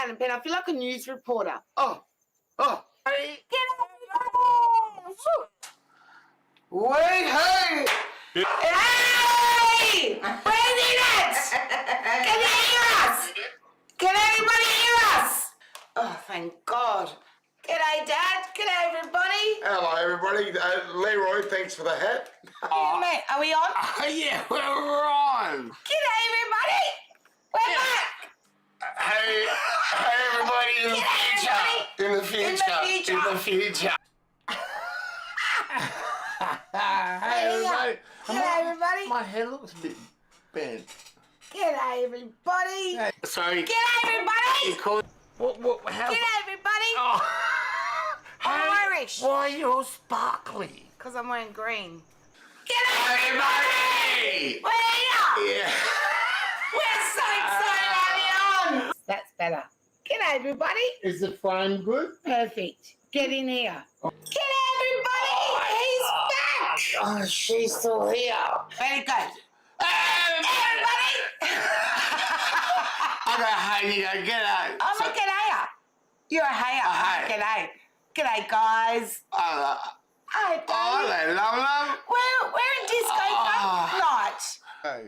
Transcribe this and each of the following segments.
down a bit. I feel like a news reporter. Oh. Hey! Wait, hey! Hey! Where is it? Can you hear us? Can everybody hear us? Oh, thank God. G'day, Dad. G'day, everybody. Hello, everybody. Leroy, thanks for the hat. Mate, are we on? Yeah, we're on. G'day, everybody. We're back. Hey, everybody in the future. In the future. Hey, everybody. G'day, everybody. My hair looks a bit bent. G'day, everybody. Sorry. G'day, everybody. How? G'day, everybody. Oh. I'm Irish. Why are you all sparkly? Because I'm wearing green. G'day, Everybody! We're here. Yeah. We're so excited to have you on. That's better. G'day, everybody. Is the frame good? Perfect. Get in here. G'day, everybody. He's back. Oh, she's still here. Very good. Everybody! I go, hey, you go, g'day. I'm a g'dayer. You're a hayer. hey. G'day. G'day, guys. Hey, baby. Love. We're in disco night. Hey.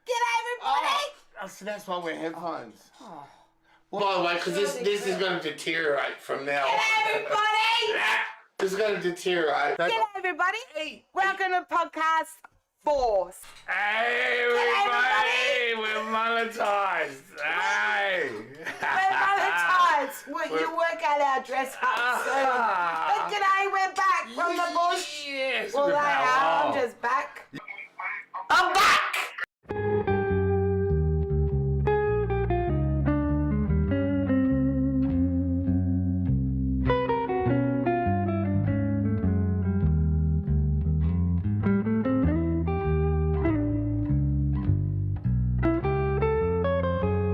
G'day, everybody. So that's why we're headphones. Oh. By the way, because this is going to deteriorate from now on. G'day, everybody. This is going to deteriorate. G'day, everybody. Welcome to podcast 4. Hey, everybody! We're monetized. Hey! We're monetized. You work out our dress up soon. But today we're back from the bush. Yes. Well, they are. I'm just back. I'm back.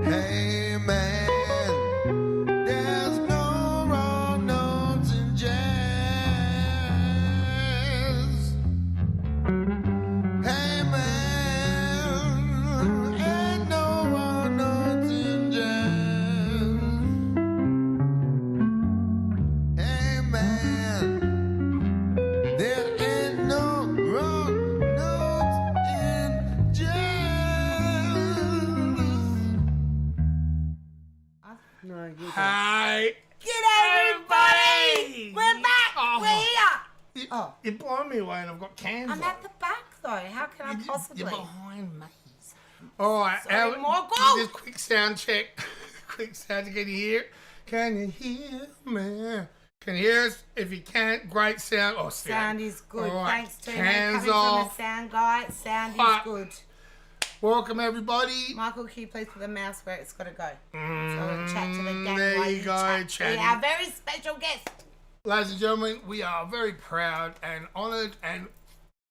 Hey man, there's no wrong notes in jazz. Hey man, ain't no wrong notes in jazz. Hey man, there ain't no wrong notes in jazz. Hi. G'day, everybody. We're back. Oh. We're here. You're blowing me away and I've got cans I'm on. at the back, though. How can I possibly? You're behind me. All right. Sorry, Michael. Just quick sound check. Quick sound check. Can you hear? Can you hear me? Can you hear us? If you can't, great sound. Oh, Sound is good. All right. Thanks to Hands coming off. from a sound guy. Sound is Right. good. Welcome, everybody. Michael, can you please put the mouse where it's got to go? So we'll chat to the gang there while you go, chat. chatting. We are very special guest. Ladies and gentlemen, we are very proud and honoured and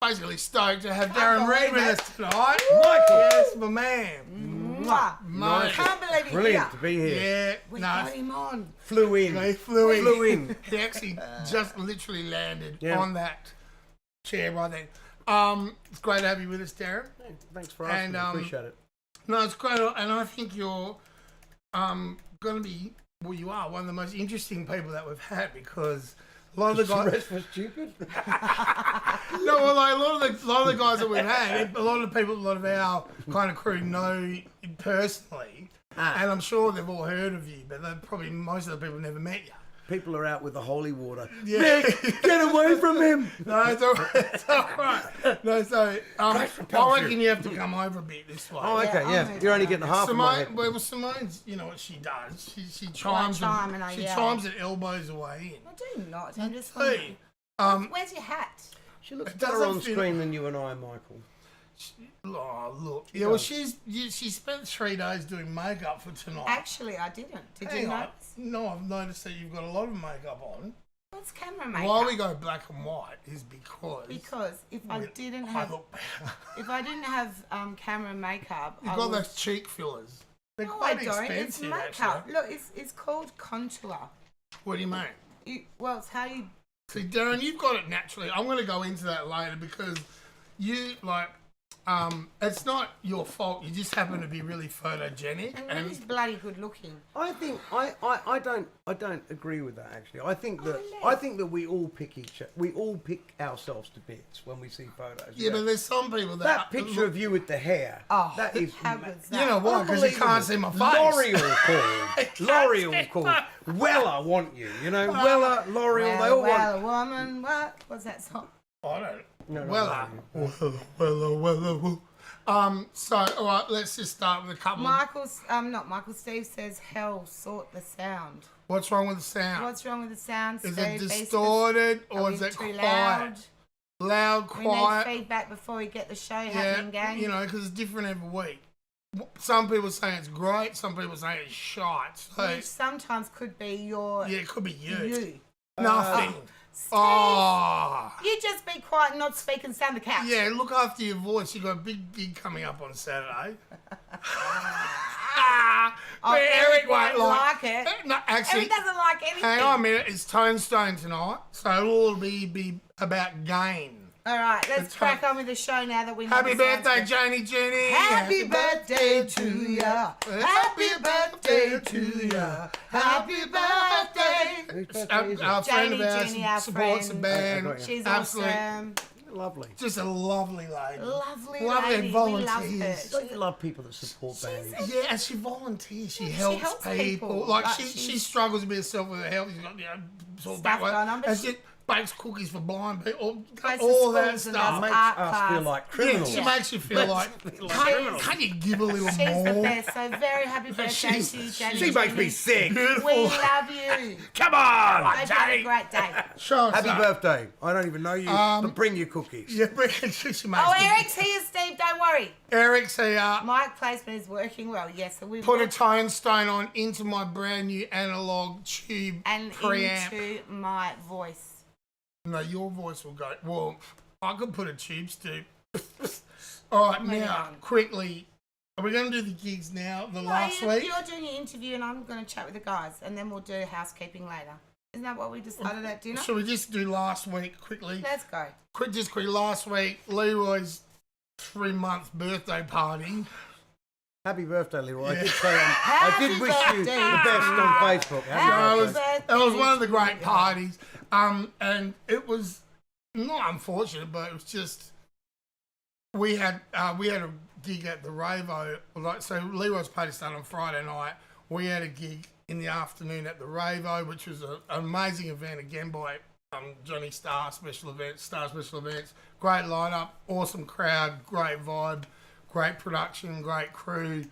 basically stoked to have Darren Reed with us tonight. Michael. Yes, my man. Mwah. Mate. Can't believe he's Brilliant here. to be here. Yeah, We no, got him on. Flew in. he flew in. Flew in. He actually just literally landed Yeah. on that chair right then. It's great to have you with us, Darren. Thanks for asking. And, Appreciate it. No, it's great, and I think you're going to be, well, you are one of the most interesting people that we've had because a lot of the The guys. rest was stupid. No, well, like, a lot of the guys that we've had, a lot of the people, a lot of our kind of crew know you personally, and I'm sure they've all heard of you, but probably most of the people never met you. People are out with the holy water. Yeah. Get away from him. No, it's all right. It's all right. No, so I reckon you have to come over a bit this way. Oh, okay, Yeah, yeah. I'm You're only getting half of my Simone, head. well, Simone's, you know what she does. She chimes, chime and I she yell. chimes at elbows away in. I do not. I'm just. Hey, Where's your hat? She looks It better doesn't on feel- screen than you and I, Michael. oh look. Yeah, well, she spent 3 days doing makeup for tonight. Actually, I didn't. Did you Hang on. notice? No, I've noticed that you've got a lot of makeup on. What's camera makeup? Why we go black and white is because If I didn't I have look better. if I didn't have camera makeup, You've I got would... those cheek fillers. They're No, I quite don't. It's expensive, makeup. actually. Look, it's called contour. What do you mean? Well, it's how you. See, Darren, you've got it naturally. I'm going to go into that later because you, like, it's not your fault. You just happen to be really photogenic. And he's bloody good looking. I think I don't agree with that actually. I think that we all pick ourselves to bits when we see photos. Yeah, but there's some people that picture of you with the hair. Oh, that is how good's that? You know why? Because you can't see my face. L'Oreal called. Wella want you. You know, Wella, L'Oreal. They all want. Woman, what's that song? I don't. No, Well. So, all right, let's just start with a couple. Steve says, hell, sort the sound. What's wrong with the sound? What's wrong with the sound, Is Steve? it distorted or is it too quiet? Loud, We quiet. need feedback before we get the show Yeah, happening, gang. you know, because it's different every week. Some people say it's great. Some people say it's shite. So, Which sometimes could be your yeah, it could be you. you. Nothing. Steve, Oh. you just be quiet and not speak and stand the couch. Yeah, look after your voice. You got a big gig coming up on Saturday. Oh, But Eric won't like it. No, actually, Eric doesn't like anything. hang on a minute. It's Tone Stone tonight, so it'll all be about gain. All right, let's It's crack fun. on with the show now that we know Happy the sounds birthday, good. Janie Jenny. Happy birthday to ya. Happy birthday to ya. Happy birthday. Whose birthday is it? Our friend of Janie ours Jenny, our supports the friend. band. Okay, got you. She's Absolutely. awesome. Lovely. Just a lovely lady. Lovely Lovely lady. and We love volunteers. her. Don't you love people that support bands? Yeah, and she volunteers. She Yeah, she helps helps people. people. Like Like, she she's- struggles a bit herself with her health. She's got sort of Stuff back going on, but and she- she bakes cookies for blind people. Goes to All that schools and stuff. does Makes art us class. feel like Yeah, criminals. she makes you feel like, can't you give a little She's more? the best. So very happy birthday She's- to you, Jenny. She makes me sick. Beautiful. We love you. Come on! Hope you have a great day. Show us Happy that. birthday. I don't even know you, but bring your cookies. Yeah, she makes Oh, them. Eric's here, Steve. Don't worry. Eric's here. Mic placement is working well. Yes, so we've Put a got- tone stone on into my brand new analog tube and preamp. into my voice. No, your voice will go. Well, I could put a tube tube. All right, Moving now on. quickly, are we going to do the gigs now? The last week. You're doing your interview, and I'm going to chat with the guys, and then we'll do housekeeping later. Isn't that what we decided at dinner? Shall we just do last week quickly? Let's go. Just quickly. Last week, Leroy's 3-month birthday party. Happy birthday, Leroy. Yeah. I did say I Happy did wish you the birthday. best on Facebook. Happy That Happy was, birthday. that was one of the great parties. And it was not unfortunate, but it was just we had a gig at the Ravo. Like, so Leroy's party started on Friday night. We had a gig in the afternoon at the Ravo, which was an amazing event again by Johnny Star Special Events. Great lineup, awesome crowd, great vibe, great production, great crew.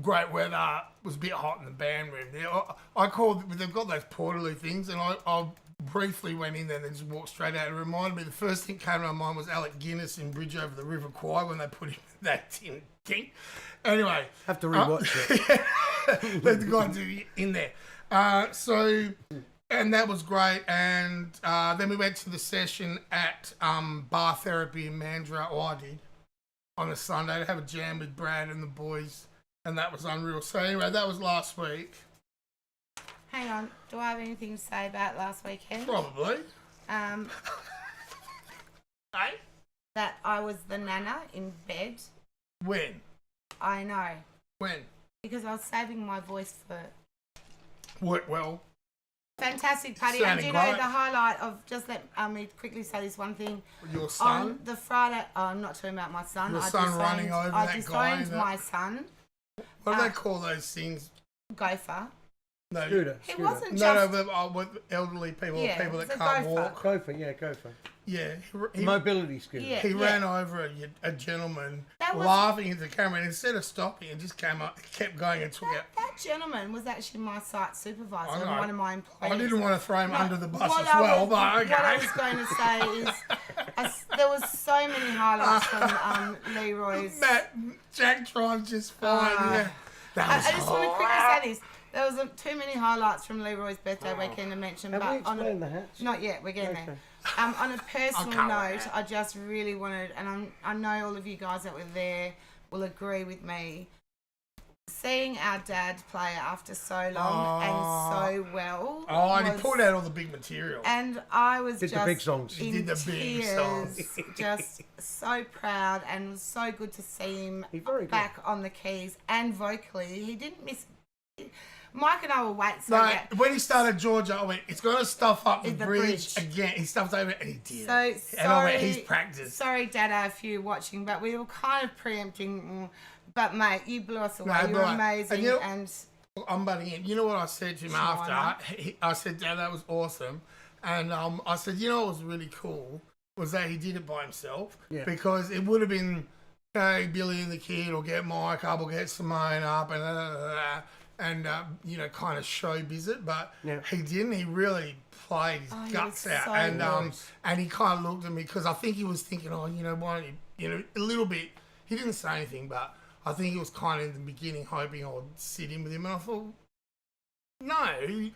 Great weather. It was a bit hot in the band room there. I called. They've got those portally things, and I briefly went in there and then just walked straight out. It reminded me. The first thing that came to my mind was Alec Guinness in Bridge Over the River Kwai when they put him in that tin king. Anyway, Have to rewatch it. let the guy do in there. And that was great. And then we went to the session at Bar Therapy in Mandurah. Oh, I did on a Sunday to have a jam with Brad and the boys. And that was unreal. So anyway, that was last week. Hang on. Do I have anything to say about last weekend? Probably. Hey? That I was the nana in bed. When? I know. When? Because I was saving my voice for Worked well. fantastic party. And Sounding do you know great. the highlight of just let me quickly say this one thing. Your On son? the Friday, I'm not talking about my son. Your I son disowned- running over I that guy disowned that- my son, What do they call those things? Gopher. No, Scooter. He Scooter. wasn't no, just... but with elderly people, Yeah, people that it's a can't gopher. walk. Gopher, yeah, gopher. Yeah, he Mobility scooter. Yeah. He ran over a gentleman, That was- laughing into the camera, and instead of stopping, it just came up, kept going and took it. That gentleman was actually my site supervisor I and know. one of my employees. I didn't want to throw him No, under the bus what as I well, was- but okay. What I was going to say is there was so many highlights from Leroy's... Jack drives just fine. yeah. That I was just want to quickly say this. There was too many highlights from Leroy's birthday weekend to mention. Have but we on explained the hats? Not yet, we're getting Okay. there. On a personal can't note, wait. I just really wanted, and I know all of you guys that were there will agree with me, seeing our dad play after so long and so well. Oh, and he was- pulled out all the big material. And I was Did the just big songs. He in did the big tears, songs. just so proud, and it was so good to see him He's very good. back on the keys and vocally. He didn't miss. Mike and I were waiting. So, No, yeah. when he started Georgia, I went, it's going to stuff up the, The bridge. bridge. Again. He stuffed over it, and he did. So it. And I went, sorry, he's practiced. Sorry, Dada, if you're watching, but we were kind of preempting. But mate, you blew us away. No, you were but- amazing, and you know- and I'm butting in. You know what I said to him Shimona. after? I said, Dad, that was awesome. And I said, you know what was really cool was that he did it by himself. Yeah. Because it would have been, hey, Billy and the Kid, or get Mike up, or get Simone up, and you know, kind of showbiz it. But Yeah. he didn't. He really played his Oh, he guts was out. so And good. and he kind of looked at me because I think he was thinking, oh, you know, why don't you know, a little bit. He didn't say anything, but I think he was kind of in the beginning hoping I would sit in with him. And I thought, no,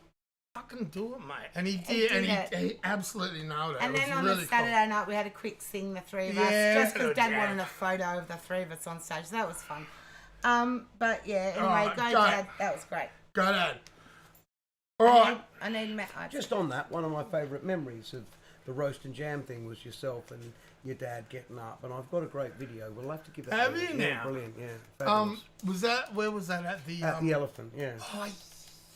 fucking do it, mate. And he did, and did it. he absolutely nailed it. and It then was on really the Saturday night we had a quick sing, the three of Yeah, us, just because good Dad Dad. wanted a photo of the three of us on stage. So that was fun. But yeah, anyway, Alright, go go. Dad. That was great. Cool. Go, Dad. All right. I need Matt. Just on that, one of my favourite memories of the roast and jam thing was yourself and your dad getting up, and I've got a great video. We'll have to give that. Have to you Yeah, now? brilliant. Yeah, fabulous. Was that, where was that at the, At the elephant. Yeah, oh,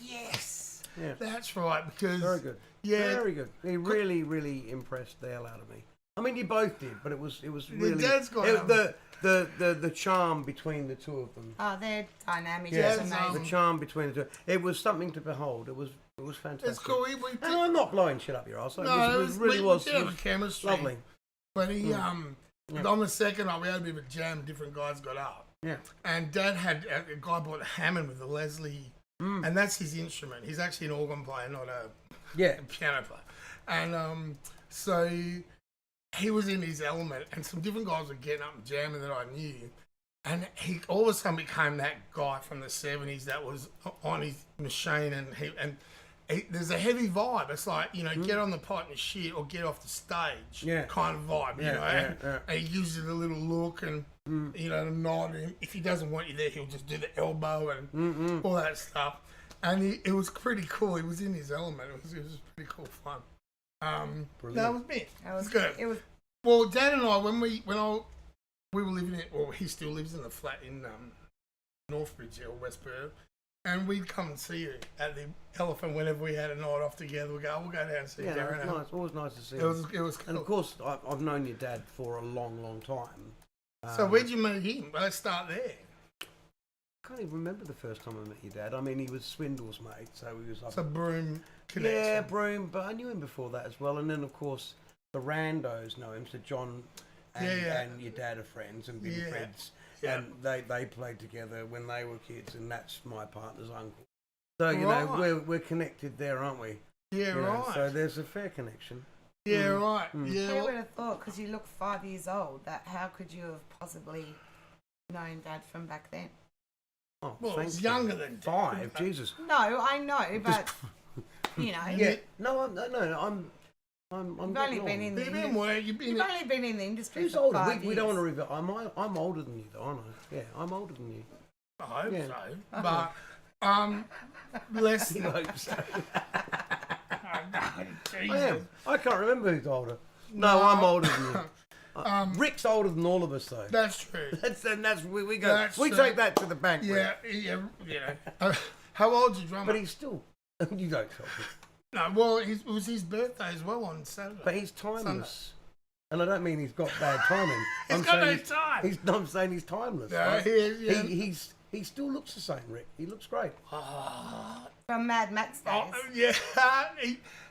yes. Yeah. That's right, because. very good. Yeah. very good. He really, really impressed the hell out of me. I mean, you both did, but it was really dad's got the charm between the two of them. Oh, their dynamic Yeah, is it's, amazing. The charm between the two. It was something to behold. It was fantastic. It's cool. And I'm not blowing shit up your ass. It really we was, did it have was a chemistry. lovely. But he, on the second night, we had a bit of a jam. Different guys got up. Yeah. And Dad had a guy bought Hammond with a Leslie, and that's his instrument. He's actually an organ player, not a Yeah. piano player. And so he was in his element, and some different guys were getting up and jamming that I knew. And he all of a sudden became that guy from the 70s that was on his machine, and there's a heavy vibe. It's like, you know, get on the pot and shit, or get off the stage, Yeah. kind of vibe, you Yeah, know. yeah, yeah. And he uses a little look and, you know, a nod. And if he doesn't want you there, he'll just do the elbow and all that stuff. And it was pretty cool. He was in his element. It was pretty cool fun. That was me. That was good. It was Well, Dad and I, when we were living in, well, he still lives in the flat in Northbridge or West Perth, and we'd come and see you at the Elephant whenever we had a night off together. We'll go down and see Yeah, Darren. it was nice. Always nice to see. It was cool. And of course, I've known your dad for a long, long time. So where'd you meet him? Well, let's start there. I can't even remember the first time I met your dad. I mean, he was Swindle's mate, so he was up. It's a Broome connection. Yeah, Broome, but I knew him before that as well. And then, of course, the Randos know him. So John and, Yeah. and your dad are friends and been Yeah. friends. Yeah. And they played together when they were kids, and that's my partner's uncle. So, you Right. know, we're connected there, aren't we? Yeah, You know, right. So there's a fair connection. Yeah, right. Yeah, Who well, would have thought? Because you look 5 years old. That how could you have possibly known Dad from back then? Oh, well, thank it's you. younger than 5, Jesus. No, I know, but you know, Yeah, no, I'm you've only getting been on. in the You've been where you've been. You've only been in the industry Who's for older? 5 We don't want to years. reveal. I'm older than you, though, aren't I? Yeah, I'm older than you. I hope Yeah. so, but less. You hope so. I Jesus. am. I can't remember who's older. No, I'm older than you. Rick's older than all of us, though. That's true. That's we go. That's we true. take that to the bank. Yeah, Rick. yeah. How old's your drummer? But he's still. You don't tell me. No, well, it was his birthday as well on Saturday. But he's timeless. And I don't mean he's got bad timing. He's got no time. I'm saying he's timeless. No, right? he is, yeah. He still looks the same, Rick. He looks great. From Mad Max days. Oh, yeah,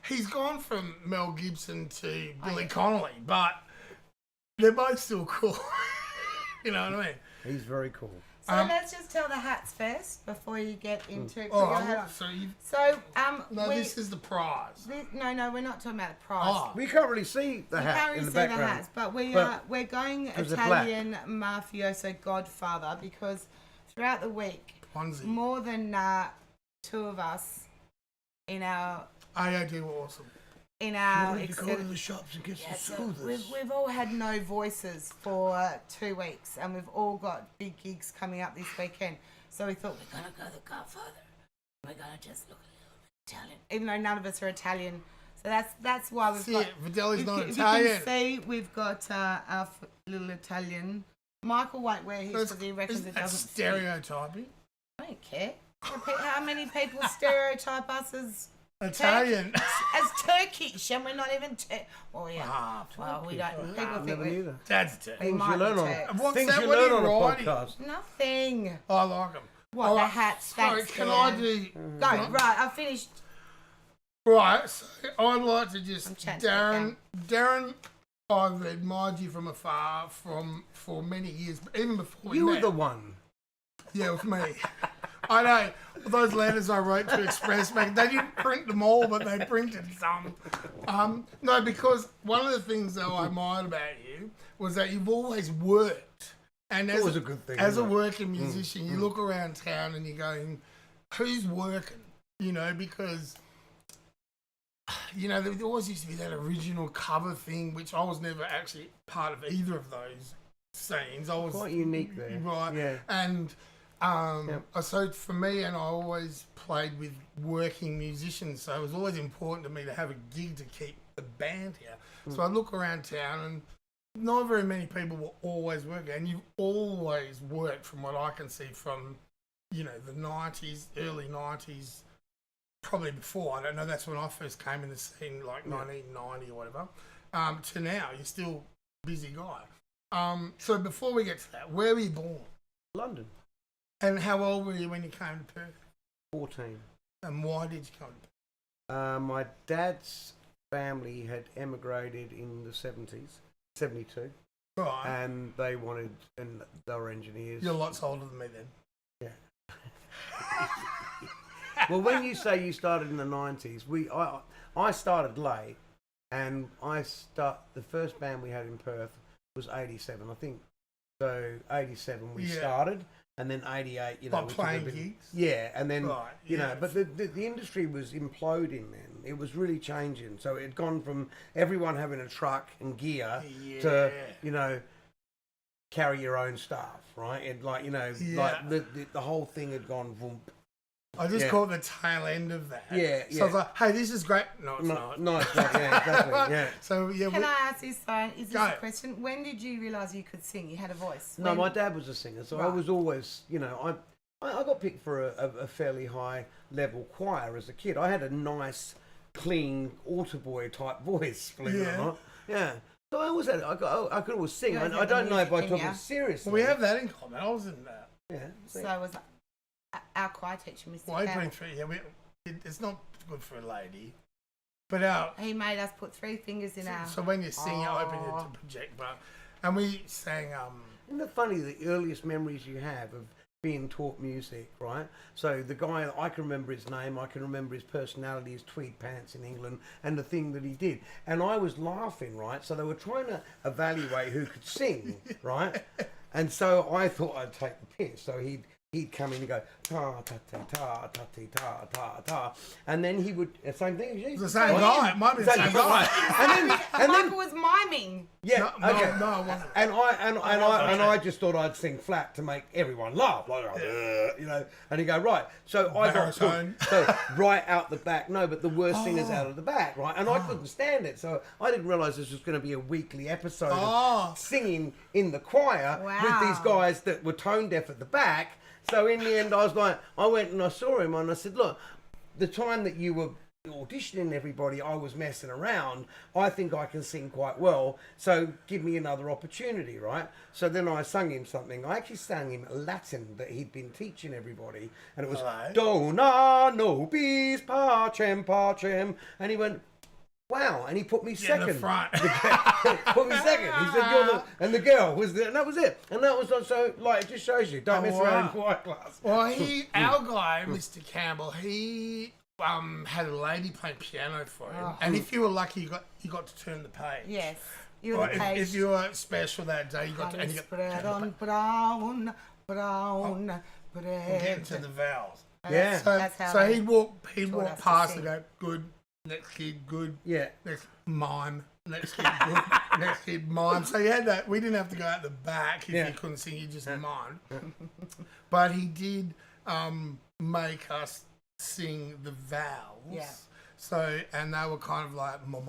he's gone from Mel Gibson to Billy Connolly, but they're both still cool. You know what I mean? He's very cool. So let's just tell the hats first before you get into. Put Oh, your hat on. so So this is the prize. no, we're not talking about the prize. Oh, We can't really see the We hat can't in really the see the background. hats, but we're going 'cause they're black. Italian mafioso Godfather because throughout the week, Ponzi. more than 2 of us in our AOD were awesome. You go to extended- the shops and get some So soothers. we've all had no voices for 2 weeks, and we've all got big gigs coming up this weekend. So we thought we're gonna go the Godfather. We're gonna just look a little bit Italian, even though none of us are Italian. So that's why we've got. Vidali's not if Italian. You can see, we've got our little Italian. Michael won't wear his because he reckons it doesn't fit. Stereotyping. I don't care. How many people stereotype us as Italian. as Turkish, and we're not even well, yeah. Well, we don't. People think Never knew that. Dad's Turkish. Things you learn on. What's Things that? you What are learn you on a writing? podcast. Nothing. I like them. What, the hats? Sorry, Thanks, can Dan. I do... Go, right, I've finished. Right, so I'd like to just... I'm chatting Darren, I've admired you from afar for many years, even before we You met. were the one. Yeah, it was me. I know. Those letters I wrote to Express Bank, they didn't print them all, but they printed some. No, because one of the things that I admired about you was that you've always worked. And as Always a good thing, as a isn't it? working musician, you look around town and you're going, who's working? You know, because, you know, there always used to be that original cover thing, which I was never actually part of either of those scenes. I was Quite unique there. right? Yeah. And so for me, and I always played with working musicians, so it was always important to me to have a gig to keep the band here. So I look around town, and not very many people were always working, and you've always worked, from what I can see, from, you know, the 90s, early 90s, probably before. I don't know. That's when I first came in the scene, like 1990 or whatever. To now, you're still a busy guy. So before we get to that, where were you born? London. And how old were you when you came to Perth? 14. And why did you come to Perth? My dad's family had emigrated in the 70s, 72, Right. and they wanted, and they were engineers. You're lots older than me then. Yeah. Well, when you say you started in the 90s, I started late, and the first band we had in Perth was 87, I think. So 87 we started, and then 88, you know, Like playing gigs? Yeah, and then Right, you know, yeah. but the industry was imploding then. It was really changing. So it had gone from everyone having a truck and gear to, you know, carry your own stuff, right? And like, you know, like the whole thing had gone boom. I just caught the tail end of that. Yeah, So I was like, hey, this is great. No, it's not. No, it's not. Yeah, exactly. Yeah. So, yeah. Can I ask this, though? Is this Go. a question? When did you realise you could sing? You had a voice? No, When- my dad was a singer, so I Right. was always, you know, I got picked for a fairly high level choir as a kid. I had a nice, clean altar boy type voice, believe it or not. Yeah. So I always had, I could always sing. You always I had the don't know if I music in took ya. it seriously. Well, we have that in common. I was in that. Yeah. So was our choir teacher, Mr. Well, Campbell. 8.3, yeah. It's not good for a lady. But He made us put 3 fingers in our... so when you sing, you open it to project. And we sang, Isn't it funny the earliest memories you have of being taught music, right? So the guy, I can remember his name, I can remember his personality, his tweed pants in England, and the thing that he did. And I was laughing, right? So they were trying to evaluate who could sing, right? And so I thought I'd take the piss. So he'd come in and go ta ta ta ta ta ta ta ta, and then he would same thing as you. the same guy. It might be the same guy. And then Michael was miming. yeah, No, okay. no, I wasn't. And I just thought I'd sing flat to make everyone laugh, like, you know. And he go right. So I got Baritone. put so right out the back. No, but the worst singer's out of the back, right? And I couldn't stand it, so I didn't realise this was going to be a weekly episode of singing in the choir with these guys that were tone deaf at the back. So in the end, I was like, I went and I saw him and I said, look, the time that you were auditioning everybody, I was messing around. I think I can sing quite well, so give me another opportunity, right? So then I sung him something. I actually sang him Latin that he'd been teaching everybody, and it was Dona nobis pacem pacem, and he went, wow, and he put me second. In the front. Put me second. He said, "You're the," and the girl was there, and that was it. And that was so like it just shows you don't mess around in choir class. Well, our guy, Mr. Campbell, he had a lady playing piano for him, and if you were lucky, you got to turn the page. Yes. You were Right, the page. if you were special that day, you got to. And you got to Spread turn on the page. brown bread. Getting to the vowels. Yeah. So, That's how so they he'd walk taught us to past sing. and go, good, next kid, good, Yeah. next mime, next kid, good, next kid, mime. So you had that. We didn't have to go out the back if Yeah. you couldn't sing, you just mimed. but he did make us sing the vowels. Yeah. So, and they were kind of like right,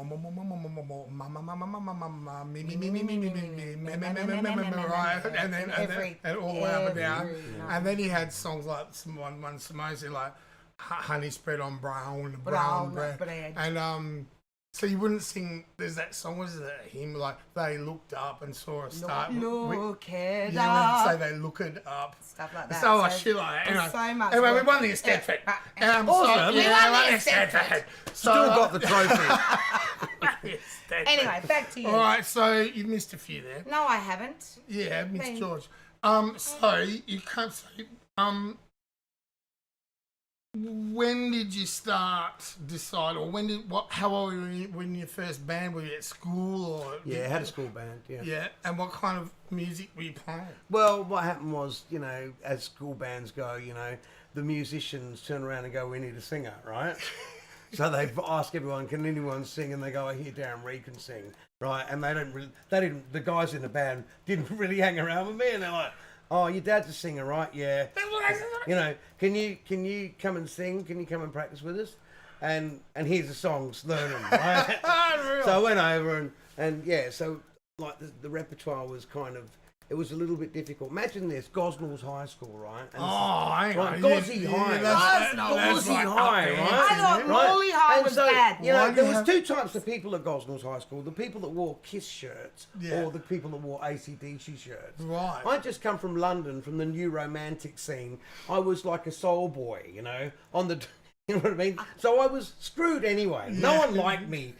and all the way up and down. And then he had songs like one mostly like honey spread on brown bread. And so you wouldn't sing. There's that song. What is it? Him like they looked up and saw a star. Look it Yeah, up. so they look it up. Stuff like that. So like shit like that. Anyway, so much anyway we work. won the Stanford. Awesome. We won the Stanford. Still got the trophy. Anyway, back to you. All right, so you missed a few there. No, I haven't. Yeah, Miss Thank- George. So you can't say. When did you decide, or how old were you when your first band? Were you at school or? Yeah, I had a school band. Yeah. Yeah, and what kind of music were you playing? Well, what happened was, as school bands go, the musicians turn around and go, "We need a singer," right? So they ask everyone, "Can anyone sing?" And they go, "I hear Darren Reed can sing," right? And the guys in the band didn't really hang around with me, and they're like, "Oh, your dad's a singer, right? Yeah. Can you come and sing? Can you come and practice with us?" And here's the songs, learn them, right? So I went over and yeah, so like the repertoire was kind of, it was a little bit difficult. Imagine this, Gosnells High School, right? And Hang on. Gosney High. That's Gosney like High, up there, right? I thought Right. Morley High And was so, bad. Why do there you was have- two types of people at Gosnells High School. The people that wore KISS shirts Yeah. or the people that wore AC/DC shirts. Right. I just come from London, from the new romantic scene. I was like a soul boy, on the... You know what I mean? So I was screwed anyway. No one liked me.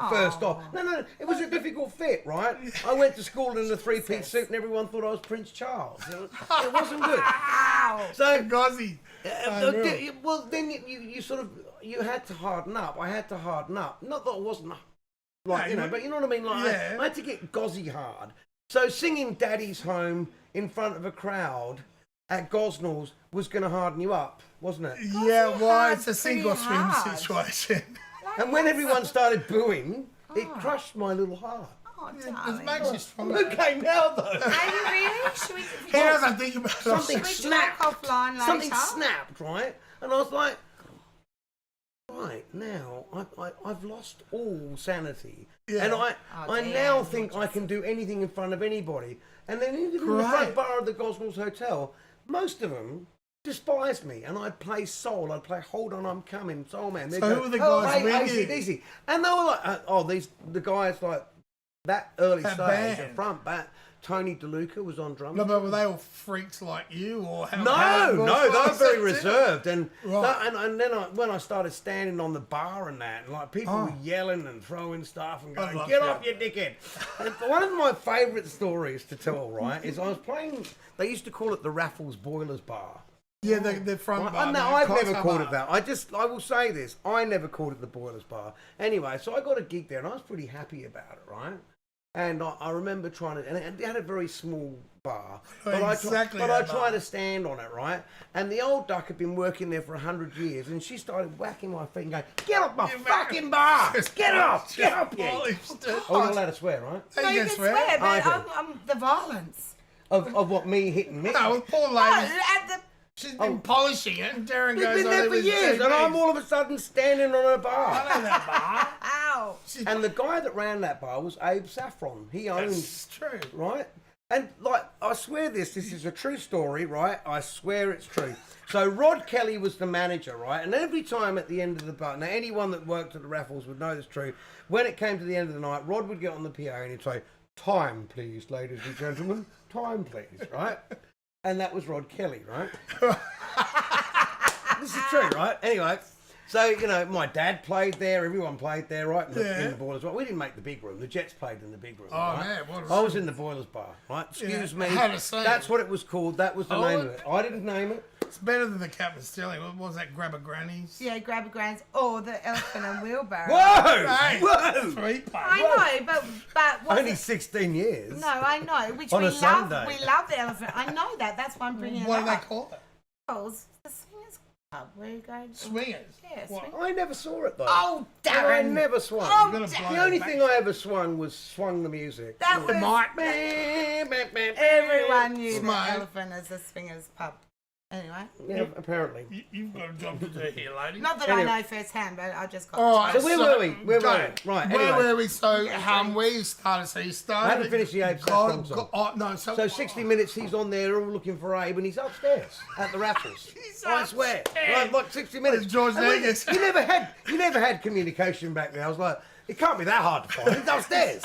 First off, no, it was a difficult fit, right? I went to school in a three-piece suit, and everyone thought I was Prince Charles. It wasn't good. Ow. So, Gozzy. well, then you sort of had to harden up. I had to harden up. Not that I wasn't like but you know what I mean. Like Yeah. I had to get gozzy hard. So singing "Daddy's Home" in front of a crowd at Gosnells was going to harden you up, wasn't it? Yeah, well, it's a pretty sink or swim hard. situation. And when everyone started booing, it crushed my little heart. Oh, It darling. makes you stronger. Okay, now though. Are you really? Should we, He doesn't think about it. Something should we snapped. talk offline later? Something snapped, right? And I was like, right, now I've lost all sanity. Yeah. And I damn, now think I can do anything in front of anybody. And then even in the Great. front bar of the Gosnells Hotel, most of them despised me. And I'd play soul. I'd play Hold On, I'm Coming, Soul Man. They'd So go, who were the guys "Hey, with you?" AC/DC." And they were like, the guys like that early That stage, band. the front back. Tony DeLuca was on drums. No, but were they all freaks like you, or how? No, they were very reserved. reserved, and Right. and then when I started standing on the bar and that, and like people Oh. were yelling and throwing stuff and going, love "Get that. off, you dickhead!" And one of my favourite stories to tell, right, is I was playing. They used to call it the Raffles Boilers Bar. Yeah, the front Right? bar. No, the I've never cocktail called bar. it that. I will say this: I never called it the Boilers Bar. Anyway, so I got a gig there, and I was pretty happy about it, right? And I remember trying to, and it had a very small bar, but I that bar. tried to stand on it, right? And the old duck had been working there for 100 years, and she started whacking my feet and going, "Get off my fucking bar! Get off! Get up, you!" Oh, you're not allowed to swear, right? No, you can swear, but Okay. I'm the violence. Of what, me hitting me? No, poor No, lady. at the She's been polishing it, and Darren We've goes been on there it for with years, and I'm all of a sudden standing on a bar. I know that bar. ow. And the guy that ran that bar was Abe Saffron. He owned, That's true. right? And like, I swear this is a true story, right? I swear it's true. So Rod Kelly was the manager, right? And every time at the end of the bar, now anyone that worked at the Raffles would know this true. When it came to the end of the night, Rod would get on the PA and he'd say, "Time, please, ladies and gentlemen. Time, please," right? And that was Rod Kelly, right? This is true, right? Anyway, so, my dad played there, everyone played there, right? In the Boilers Bar. We didn't make the big room. The Jets played in the big room. Oh, right? man, what a I was in the Boilers Bar, right? Excuse me. Had a say. That's what it was called. That was the name of it. I didn't name it. It's better than the Captain Sterling. What was that? Grab a Granny's? Yeah, grab a grands or the elephant and wheelbarrow. Whoa! Hey, Whoa! three part. I know, but what's Only it? 16 years. No, I know. Which On we a love. Sunday. We love the elephant. I know that. That's why I'm bringing it What up. do they call it? Girls, the singers pub. Where are you going? Swingers. Yeah, What? swingers. I never saw it though. Oh, I Darren. never swung. Oh, You're gonna Darren. blow The only the thing back. I ever swung was swung the music. That The was... mic. Everyone knew the Smile. Elephant as the swingers pub. Anyway. Yeah, apparently. You've got a job to do here, lady. Not that Anyway. I know firsthand, but I just got All right, So where were we? Where go. were we? Right, Where anyway. were we? So, where you started? So you started. I haven't finished the Abe Saffron song. Oh, no. So 60 minutes he's on there all looking for Abe and he's upstairs at the raffles. I swear. upstairs. Like 60 minutes. It's George And we- Negus. You never had communication back there. I was like, it can't be that hard to find. He's upstairs.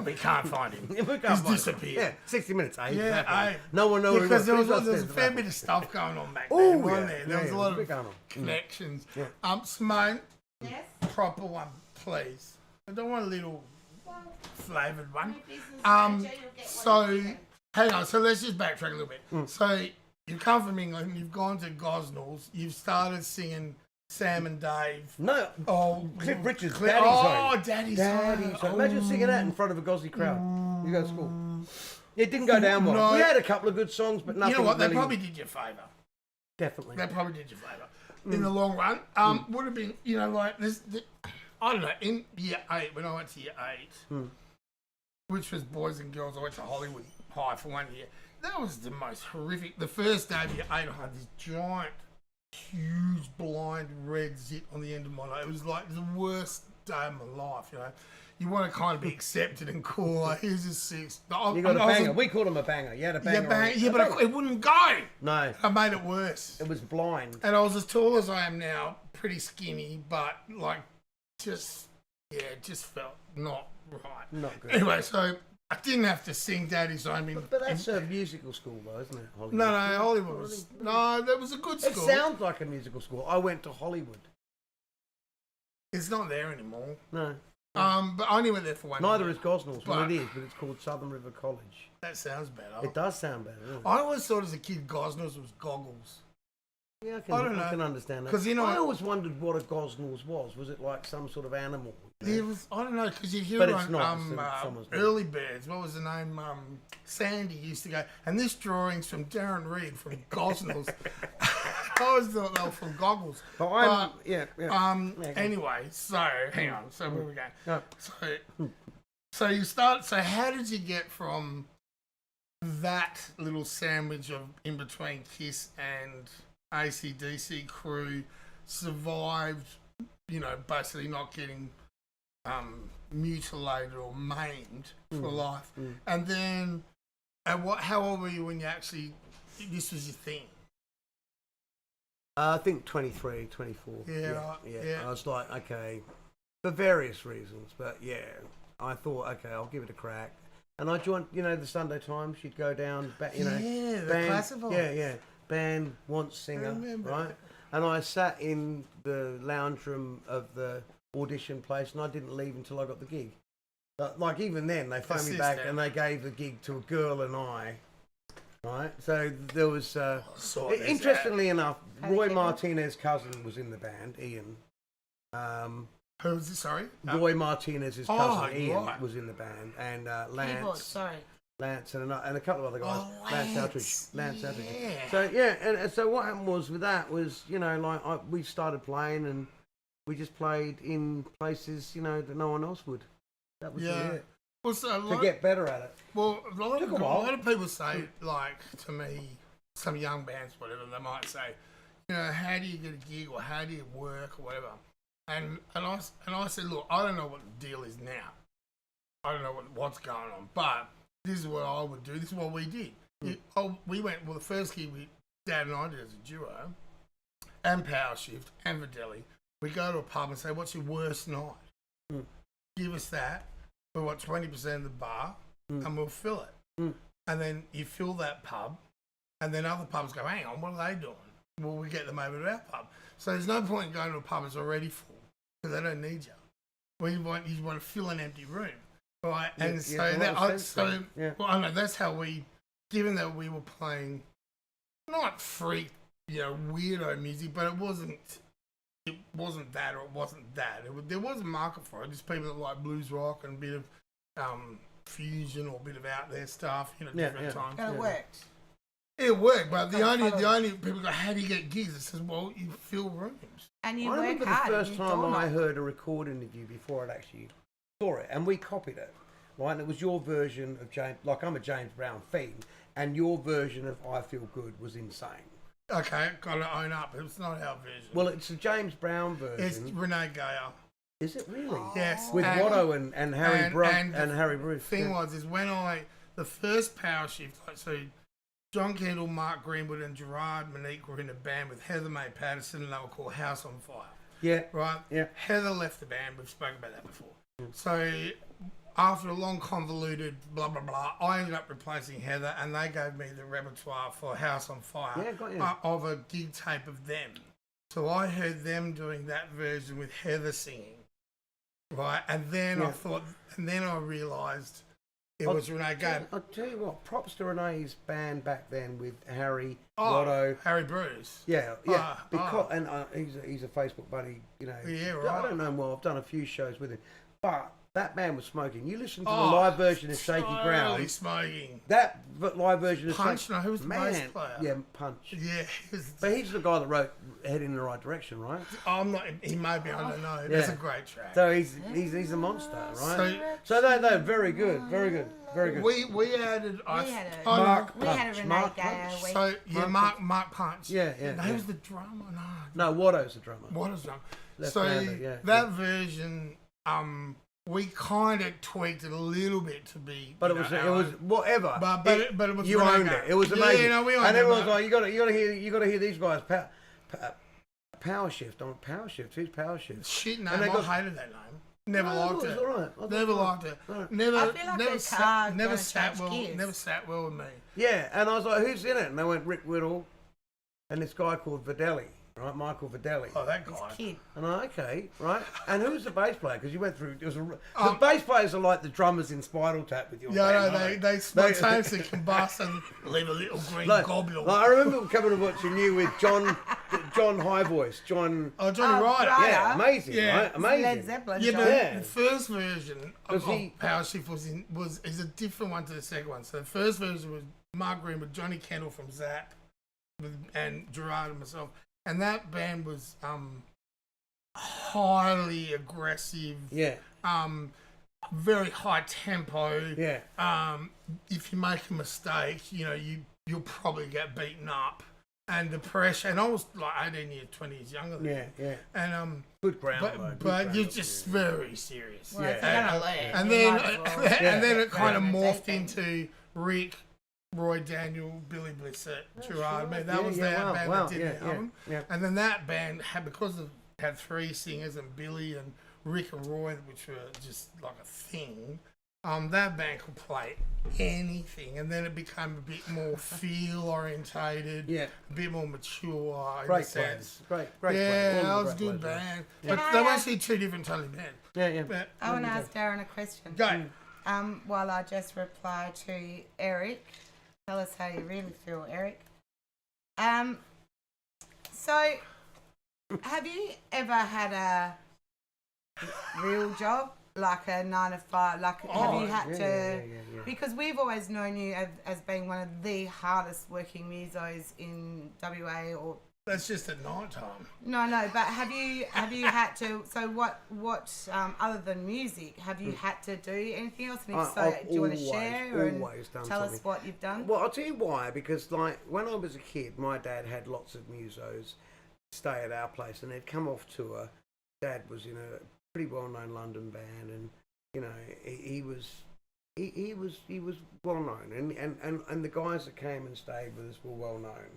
We can't find him. We can't He's find him. disappeared. Yeah, 60 minutes, Abe. Yeah, Saffron. Abe. No one knows Because there was a upstairs fair at the bit of stuff going on back Oh, then, wasn't yeah. there? There was Yeah, a lot there's a of bit going on. connections. Yeah. Simone, Yes. proper one, please. I don't want a little flavoured one. business Um, manager, you'll get so, one. hang on, so let's just backtrack a little bit. Mm. So, you come from England, you've gone to Gosnells, you've started singing Sam and Dave. No, Oh, Cliff Richard's Cliff- Daddy's oh, Home. Daddy's Daddy's Home. Home. Imagine singing that in front of a Gozzy crowd. You go to school. It didn't go down well. No. We had a couple of good songs, but nothing You know what? They really- probably did you a favour. Definitely. That probably did you a favour. In the long run, would have been, like this. I don't know. In year 8, when I went to year 8, which was boys and girls, I went to Hollywood High for 1 year. That was the most horrific. The first day of year 8, I had this giant, huge, blind red zit on the end of my nose. It was like the worst day of my life. You want to kind of be accepted and cool. Like, here's a 6. You got a banger. We called him a banger. You had a banger. Yeah, but it wouldn't go. No, I made it worse. it was blind. And I was as tall as I am now, pretty skinny, but like, it just felt not right. Not good. Anyway, so I didn't have to sing Daddy's Home in. But that's a musical school, though, isn't it? Hollywood? No, Hollywood was. No, that was a good It school. sounds like a musical school. I went to Hollywood. It's not there anymore. No. But I only went there for 1 Neither year. is Gosnells. Well, But- it is, but it's called Southern River College. That sounds better. It does sound better, doesn't it? I always thought as a kid Gosnells was goggles. Yeah, I don't know. I can understand that. 'Cause, I always wondered what a Gosnells was. Was it like some sort of animal? It was, I don't know, because you hear But it it's on not, it's someone's name. Early Birds. What was the name? Sandy used to go, and this drawing's from Darren Reed from Gosnells. I always thought they were from Goggles. But I'm, yeah. Yeah, go. Anyway, so hang on. So where we going? No. So you start. So how did you get from that little sandwich of in between Kiss and AC/DC Crew, survived? Basically not getting mutilated or maimed for life. And then, how old were you when you actually? This was your thing. I think 23, 24. Yeah, right, yeah. I was like, okay, for various reasons, but yeah, I thought, okay, I'll give it a crack. And I joined, the Sunday Times. You'd go down, Yeah, the classified. Yeah. Band wants singer, remember. right? And I sat in the lounge room of the audition place, and I didn't leave until I got the gig. But, like, even then, they phoned me back, and they gave the gig to a girl and I. Right, so there was. Interestingly enough, Roy Martinez's cousin was in the band, Ian. Who was it? Sorry, Roy Martinez's cousin, Ian, right. was in the band, and Keyboard, Lance, sorry. Lance, and a couple of other guys. Oh, Lance Lance, Outridge, Lance Outridge. yeah. So yeah, and so what happened was with that was we started playing and we just played in places that no one else would. That was it. Well, so To get better at it. Well, a lot Took a while. of people say, like, to me, some young bands, whatever, they might say, how do you get a gig or how do you work or whatever? And I said, look, I don't know what the deal is now. I don't know what's going on, but this is what I would do. This is what we did. We went, the first gig Dad and I did as a duo, and Power Shift, and Videli. We go to a pub and say, what's your worst night? Give us that. We want 20% of the bar, and we'll fill it. And then you fill that pub, and then other pubs go, hang on, what are they doing? Well, we get them over to our pub. So there's no point in going to a pub that's already full, because they don't need you. You want to fill an empty room, right? And well, I know that's how given that we were playing, not freak, weirdo music, but it wasn't that or it wasn't that. There was a market for it. Just people that like blues rock and a bit of fusion or a bit of out there stuff, different times. And it worked. It worked, but the only people go, how do you get gigs? It says, well, you fill rooms. And you I work remember hard. the first and time I dormant. heard a record interview before I'd actually saw it, and we copied it, right? And it was your version of James, like I'm a James Brown fiend, and your version of I Feel Good was insane. Okay, got to own up. It's not our version. Well, it's a James Brown version. It's Renee Gayer. Is it really? Yes. With Watto and Harry and Harry Bruce. Thing was when the first Power Shift, so John Kendall, Mark Greenwood, and Gerard Monique were in a band with Heather Mae Patterson, and they were called House on Fire. Yeah. Right? Yeah. Heather left the band. We've spoken about that before. So after a long, convoluted blah, blah, blah, I ended up replacing Heather, and they gave me the repertoire for House on Fire Yeah, got you. of a gig tape of them. So I heard them doing that version with Heather singing. Right? And then I thought, and then I realised it was Renee Gayer. I'll tell you what, props to Renee's band back then with Harry, Oh, Watto. Harry Bruce. Yeah, because and he's a Facebook buddy, you know. Yeah, I right. don't know him well. I've done a few shows with him, but that band was smoking. You listen to the live version of Shaky Totally Ground. smoking. That live version of Punch, Shaky, no, who was the bass player? Yeah, Punch. Yeah, he was, But he's the guy that wrote "Head in the Right Direction," right? I'm not. He may be. I don't know. That's a great track. So he's a monster, right? So they're very good, very good, very good. We added. We had a, Mark we had a Punch, Renee Mark Gayer. Punch. We- So yeah, Mark Punch. Yeah. Who's the drummer? No. No, Watto's the drummer. What is that? Left So hander, yeah, that version, we kind of tweaked it a little bit to be. But you it know, was whatever. But it was you Renee owned Gayer. it. It was Yeah, amazing. no, we owned and it, everyone's but- like, you got to hear these guys. Power Shift on Power Shift. Who's Power Shift? Shit name. And they I got- hated that name. Never No, liked it it. was all right. I thought Never it was all liked it. right. Never. I feel like never the sat. car Never gonna sat change well. gears. Never sat well with me. Yeah, and I was like, who's in it? And they went Rick Whittle, and this guy called Videlli, right? Michael Videlli. Oh, that guy. Kid. And I okay, right? And who's the bass player? Because you went through. The bass players are like the drummers in Spinal Tap with your Yeah, band, no, aren't they spontaneously combust and leave a little green globule. like, I remember coming and watching you with John High Voice, John. Oh, Johnny Ryder. right. Yeah, amazing, Yeah. right? Amazing. Led Zeppelin. Yeah, John. but Yeah. the first version Was of he- Power Shift is a different one to the second one. So the first version was Mark Green with Johnny Kendall from Zap, and Gerard and myself, and that band was highly aggressive. Yeah, Very high tempo. yeah. If you make a mistake, you'll probably get beaten up. And the pressure, and I was like 18 years, 20 years younger than Yeah, him. yeah. And Good ground, though. but Good ground. you're just very serious. Well, if Yeah. you're gonna learn, And you then might as well. and then it kind of Yeah. morphed into Rick, Roy Daniel, Billy Blissett, Gerard. I mean, that was their band that did the album. yeah. And then that band had had three singers and Billy and Rick and Roy, which were just like a thing. That band could play anything, and then it became a bit more feel orientated, Yeah. a bit more mature in a Great sense. players. Great Yeah, players. that All was a great good players, band, Can but I they were ask- actually two different totally bands. Yeah, But I want to ask Darren a question. go. While I just reply to Eric, tell us how you really feel, Eric. So, have you ever had a real job, like a 9 to 5? Like, have you had to? yeah. Because we've always known you as being one of the hardest working musos in WA or. That's just at night time. No, but have you had to? So what other than music, have you had to do anything else? And if so, I've do you want to always share and done tell us something. what you've done? Well, I'll tell you why. Because like when I was a kid, my dad had lots of musos stay at our place, and they'd come off tour. Dad was in a pretty well-known London band, and you know he was well known, and the guys that came and stayed with us were well known.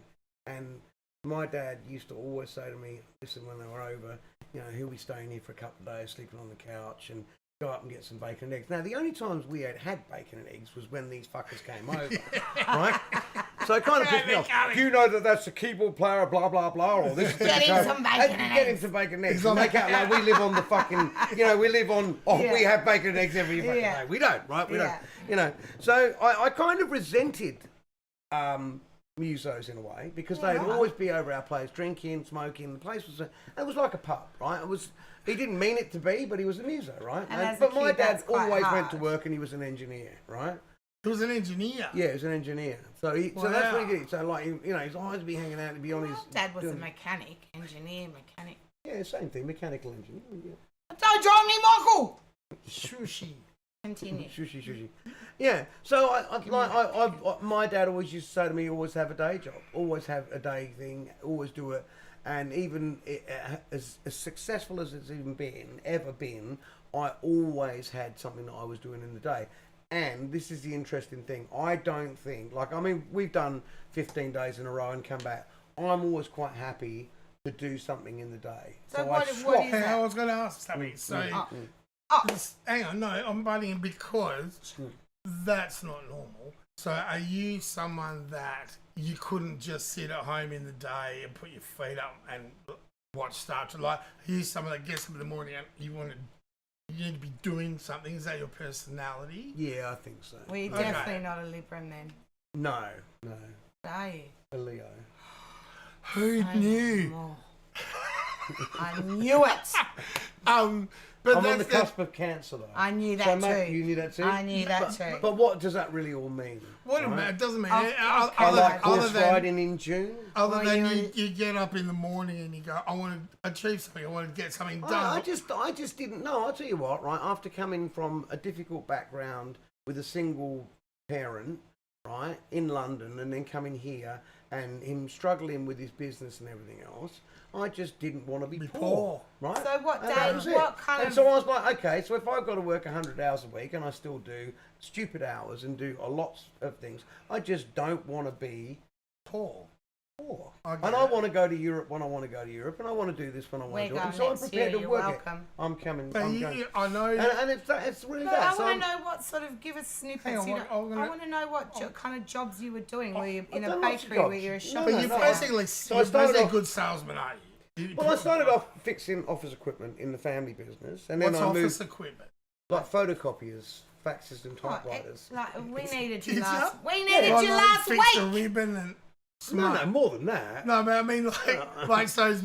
And my dad used to always say to me, listen, when they were over, you know, he'll be staying here for a couple of days, sleeping on the couch, and go up and get some bacon and eggs. Now, the only times we had bacon and eggs was when these fuckers came over, right? So it kind of pissed me off. Do you know that that's the keyboard player, blah, blah, blah, or this is Get him some bacon and Get him eggs. some bacon and eggs. Make out like we live on the fucking, we live on, we have bacon and eggs every fucking day. We don't, right? We don't, So I kind of resented musos in a way, because they'd always be over our place drinking, smoking. The place was it was like a pub, right? He didn't mean it to be, but he was a muso, right? And as a but my kid, dad that's quite always went to hard. work, and he was an engineer, right? He was an engineer. Yeah, he was an engineer. So so that's what he Wow. did. So like, you know, he's always be hanging out to be on his. My dad was a doing- mechanic, engineer, mechanic. Yeah, same thing, mechanical engineer. Yeah. Don't join me, Michael! Sushi. Continue. Sushi. Yeah. So my dad always used to say to me, always have a day job, always have a day thing, always do it. And even as successful as it's ever been, I always had something that I was doing in the day. And this is the interesting thing. I don't think, like, I mean, we've done 15 days in a row and come back. I'm always quite happy to do something in the day. So I what swap. is Hey, that? I was going to ask something. So, hang on, no, I'm butting in because that's not normal. So, are you someone that you couldn't just sit at home in the day and put your feet up and watch Star Trek? Like, are you someone that gets up in the morning and you need to be doing something? Is that your personality? Yeah, I think so. Well, you're Okay. definitely not a Libram then. No. Are you? A Leo. Who knew? Oh. I knew it! But I'm on that's the cusp of cancer, though. I knew So, that Matt, too. you knew that too? I knew that too. But what does that really all mean? What right? it doesn't mean. I'll I like Other horse than riding in June. Other Well, than you get up in the morning and you go, I want to achieve something, I want to get something done. I just didn't know. I'll tell you what, right? After coming from a difficult background with a single parent, right, in London, and then coming here and him struggling with his business and everything else, I just didn't want to be poor, right? So what And that day- was it. what kind and of- so I was like, okay, so if I've got to work 100 hours a week and I still do stupid hours and do a lot of things, I just don't want to be poor. poor. I get And I it. want to go to Europe when I want to go to Europe, and I want to do this when I want We're to do it. going And so I'm next prepared year, to you're work welcome. it. I'm coming. But I'm going. I know. And it's really No, that. I So want I'm- to know what sort of, give us snippets. Hang on, you what- know, I'm gonna- I want to know what kind of jobs you were doing. Were you in I've a done lots of bakery? Were jobs. you a No, shop? but no, you're no. basically, So I you're started basically a off- good salesman, aren't you? Well, I started off fixing office equipment in the family business, and then What's I office moved equipment? like photocopiers, faxes, and Oh, typewriters. like we needed Did you ya? last. We needed Well, you like, last fix a week. ribbon and No, smart. more than that. No, but I mean, like so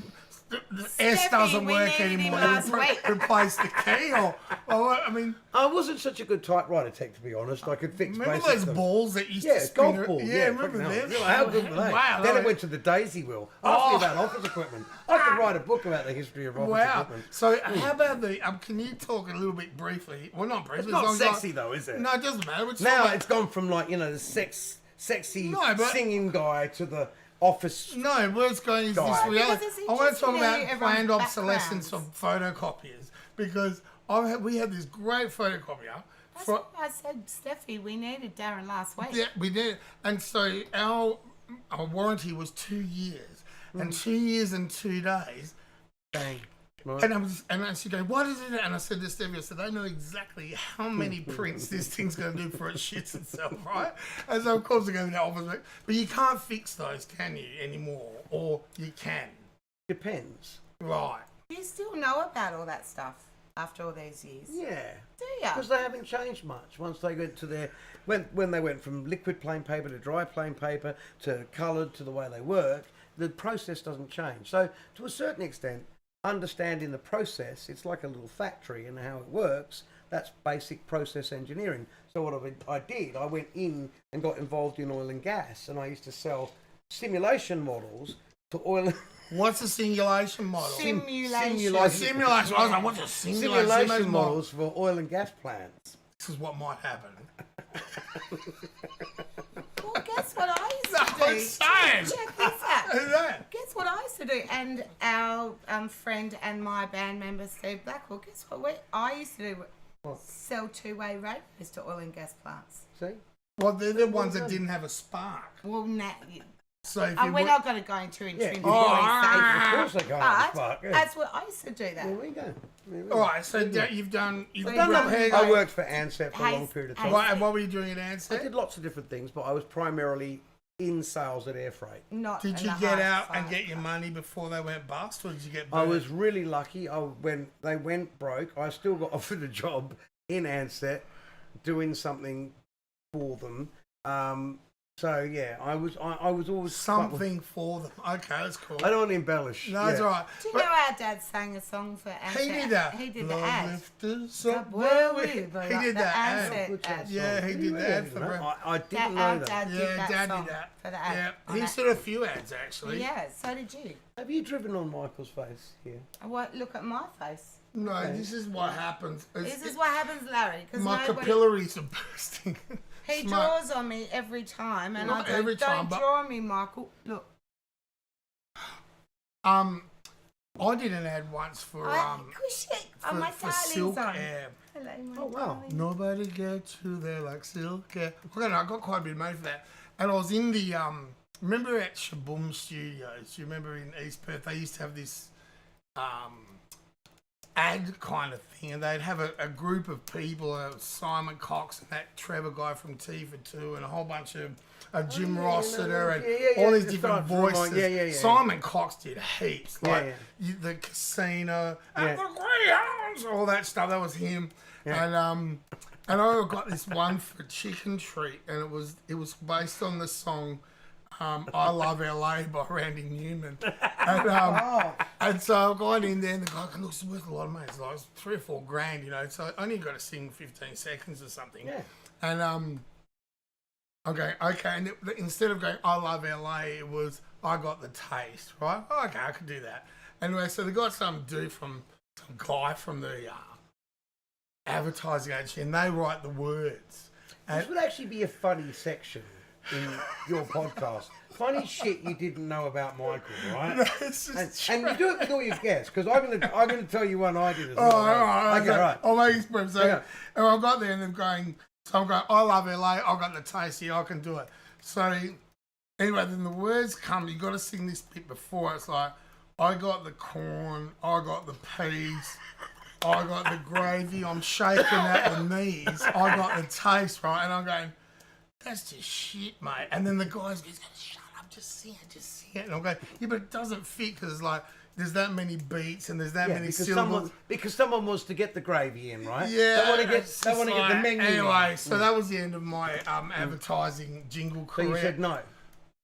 the S Steffi, doesn't we work needed him anymore. last You week. replace the key, or what? I mean, I wasn't such a good typewriter tech, to be honest. I could fix remember basic those stuff. balls that used Yeah, to spin? golf ball. Yeah, remember fucking hell. them? Yeah, how good were they? Wow. Then it like- went to the daisy wheel. Ask me Oh. about office equipment. I could write a book about the history of office Wow. equipment. So how about the? Can you talk a little bit briefly? Well, not briefly. It's as not long as I- sexy though, is it? No, it doesn't matter. It's Now not- it's gone from like, you know, the sexy No, but- singing guy to the office. No, where it's going is this Guy. reality. Because it's I want to talk interesting to about hear planned everyone's obsolescence of photocopiers because we had this great photocopier. That's For, what I said, Steffi. We needed Darren last week. yeah, we did, and so our warranty was 2 years, and 2 years and 2 days, bang. Right. And she going, what is it? And I said to Stevie, I said, they know exactly how many prints this thing's going to do for it shits itself, right? And so, of course, they're going to that office. But you can't fix those, can you, anymore? Or you can. Depends. Right. Do you still know about all that stuff after all these years? Yeah. Do you? Because they haven't changed much once they went to their when they went from liquid plain paper to dry plain paper to coloured to the way they work, the process doesn't change. So to a certain extent, understanding the process, it's like a little factory and how it works. That's basic process engineering. So what I did, I went in and got involved in oil and gas, and I used to sell simulation models to oil. What's a simulation model? Simulation. Simulation. I was like, what's a simulation, Simulation model? models for oil and gas plants. This is what might happen. Well, guess what I used No, to do? I'm saying. Check this out. Who's that? Guess what I used to do? And our friend and my band member Steve Blackwell. Guess what? I used to do sell two-way radios to oil and gas plants. See? Well, they're the ones that didn't have a spark. Well, now So if we're you not going to go into intrinsic Oh, Of course they can't have a spark. but Yeah. that's what I used to do. That. There we go. There we all go. right, so you've done Well, I worked for Ansett for a long Hayes- period of Hayes- time. Right, and what were you doing at I Ansett? did lots of different things, but I was primarily in sales at Air Freight. Not Did in you the get hard out and side. get your money before they went bust, or did you get? I burned? was really lucky. When they went broke, I still got offered a job in Ansett doing something for them. So yeah, I was always Something for them. Okay, that's cool. I don't want to embellish. No, that's yeah. all right. Do you But know our dad sang a song for Ansett? he did that. He did the Love ad. lifters Up up where where we we- belong. He did The that ad. Ansett ad. Yeah, he did that for Brad. I didn't Our know that. dad did Yeah, that Dad song did that. for the ad. Yeah, on he that. did a few ads actually. Yeah, so did you. Have you driven on Michael's face here? What? Look at my face. No, this is what happens. This is what happens, Larry. Because My nobody. capillaries are bursting. He It's draws on me every time, and Not I go, every time, don't but- draw on me, Michael. Look, I did an ad once for my for darling's Silk on. Air. Hello, my Oh, wow. darling. Nobody gets you there like Silk Air. I got quite a bit of money for that, and I was in the remember at Shaboom Studios. You remember in East Perth they used to have this ad kind of thing, and they'd have a group of people, Simon Cox and that Trevor guy from T for Two, and a whole bunch of Jim Rossiter and all these Just different started to voices. remind- yeah. Simon Cox did heaps, like yeah. The casino, Yeah. and the Greyhounds, all that stuff. That was him, and I got this one for Chicken Treat, and it was based on the song "I Love LA" by Randy Newman, and so I got in there, and the guy goes, "Look, it's worth a lot of money. It's like $3 or $4 grand, you know." So I only got to sing 15 seconds or something, Yeah. and okay, and instead of going "I love LA," it was "I got the taste," right? Oh, okay, I could do that. Anyway, so they got some dude from some guy from the advertising agency, and they write the words. This would actually be a funny section in your podcast. Funny shit you didn't know about Michael, right? It's just And you do it with all your guests, because I'm gonna tell you one I did as Oh, well. all right. Okay, right. I'll make it brief. So, Okay. and I got there and they're going, so I'm going, "I love LA, I got the taste here, I can do it." So, anyway, then the words come, you got to sing this bit before. It's like, "I got the corn, I got the peas, I got the gravy, I'm shaking at the knees, I got the taste," right? And I'm going, "That's just shit, mate." And then the guys goes, "Shut up, just sing it. And I'm going, "Yeah, but it doesn't fit because it's like, there's that many beats and there's that Yeah, many because syllables." someone wants to get the gravy in, right? Yeah, They want to it's get just the like- menu. in. Anyway, so that was the end of my advertising jingle So career. you said no.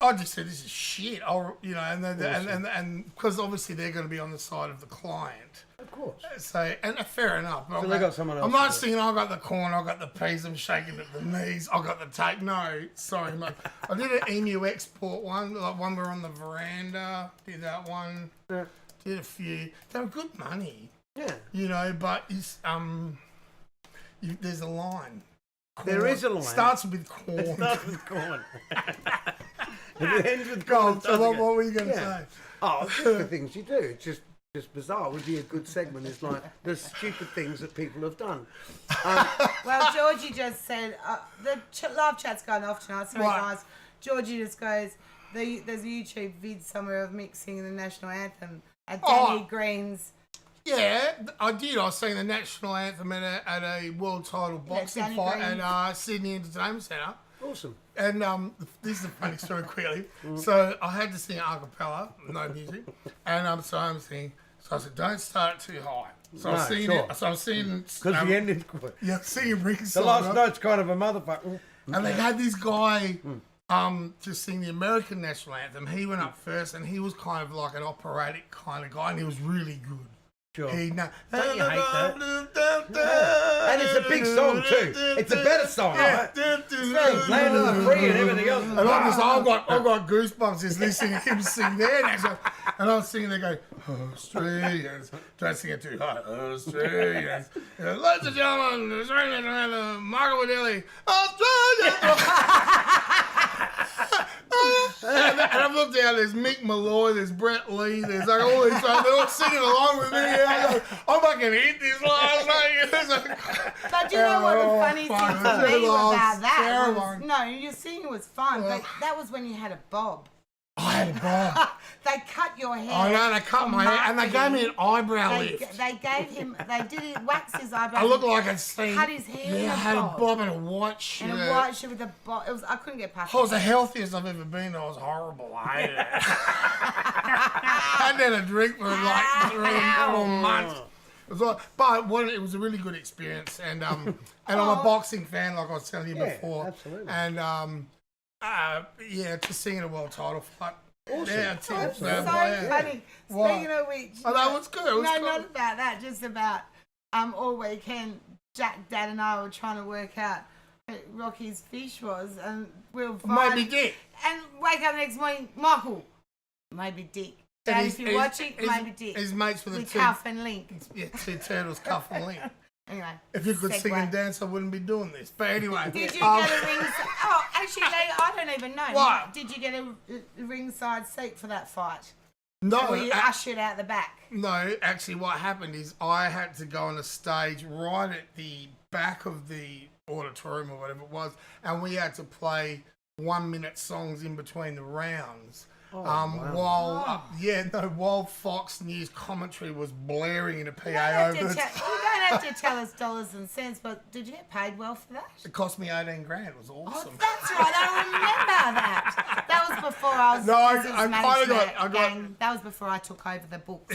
I just said, "This is shit." And because obviously they're going to be on the side of the client. Of course. So fair enough. But So I'm they like, got someone else I'm to not do it. singing. I got the corn. I got the peas. I'm shaking at the knees. I got the tape. No, sorry, mate. I did an emu export one. Like one we're on the veranda. Did that one. Yeah. Did a few. They were good money. Yeah. You know, but it's there's a line. There is a line. Starts with corn. It starts with corn. It ends with Go corn. on, so what were you going to Yeah. say? Oh, it's just the things you do. It's just bizarre. It would be a good segment. It's like the stupid things that people have done. Well, Georgie just said the live chat's going off tonight. Sorry, Right. guys. Georgie just goes, there's a YouTube vid somewhere of Mick singing the national anthem at Danny Oh. Green's. Yeah, I did. I sang the national anthem at a world title boxing Danny fight Green. at Sydney Entertainment Centre. Awesome. And this is a funny story quickly. So I had to sing a cappella, no music. And so I'm singing. So I said, "Don't start it too high." So No, I'm singing sure. it. So I'm singing. Because the ending. Yeah, I'm singing Rick's The song. last right? note's kind of a motherfucker. And they had this guy to sing the American national anthem. He went up first, and he was kind of like an operatic kind of guy, and he was really good. Sure. Don't you hate that? And And it's a big song too. It's a better song, right? Land of the free and everything else. And I've got goosebumps just listening to him sing there next one. And I'm singing there going, "Australians." Don't sing it too high. "Australians." "Ladies and gentlemen, Australians, Michael Waddell, Australia." And I've looked down, there's Mick Malloy, there's Brett Lee, there's like all these, they're all singing along with me. And I go, "I'm fucking hit this last night." But you know what the funny thing fun. to me Oh, about that terrible. was, no, your singing was fun, but that was when you had a bob. I had a bob. They cut your hair. I know, they cut for my hair, and they gave me an eyebrow They, lift. they gave him, they did it, wax his eyebrows. I looked like I'd seen. Cut his hair in Yeah, a I had a bob. bob and a white shirt. And a white shirt with a bob. It was, I couldn't get past I was it. the healthiest I've ever been. I was horrible. I hated it. I hadn't had a drink for like 3 months. It was like, it was a really good experience, and I'm a boxing fan, like I was telling you Yeah, before. absolutely. And Yeah, to sing in a world title fight. Awesome. Yeah, So funny. What? Speaking of which, Oh, that was good. It was no, good. not about that. Just about all weekend, Jack, Dad, and I were trying to work out who Rocky's fish was, and we'll find. Maybe Dick. And wake up the next morning, Michael. Maybe Dick. Dad, if you're watching, maybe Dick. His mates with the With two, Cuff and Link. yeah, two turtles, Cuff and Link. Anyway. If you could sing segue. and dance, I wouldn't be doing this. But anyway. Did you get a ring? Oh, actually, I don't even know. What? Did you get a ringside seat for that fight? No, Or were you ushered out the back? no, actually what happened is I had to go on a stage right at the back of the auditorium or whatever it was, and we had to play 1 minute songs in between the rounds. While Fox News commentary was blaring in a PA You don't over. have to tell us dollars and cents, but did you get paid well for that? It cost me 18 grand. It was Oh, awesome. that's right. I remember that. That was before I was. No, I business kinda management got- gang. That was before I took over the books.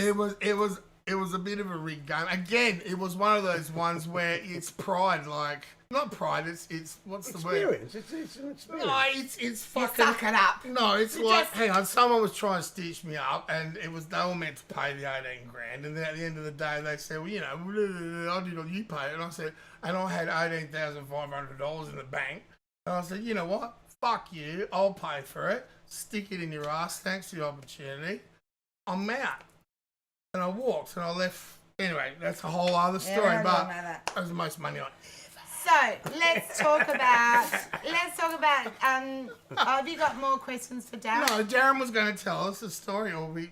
It was a bit of a rigged game. Again, it was one of those ones where it's pride, like not pride. It's what's the word? Experience. It's an experience. No, it's You fucking. suck it up. No, it's You like, just- hang on, someone was trying to stitch me up, and they were meant to pay the 18 grand, and then at the end of the day, they said, well, I did all you pay it, and I said, and I had $18,500 in the bank, and I said, you know what? Fuck you, I'll pay for it. Stick it in your ass. Thanks for the opportunity. I'm out, and I walked, and I left. Anyway, that's a whole other story, I don't but know that. that was the most money I. So let's talk about. Have you got more questions for Darren? No, Darren was going to tell us a story, or we.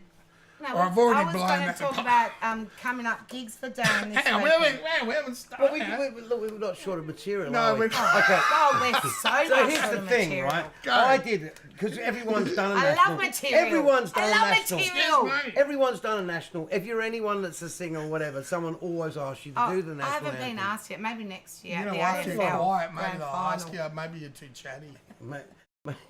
No, Or I've already I was blown going that to talk apart. about coming up gigs for Darren this Hang on, weekend. we haven't started. Well, we're not short of material. No, are we? we're not. Okay. Oh, we're so So much here's sort the of thing, material. right? Go. I did it because everyone's done a I national. love material. Everyone's done I a love national. material. Excuse me. Everyone's done a national. If you're anyone that's a singer or whatever, someone always asks you to do the I national haven't been anthem. asked yet. Maybe next year. You know the what? If you got AFL quiet, maybe grand they'll final. ask you. Maybe you're too chatty. Ma-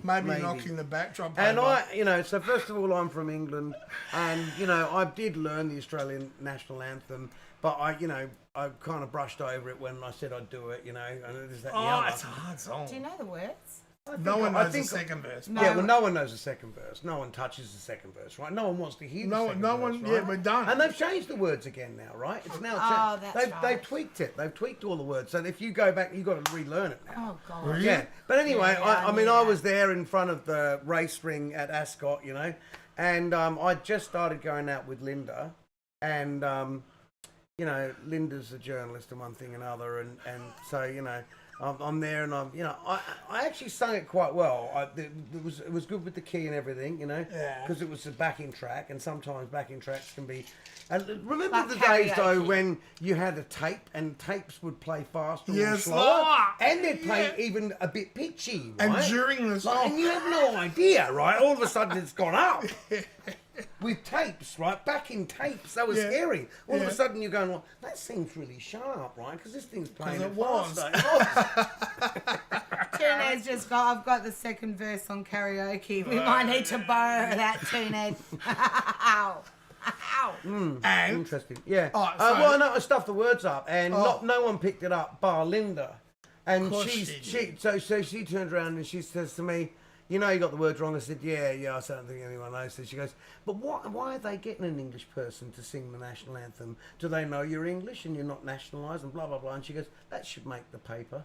Maybe Maybe. knocking the backdrop And over. so first of all, I'm from England, and I did learn the Australian national anthem, but I kind of brushed over it when I said I'd do it, and there's that and the Oh, other. it's a hard song. Do you know the words? No one I knows the think- second verse. No. Yeah, well, no one knows the second verse. No one touches the second verse, right? No one wants to hear the No, second no verse, one. right? Yeah, we're done. And they've changed the words again now, right? It's now Oh, that's they've right. tweaked it. They've tweaked all the words. So if you go back, you've got to relearn it now. Oh God. Really? Yeah, but anyway, Yeah, I mean, knew I that. was there in front of the race ring at Ascot, and I just started going out with Linda, and Linda's a journalist and one thing and another, and so I'm there, and I actually sung it quite well. It was good with the key and everything, Yeah. because it was a backing track, and sometimes backing tracks can be. And remember Like the days though karaoke. when you had a tape and tapes would play faster or Yes, slower, ah, and they'd play yeah. even a bit pitchy, And right? during the Like, song, and you have no idea, right? All of a sudden it's gone up. With tapes, right? Backing tapes, that was Yeah. scary. All of Yeah. a sudden you're going, well, that seems really sharp, right? Because this thing's playing 'Cause it it was. faster. Tuned's just got. I've got the second verse on karaoke. We might need to borrow that, Tuned. Ow. Ow. and Interesting. Yeah. Oh, so- Well, no, I stuffed the words up, and no one picked it up, bar Linda. And course she she she turns around and she says to me, you got the words wrong. I said, yeah. I said, I don't think anyone knows. So she goes, but why are they getting an English person to sing the national anthem? Do they know you're English and you're not nationalised and blah, blah, blah? And she goes, that should make the paper.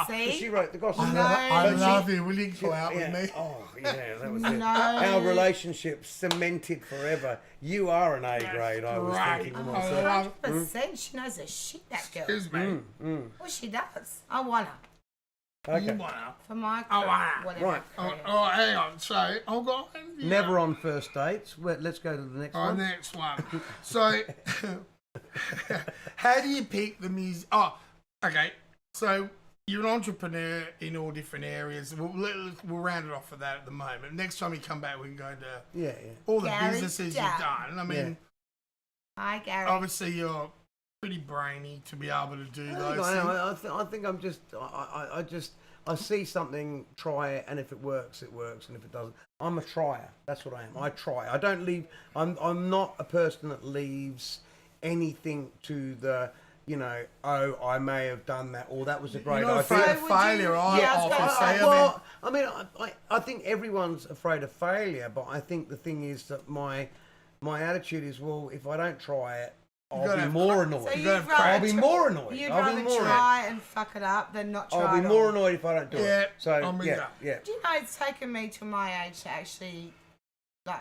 See? She wrote the gospel. I No. love you. Will you go out Yeah. with me? Oh, yeah, that was it. No. Our relationship cemented forever. You are an A grade, I was Right. thinking to Oh, myself. love- 100%. She knows her shit, that girl. Excuse me. Well, she does. I want her. Okay. You wanna? For my Oh, career, wow. whatever. Right. career. Oh, hang on. So, I've got. Never on first dates. Well, let's go to the next Oh, one. next one. So, how do you pick the music? Oh, okay. So, you're an entrepreneur in all different areas. We'll round it off for that at the moment. Next time you come back, we can go into Yeah. all the Gary businesses Dunn. you've done. I mean, Hi, Gary. obviously, you're pretty brainy to be able to do I those things. I think I'm just, I see something, try it, and if it works, it works, and if it doesn't, I'm a trier. That's what I am. I try. I don't leave. I'm not a person that leaves anything to the you know, oh, I may have done that, or that was a great You're not idea. afraid of So would failure, you- I yeah, I was often gonna say. say, I mean, Well, I mean, I think everyone's afraid of failure, but I think the thing is that my attitude is, well, if I don't try it, I'll gotta be have more So annoyed. you'd have rather I'll be tr- more annoyed. You'd I'll rather be more annoyed. try and fuck it up than not try I'll be at more all. annoyed if I don't do Yeah, it. So I'm with yeah, you. yeah. Do you know it's taken me to my age to actually, like,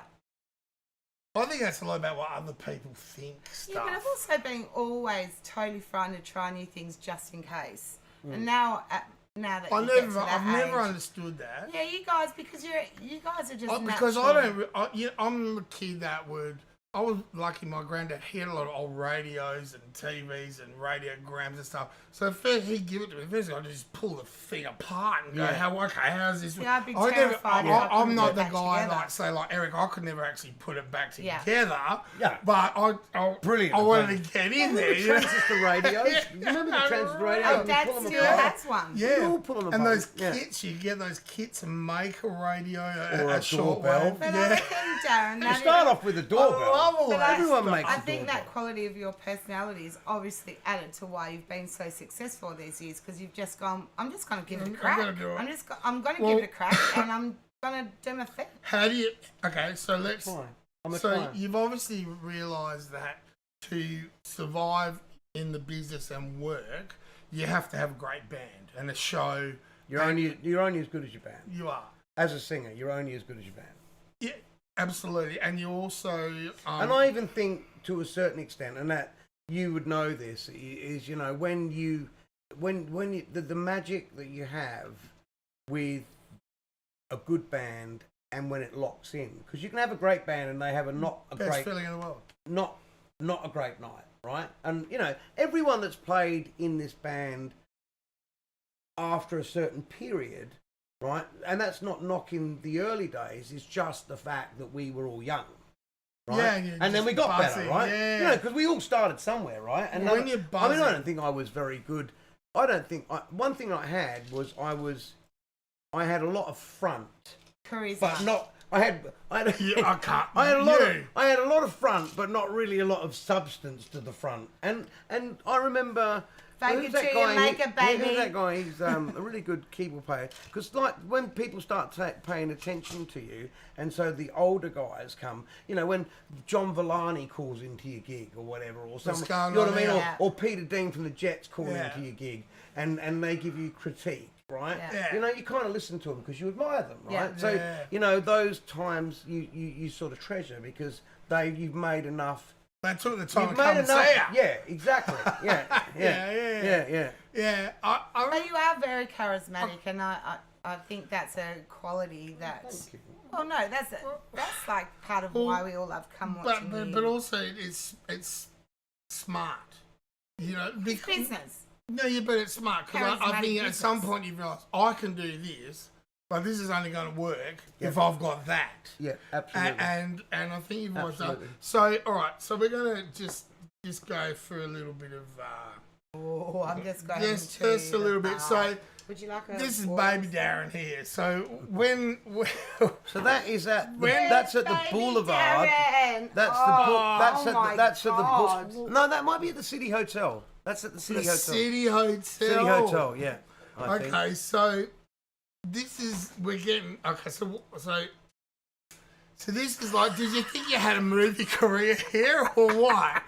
I think that's a lot about what other people think yeah, but I've stuff. also been always totally frightened to try new things just in case. Mm. And now that I you get to never, that I've never age- understood that. Yeah, you guys, because you guys are just Because natural. I don't, I'm a kid that would. I was lucky. My granddad he had a lot of old radios and TVs and radiograms and stuff. So first he'd give it to me. First I'd just pull the thing apart and go, Yeah. how's this? See, I'd be I terrified if I I'm couldn't not put the it back guy together. like say like Eric. I could never actually put it back Yeah. together. Yeah. But I Brilliant. I wanted to get in there. Remember the you know? transistor radios? Remember the transistor radios? My You dad pull them still apart? has one. Yeah, You all pull them and apart. those Yeah. kits, you get those kits to make a radio, Or a doorbell. shortwave. But I Yeah, reckon, Darren, You that start is- off with a I doorbell. love all But that Everyone stuff. makes I a think doorbell. that quality of your personality is obviously added to why you've been so successful these years because you've just gone, I'm just going to give it a I'm crack. gonna do it. I'm going to Well- give it a crack and I'm going to do my thing. How do you? Okay, so let's. Fine. I'm a So client. you've obviously realised that to survive in the business and work, you have to have a great band and a show. You're only as good as your band. You are. As a singer, you're only as good as your band. Yeah, absolutely. And you also. And I even think, to a certain extent, and that you would know this, is, you know, when you the magic that you have with a good band and when it locks in, because you can have a great band and they have not a best great feeling in the world. not a great night, right? And you know, everyone that's played in this band after a certain period, right? And that's not knocking the early days, it's just the fact that we were all young. Right? Yeah, you're and then just we got better, buzzing, right? yeah. You know, because we all started somewhere, right? And When you're I mean, buzzing- I don't think I was very good. I don't think one thing I had was I had a lot of front, Charisma. but not. I had Yeah, I can't. I had a lot of you. I had a lot of front, but not really a lot of substance to the front. And I remember. Fake who's it that till you guy? make it, baby. Who's that guy? He's a really good keyboard player. Because like when people start paying attention to you, and so the older guys come. You know, when John Villani calls into your gig or whatever, or something. going You know what on I mean? there? Yeah. Or Peter Dean from the Jets call Yeah. into your gig, and they give you critique. Right, Yeah. you know, you kind of listen to them because you admire them, right? Yeah. So Yeah. you know those times you sort of treasure because you've made enough. They took the time You've to come made and enough. see ya. Yeah, exactly. Yeah, yeah. Yeah, But you are very charismatic, and I think that's a quality that's. Well, no, that's like part of why we all love come watching you. but also it's smart. You know, It's because, business. no, yeah, but it's smart because I think Charismatic at some business. point you realise I can do this, but this is only going to work if I've got that. Yeah, absolutely. And I think you've always done. Absolutely. So all right, so we're gonna just go through a little bit of Oh, I'm just going just to a little bit. So would you like a this is water? Baby Darren here. So when So that is at When- that's at the Baby Boulevard. Darren. That's Oh, the my that's at the God. No, that might be at the City Hotel. That's at the City the Hotel. City Hotel. City Hotel, yeah. I think. Okay, so this is we're getting okay. So this is like, did you think you had a movie career here or what?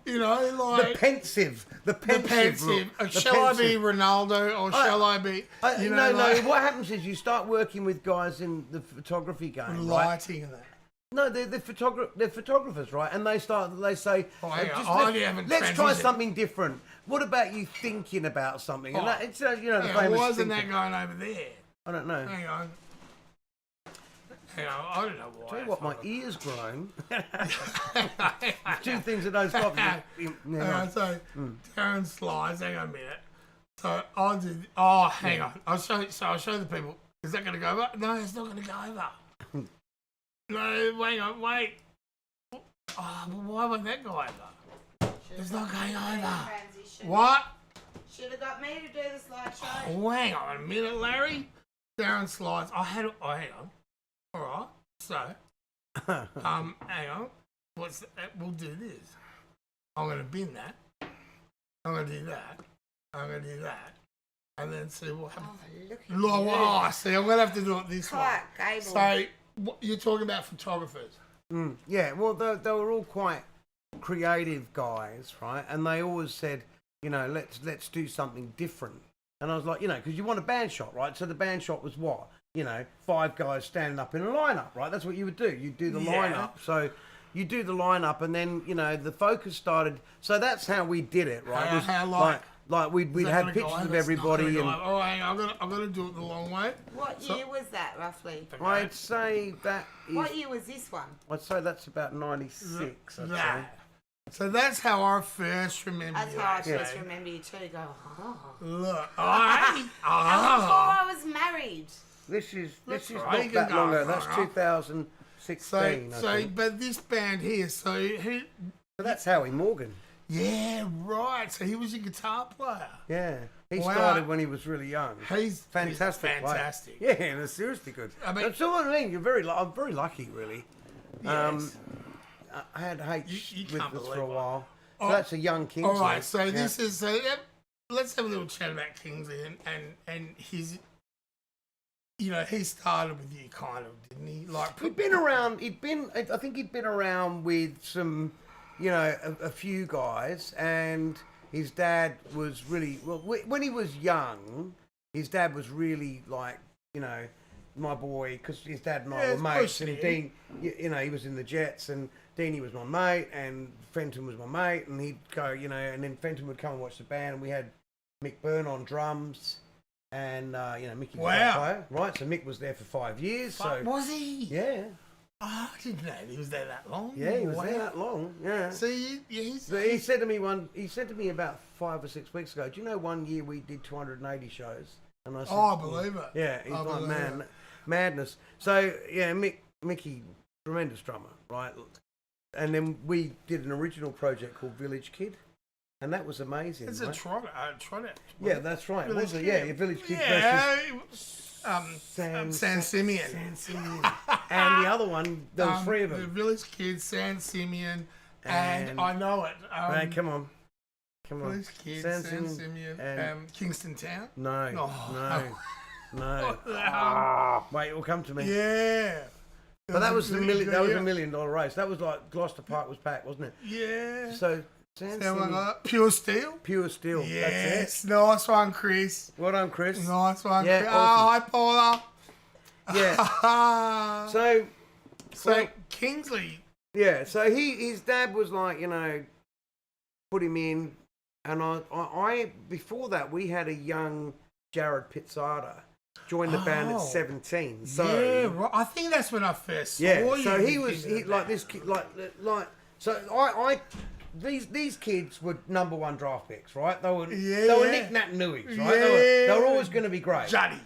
You know, The like pensive. the pensive. Shall I be Ronaldo or shall I be? You know, no. like, What happens is you start working with guys in the photography game, right? lighting and that. No, they're photographers, right? And they say, Oh, hang on. just Oh, you haven't let's try transitioned. something different. What about you thinking about something? And Oh. that, it's you know the Hang on, famous why isn't thinking. that going over there? I don't know. Hang on. Hang on, I don't know why. Tell you what, my ears grown. Hang Two things that don't stop you. on, so Hmm. Darren slides. Hang on a minute. So I'll do. Oh, hang on. I'll show the people. Is that going to go over? No, it's not going to go over. No, hang on, wait. Oh, but why won't that go over? It's not going over. What? Should have got me to do the slideshow. Oh, hang on a minute, Larry. Darren slides. Hang on. All right. So, hang on. We'll do this. I'm going to bin that. I'm going to do that. I'm going to do that. And then see what happens. Look at Oh, see, I'm going to have to do it this way. Clark Gable. So, what, you're talking about photographers. Yeah, well, they were all quite creative guys, right? And they always said, you know, let's do something different. And I was like, you know, because you want a band shot, right? So the band shot was what? You know, 5 guys standing up in a lineup, right? That's what you would do. You'd do the lineup. So you do the lineup, and then, you know, the focus started. So that's how we did it, right? Like we'd had pictures of everybody. And oh, hang on, I'm going to do it the long way. What year was that, roughly? I'd say that is... What year was this one? I'd say that's about 96, I'd say. That. So that's how I first remember That's you. how I actually. first remember you too. Go, oh. Look, Before I was married. This is That's not right. that long ago. Go, That's go. 2016, I think. but this band here, so who? So that's Howie Morgan. Yeah, right. So he was a guitar player. Yeah. He Wow. started when he was really young. He's Fantastic. He's fantastic. Player. Yeah, that's seriously good. I mean- That's what I mean. I'm very lucky, really. Yes. I had H You with can't us for believe a it. while. Oh, So that's a young Kingsley. All right. So Yeah. this is let's have a little chat about Kingsley and his. You know, he started with you, kind of, didn't he? Like, He'd been around. I think he'd been around with some, you know, a few guys, and his dad was really well. When he was young, his dad was really like, you know, my boy, because his dad and I Yeah, were it's mates, pushing and it. Dean, you know, he was in the Jets, and Deanie was my mate, and Fenton was my mate, and he'd go, you know, and then Fenton would come and watch the band, and we had Mick Byrne on drums. And you know, Mickey was Wow. a player, right? So Mick was there for 5 years. So was he? yeah, Oh, I didn't know he was there that long. yeah, he was Wow. there that long. Yeah. See, he's. So he said to me he said to me about 5 or 6 weeks ago, do you know one year we did 280 shows? And I said, Oh, I believe it. yeah, he's I like, believe man, it. madness. So yeah, Mickey, tremendous drummer, right? And then we did an original project called Village Kid, and that was amazing. It's right? a trot. Yeah, that's right. Village Was it? Kid. Yeah, Village Kid Yeah. versus San Simeon. San Simeon. And the other one, there was 3 of The them. Village Kid, San Simeon, and And- I know it. Right, come on. Village Kid, San San Simeon Simeon, and- Kingston Town. No, Oh. no. Wait, it'll come to me. Yeah. But that was a $1 million. That was $1 million race. That was like Gloucester Park was packed, wasn't it? Yeah. So San Sound like Simeon, that. Pure Steel. pure steel. That's Yes. Nice one, Chris. it. Well done, Chris. Nice one. Yeah, Chris. awesome. Oh, hi, Paula. Yeah. so So Kingsley. yeah. So his dad was like, you know, put him in, and I before that we had a young Jared Pizzada join the band at Oh. 17. So Yeah, right. I think that's when I first saw yeah, you. so he in was the like band. this kid, like so I these kids were #1 draft picks, right? They were Yeah. Nick Nat Nuies, right? Yeah. They were always going to be great. Juddy.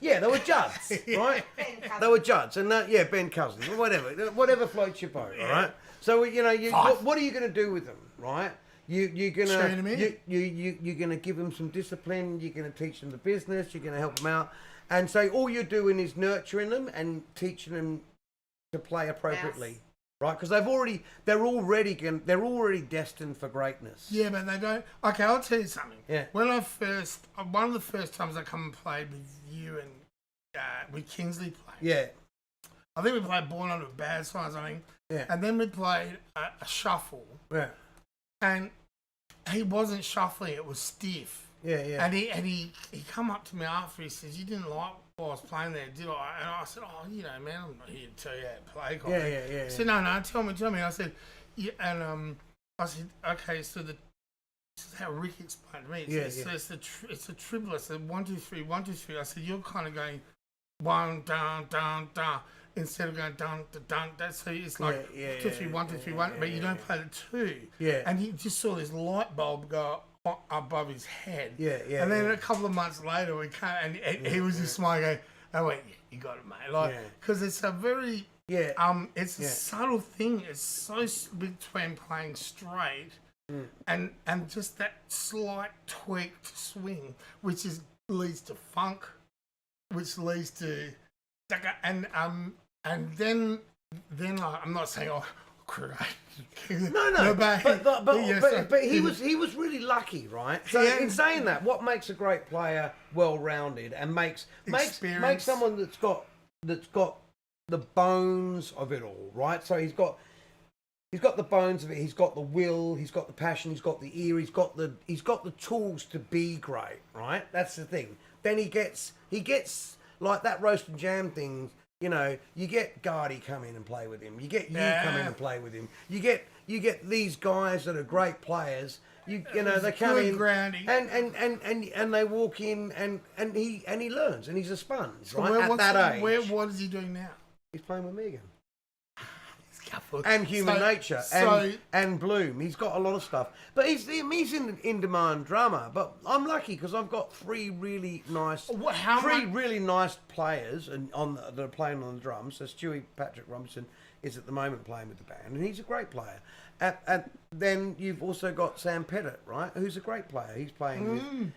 Yeah, they were Judds, right? Ben Cousins. They were Judds, and Ben Cousins, or whatever floats your boat, all right? So you know, what are you going to do with them, right? You're Train 'em gonna in. you're gonna give them some discipline. You're gonna teach them the business. You're gonna help them out, and so all you're doing is nurturing them and teaching them to play appropriately, Yes. right? Because they're already destined for greatness. Yeah, but they don't. Okay, I'll tell you something. Yeah. When one of the first times I come and played with you and with Kingsley played. Yeah, I think we played Born Under Bad Signs, I think. Yeah. And then we played a shuffle, yeah, and he wasn't shuffling; it was stiff. yeah. And he come up to me after. He says, "You didn't like what I was playing there, did I?" And I said, "Oh, you know, man, I'm not here to tell you how to play." kind of thing." Yeah. He said, "No, tell me." I said, "Yeah," and I said, "Okay, so this is how Rick explained to me. So it's a triple. It's a 1 2 3 1 2 3. I said, "You're kind of going 1 down down down instead of going down to down. That's so it's like 2 3 1 2 3 1, but you don't play the 2." Yeah. And he just saw this light bulb go above his head. Yeah. And then a couple of months later, we came, and he was just smiling, going, "I went, you got it, mate." Like, because it's a very, it's a subtle thing. It's so between playing straight and just that slight tweaked swing, which leads to funk, which leads to, and then I'm not saying great. No, but he was really lucky, right? So Yeah. in saying that, what makes a great player well-rounded and makes Experience. someone that's got the bones of it all, right? So he's got the bones of it. He's got the will. He's got the passion. He's got the ear. He's got the tools to be great, right? That's the thing. Then he gets like that roast and jam thing. You know, you get Gardy come in and play with him. You get come in and play with him. You get these guys that are great players. You know they come Good in grounding. and they walk in and he learns and he's a sponge, So right? At that age, what is he doing now? he's playing with me again. Couple. And Human So- Nature so- and Bloom. He's got a lot of stuff, but he's in demand drummer. But I'm lucky because I've got three really nice really nice players and that are playing on the drums. So Stewie Patrick Robinson is at the moment playing with the band, and he's a great player. And then you've also got Sam Pettit, right? Who's a great player. He's playing with,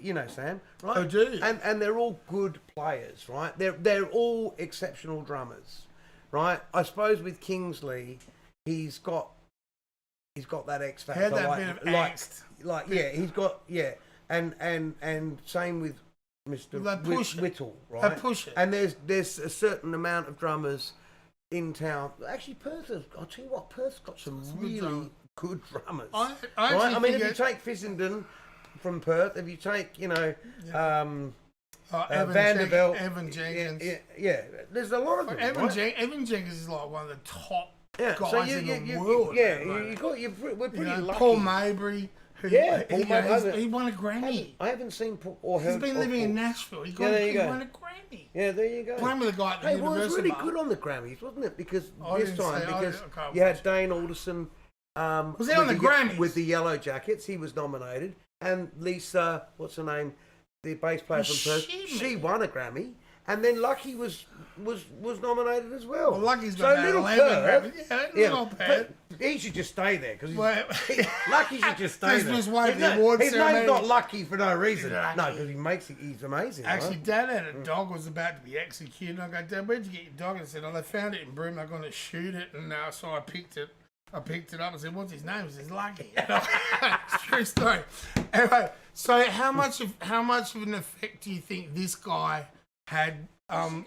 you know Sam, right? I do. And they're all good players, right? They're all exceptional drummers. Right, I suppose with Kingsley, he's got that X factor. Had that bit of angst. He's got and same with Mr. They push it. Whittle, They right? push it. And there's a certain amount of drummers in town. Actually, I'll tell you what, Perth's got some good really drummers. good drummers. I right? actually I mean, think if you take Fissenden from Perth, if you take Vanderbilt, Evan Jenkins. yeah, there's a lot of them. Evan, right? Evan Jenkins is like one of the top Yeah, guys so in the world. we're pretty lucky. Paul Mabry. Who, Paul Mabry. he won a Grammy. I haven't seen or heard. He's been of living in Paul. Nashville. He there you go. won a Grammy. Yeah, there you go. Playing with a guy at the Hey, well, it was Universal really Bar. good on the Grammys, wasn't it? Because I this didn't time, see- I because can't you had watch. Dane Alderson. Was he on the Grammys? With the Yellow Jackets? He was nominated, and Lisa, what's her name, the bass player from Perth, she won a Grammy, and then Lucky was nominated as well. Well, Lucky's got about 11 Grammys. Yeah, not bad. But he should just stay there because Well, Lucky should just stay There's there. just one of His the name- awards His name's ceremony. not Lucky for no reason. Lucky. No, because he's amazing. Actually, right? Dad had a dog was about to be executed. I go, Dad, where'd you get your dog? And I said, oh, they found it in Broome. They're going to shoot it. And so I picked it up and said, what's his name? He says, Lucky. It's a true story. Anyway, so how much of an effect do you think this guy had on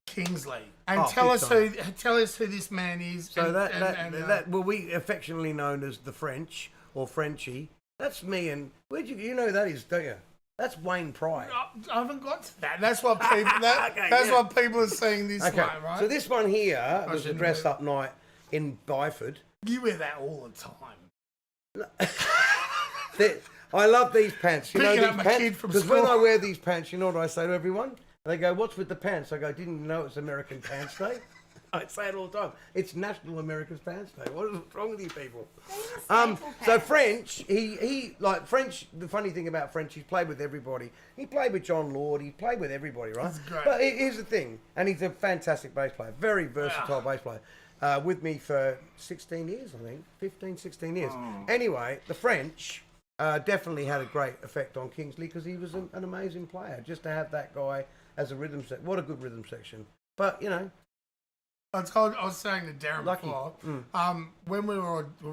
Kingsley. And Oh, tell big us who this man is. So and, that we affectionately known as the French or Frenchie. That's me and you know who that is, don't you? That's Wayne Pride. I haven't got to that. That's what people. That's what people are seeing this Okay, one, right? so this one here was a shouldn't dress do up night in Byford. You wear that all the time. I love these pants. You know Picking these up my pants kid from because when school. I wear these pants, you know what I say to everyone? They go, "What's with the pants?" I go, "Didn't you know it's American Pants Day?" I say it all the time. It's National American Pants Day. What is wrong with you people? So French, he like French. The funny thing about French, he's played with everybody. He played with John Lord. He played with everybody, right? That's great. But here's the thing, and he's a fantastic bass player, very versatile bass player. With me for 16 years, I think, 15, 16 years. Anyway, the French definitely had a great effect on Kingsley because he was an amazing player. Just to have that guy as a rhythm section, what a good rhythm section. But you know, I was saying to Darren Lucky. before, when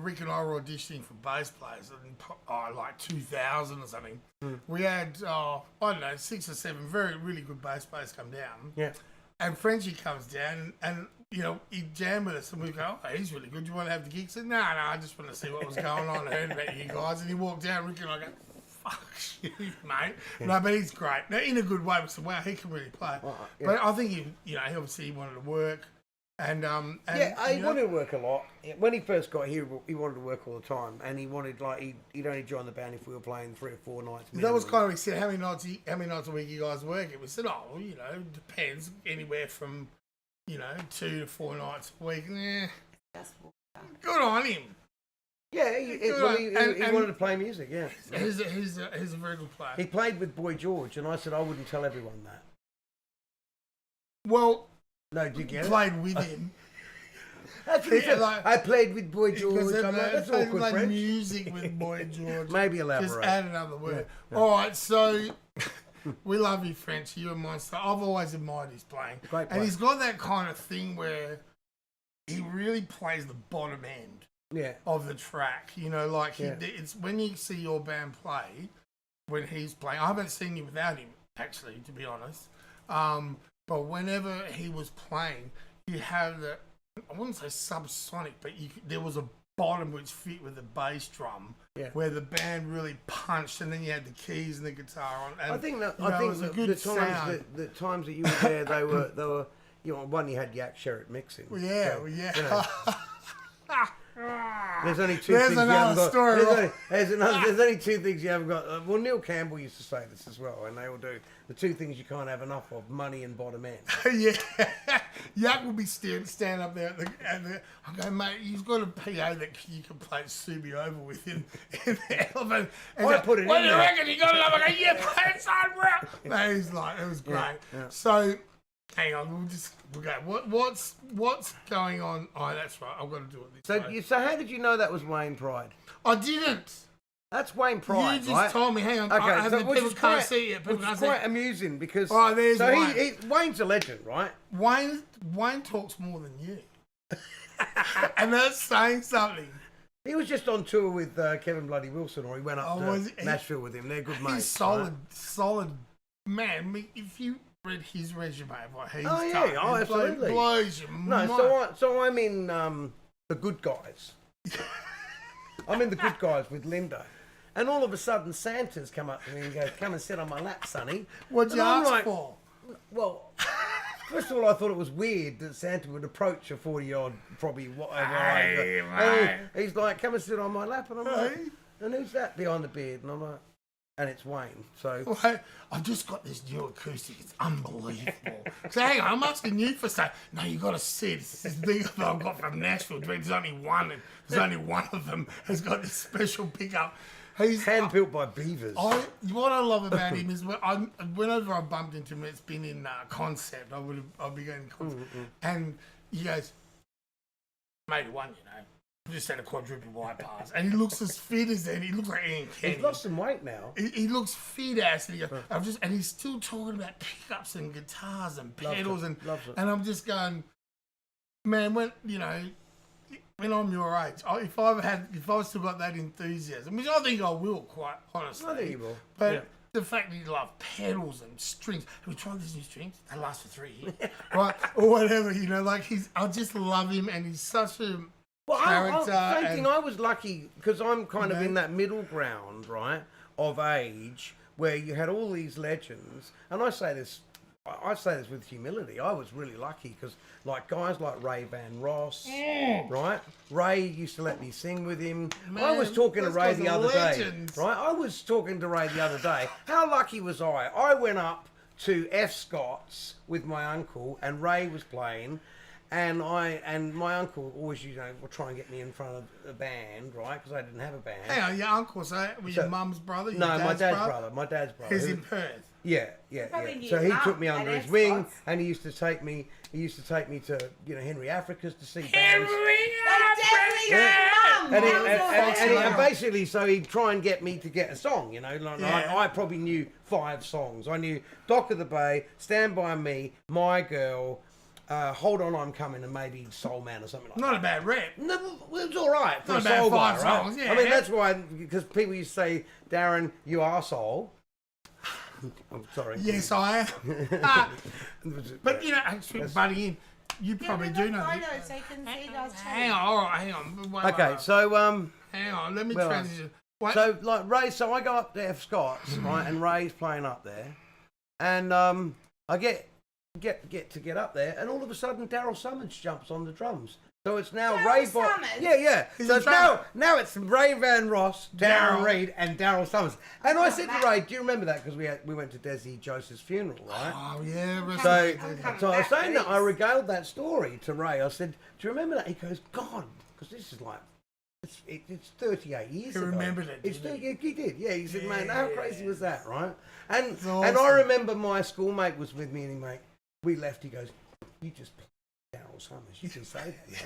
Rick and I were auditioning for bass players in like 2000 or something, we had, I don't know, 6 or 7 really good bass players come down. yeah. And Frenchie comes down and you know, he jammed with us and we go, oh, he's really good. Do you want to have the gig? He said, no, I just want to see what was going on. I heard about you guys. And he walked down, Rick and I go, fuck you, mate. No, but he's great. Now, in a good way, we said, wow, he can really play. Yeah. But I think he obviously he wanted to work. And He wanted to work a lot. When he first got here, he wanted to work all the time, and he wanted he'd only join the band if we were playing 3 or 4 nights. That was kind of, he said, how many nights a week you guys work? It we said, oh, well, you know, depends. Anywhere from, 2 to 4 nights a week. Good on him. Yeah, he wanted to play music. Yeah, He's a very good player. he played with Boy George, and I said I wouldn't tell everyone that. Well, No, did you get it? played with him. That's what he said. like- I played with Boy George. Because I'm like, that's awkward, like French. music with Boy George. Maybe Just elaborate. add another word. All right, so we love you, French. You're a monster. I've always admired his playing. Great And player. he's got that kind of thing where he really plays the bottom end Yeah. of the track. You know, like Yeah. it's when you see your band play, when he's playing. I haven't seen you without him, actually, to be honest. But whenever he was playing, you have the, I wouldn't say subsonic, but there was a bottom which fit with the bass drum, where the band really punched, and then you had the keys and the guitar on. And, I think that it was a good the sound. times that you were there, they were. You know, one you had Yak Sherritt mixing. Yeah, so, yeah. You know, there's only two There's things you another haven't got. story, There's only two things you haven't got. Well, Neil Campbell used to say this as well, and they all do. The two things you can't have enough of: money and bottom end. Yeah, Yak will be stand up there at the. I go, mate, you've got a PA that you can play Subi over with in the elephant. And I put it what in do you there. reckon? You got it up? I go, yeah, play it somewhere. No, he's like, it was great. yeah. So, hang on, we'll go. What's going on? Oh, that's right. I've got to do it this way. So how did you know that was Wayne Pride? I didn't. That's Wayne Pride, You just right? told me. Hang on. Okay, I so people which is can't quite, see it. People which can't is see quite it. amusing because Oh, there's so Wayne. Wayne's a legend, right? Wayne talks more than you, and that's saying something. He was just on tour with Kevin Bloody Wilson, or he went up was to he? Nashville with him. They're good mates. He's solid man. I mean, if you read his resume, what he's Oh, yeah. done, Oh, it absolutely. blows your No, mind. so I'm in The Good Guys. I'm in The Good Guys with Linda. And all of a sudden, Santa's come up to me and goes, "Come and sit on my lap, sonny." What'd you And I'm ask like, for? Well, first of all, I thought it was weird that Santa would approach a 40-odd, probably whatever. Hey, and he's like, "Come and sit on my lap," and I'm like, Hey. "And who's that behind the beard?" And I'm like, "And it's Wayne." So Well, I've just got this new acoustic. It's unbelievable. So hang on, I'm asking you for stuff. No, you got to see it. It's this thing that I've got from Nashville. There's only one, and there's only one of them has got this special pickup. He's hand built by beavers. What I love about him is whenever I bumped into him, it's been in Concept. I'll be going to Concept, and he goes, "Mate, one, you know, just had a quadruple bypass," and he looks as fit as then. He looks like Ian Kenny. He's lost some weight now. He looks fit ass, and he goes, and he's still talking about pickups and guitars and pedals, Loves it. and I'm just going, man, when I'm your age, if I still got that enthusiasm, which I think I will, quite honestly. I think you will. But Yeah. the fact that you love pedals and strings, have we tried these new strings? They last for 3 years, right? Or whatever, you know, like I just love him, and he's such a character. I was lucky because I'm kind of know? in that middle ground, right, of age where you had all these legends, and I say this with humility. I was really lucky because, like, guys like Ray Van Ross, right? Ray used to let me sing with him. I was Man, talking to those Ray guys the are other legends. day, right? I was talking to Ray the other day. How lucky was I? I went up to F. Scott's with my uncle, and Ray was playing. And my uncle always, would try and get me in front of a band, right? Because I didn't have a band. Hang on, your uncle, was your mum's brother? No, my dad's brother. My dad's brother. He's in Perth. Yeah. Probably So knew he Mum took me at under his F. wing, Scott's. and he used to take me to Henry Africa's to see bands. And basically, so he'd try and get me to get a song, Like, Yeah. I probably knew 5 songs. I knew Dock of the Bay, Stand By Me, My Girl, Hold On I'm Coming, and maybe Soul Man or something like that. Not a bad rep. No, well, it was all right for Not a about soul 5 guy, right? songs, yeah. I mean, that's why, because people used to say, "Darren, you are soul." I'm sorry. Yes, I am. But actually, buddy, in, you probably do know. I know, so you can see guys Hang on, all right, hang on. Wait, Okay, so hang on, let me well, transition. Wait. so like Ray, so I go up to F. Scott's, right, and Ray's playing up there, and I get up there, and all of a sudden Daryl Summers jumps on the drums. So it's now Daryl Ray. Summers? Yeah. He's So a it's drummer. now it's Ray Van Ross, Darren Daryl. Reed, and Daryl Summers. And I said to Ray, "Do you remember that? Because we went to Desi Joseph's funeral, right?" Oh yeah, So, coming so I was back saying to that I this. regaled that story to Ray. I said, "Do you remember that?" He goes, "God, because this is like, it's 38 years He ago." remembered it, It's didn't he did. Yeah, he said, "Man, how crazy was that, right?" And It's and I awesome. remember my schoolmate was with me, and he we left. He goes, "You just Daryl Summers. You can say that, you know?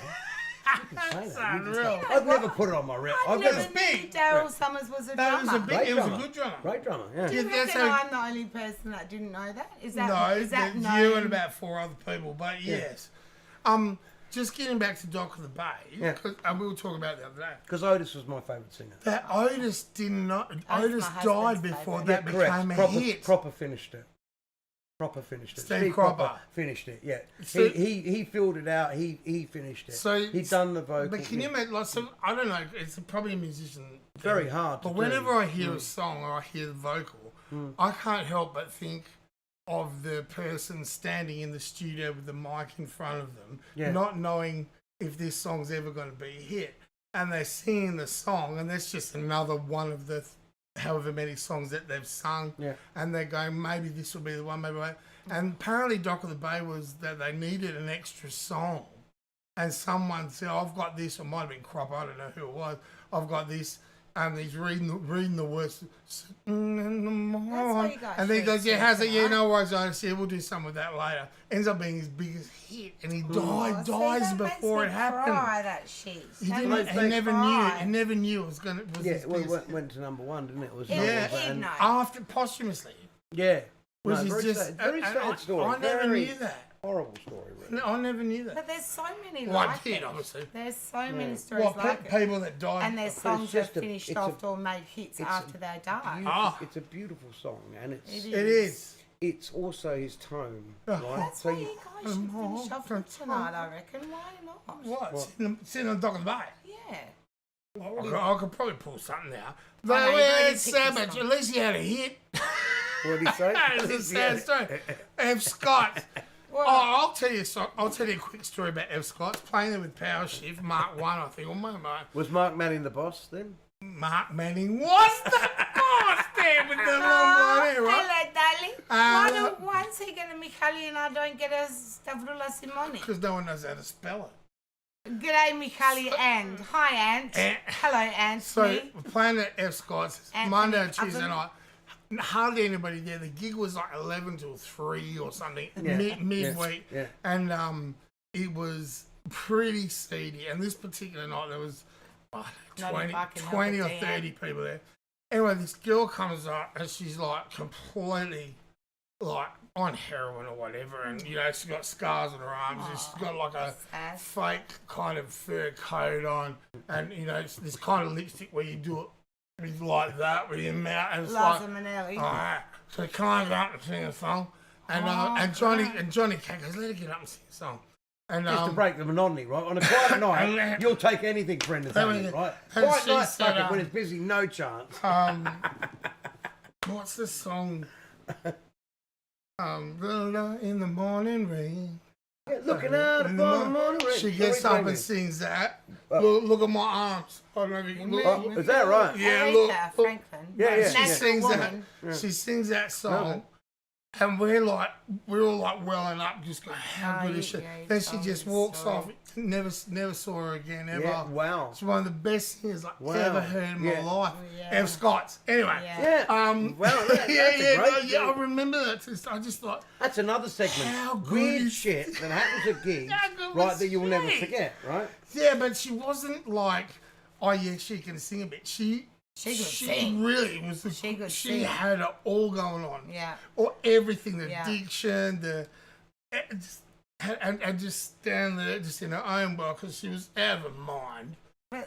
You can say That's that. You just unreal. I've never put it on my rep. I I've never never. knew Daryl Summers was a That was drummer. a big. Great It was a drummer. good drummer. Great drummer, yeah. Do you Yeah, that's reckon how- I'm the only person that didn't know that? Is that No, is that there's known? you and about 4 other people, but yes. just getting back to Dock of the Bay, Yeah. 'cause- and we were talking about it the other day. Because Otis was my favourite singer. That Otis did not. Otis my died husband's before favourite. that Correct. became a Proper, hit. Proper finished it. Proper finished it. Steve Cropper. finished it. Yeah. So- he filled it out. He finished it. So He'd done the vocals. But can you imagine? Like, so, I don't know. It's probably a musician. Very hard to But do. whenever I hear a song or I hear the vocal, I can't help but think of the person standing in the studio with the mic in front of them, Yeah. not knowing if this song's ever going to be a hit, and they're singing the song, and that's just another one of the however many songs that they've sung, Yeah. and they're going, maybe this will be the one, maybe. And apparently, Dock of the Bay was that they needed an extra song, and someone said, "I've got this." It might have been Crop. I don't know who it was. I've got this. And he's reading the words, "Sitting in the morning," you guys and then he should goes, "Yeah, sing how's it? Yeah, tonight." no worries, I see. We'll do some of that later." Ends up being his biggest hit, and he dies that makes before me it happened. Cry, that shit. He That didn't. makes He me never cry. knew. He never knew it was gonna. Was Yeah, his well, it biggest went to number one, didn't it? It was Yeah, number Yeah. one, he'd and- know. after posthumously, Yeah. which No, is very just sad, very and sad story. I never Very knew that. Horrible story, really. No, I never knew that. But there's so many Well, I like did, it. obviously. There's so many stories What like it. people that died? And their songs just that a- finished it's a- off or made hits it's a after they died. Ah. It's a beautiful song, and it's It It is. it's also his tone, Oh. right? That's So why you guys should finish off with tonight, I reckon. Why not? What? Sitting on the dock of the bay. Yeah. I could probably pull something out. know, But you've already it's picked so this much. song. At least he had a hit. what did he say? It's a sad story. F. Scott. Well, I'll tell you. I'll tell you a quick story about F. Scott's playing there with Power Shift Mark 1, I think. Or Was Mark Manning the boss then? Mark Manning was the boss there with the long blonde hair, right? hello, darling. Why is he getting Michali and I don't get a Stavrula Simoni? Because no one knows how to spell it. G'day, Michali and. Hi, Ant. Ant. Hello, Ant. So we're playing at F. Scott's Anthony Monday or Tuesday Oven. night. Hardly anybody there. The gig was like 11 till 3 or something, Yeah. midweek. Yeah. And it was pretty seedy. And this particular night, there was Not if I can help 20 it, or Dan. 30 people there. Anyway, this girl comes up and she's like completely like on heroin or whatever. And, you know, she's got scars on her arms and she's got like a sad. fake kind of fur coat on. And, you know, it's this kind of lipstick where you do it with like that with your mouth. And it's Liza like, Minnelli. alright. So can I go up and sing a song? And Johnny Cat goes, let her get up and sing a song. And Just to break the monotony, right? On a quiet night, you'll take anything for entertainment, right? and Quiet she night, said, fuck it. When it's busy, no chance. what's the song? In the morning rain. Looking out In for the the morning rain. She gets Sorry, up and David. sings that. Look at my arms. I don't know if you can look. Oh, is that right? Yeah, Aretha look. Franklin. Yeah, yeah. She Natural sings woman. that. She sings that song, and we're all like welling up, just going, how Oh, good is she? yeah, you Then she told just me the walks story. off. Never saw her again ever. Yeah, wow. It's one of the best singers I've Wow. ever heard in my Yeah. life. Yeah. F. Scott's. Anyway. Yeah. Yeah. Well, that's yeah, a great I remember that. I just thought, That's another segment. How good Weird is- shit that happens at gigs, How good right, was that you'll never she? forget, right? yeah, but she wasn't like, oh yeah, she can sing a bit. She could sing. really was. She could She sing. had it all going on. Yeah. Or everything, the Yeah. diction, and just stand there, just in her own world, because she was out of her mind.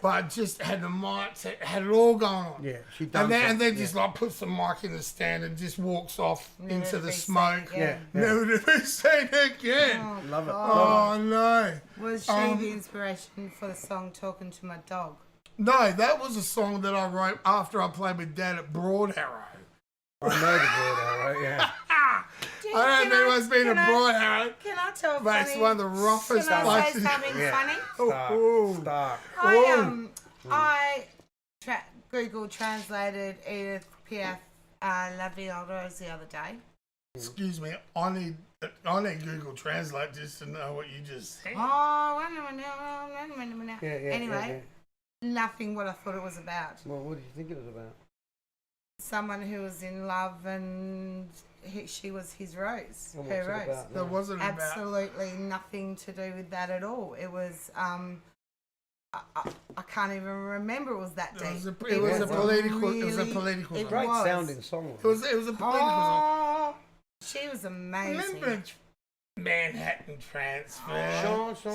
But just had the mic, had it all going on. Yeah, she done and then something, just like puts the mic in the stand and just walks off into to the be smoke. seen Yeah. again. Never to be seen again. Oh, Love it. God. Oh no. Was she the inspiration for the song Talking to My Dog? No, that was a song that I wrote after I played with Dad at Broadharrow. I know the word, right? Yeah. Dude, I don't know if anyone's been to can I- Broadharrow. Can I tell a But funny? it's one of the roughest Can I say places. something Yeah. funny? Stark. I Google translated Edith Piaf La Vie en Rose the other day. Excuse me, I need Google Translate just to know what you just said. Oh, Yeah, anyway, nothing what I thought it was about. Well, what did you think it was about? Someone who was in love and she was his rose, And her what's it rose. about? That wasn't about. Absolutely nothing to do with that at all. It was I can't even remember it was that deep. It was a political. It was a really- political. it song. Great was. sounding song. It was a political song. Oh, she was amazing. Remember Manhattan Transfer. Chanson.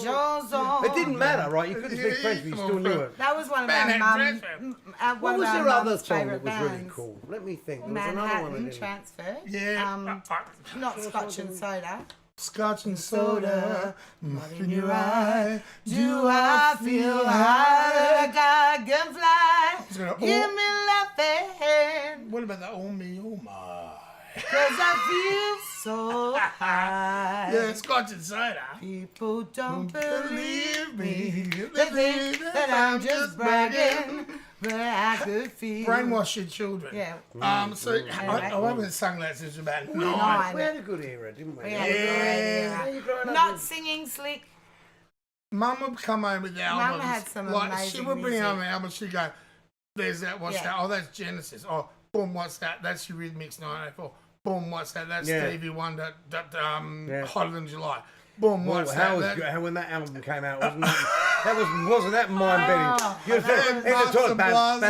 Chanson. It didn't matter, right? You couldn't speak French, but you still knew it. That was one of Manhattan our Transfer. What was our their other mum's song favourite that was really bands. cool? Let me think. There was another one Manhattan that didn't. Transfer. Yeah. Not Scotch and Soda. Scotch and soda, mud in your eye. eye. Do I feel high like I can fly? gonna- Give me loving, What about the oh me, oh my? cause I feel so high. Yeah, Scotch and soda. People don't believe me. They They think that I'm just bragging, but I could feel. Brainwash your children. Yeah. So I haven't sung that since about 9. Nine. We had a good era, didn't we? Yeah. Yeah, you growing up Not with- singing slick. Mum would come home with the albums. had some like, she amazing would bring music. home an album. She'd go, "There's that. What's Yeah. that? Oh, that's Genesis. Oh, boom, what's that? That's Eurythmics 984. Boom, what's that? That's Yeah. Stevie Wonder. Yeah. Hotter Than July. Boom, Well, what's how that? was how when that album came out? Wasn't that mind bending? You Master Blast.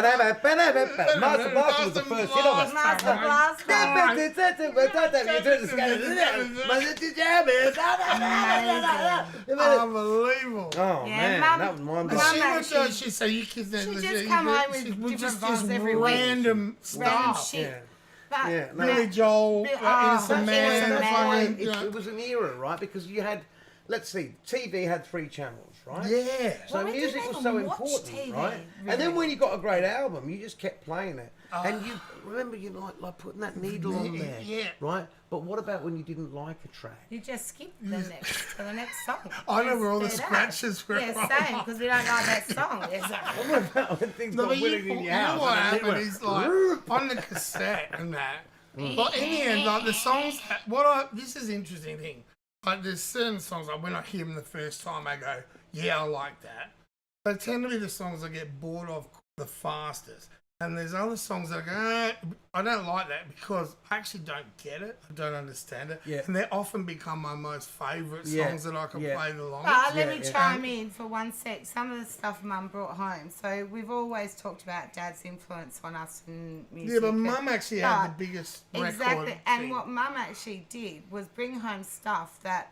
Master Blast was the first hit of it. Master Blast. Unbelievable. Oh Yeah, man, Mum- that was mind But Mum she blowing. would actually- she say you kids She'd just come home with different songs every week. random Random stuff. shit. Yeah. But, Yeah, no. Billy Joel, Bill- Innocent oh, Man, Innocent fucking, Man. you know. It was an era, right? Because you had, let's see, TV had 3 channels, right? Yeah. So Well, we music didn't was even so watch important, TV, right? really. And then when you got a great album, you just kept playing it. And you remember you like putting that needle on there, Yeah. right? But what about when you didn't like a track? you just skip the next to the next song. I know Just where all the do that. scratches were. Yeah, same, because we don't like that song. It's like, When things No, got but you, winning in you your know house. what and then it happened went, is like on the cassette and that. But in the end, like the songs, this is the interesting thing. Like there's certain songs like when I hear them the first time, I go, yeah, I like that. They tend to be the songs I get bored of the fastest. And there's other songs that I go, I don't like that because I actually don't get it. I don't understand it. Yeah. And they often become my most favourite Yeah. songs that I can Yeah. play the longest. but let me yeah. chime in for one sec. Some of the stuff Mum brought home. So we've always talked about Dad's influence on us in music. Yeah, but Mum actually had But- the biggest record. Exactly. And thing. what Mum actually did was bring home stuff that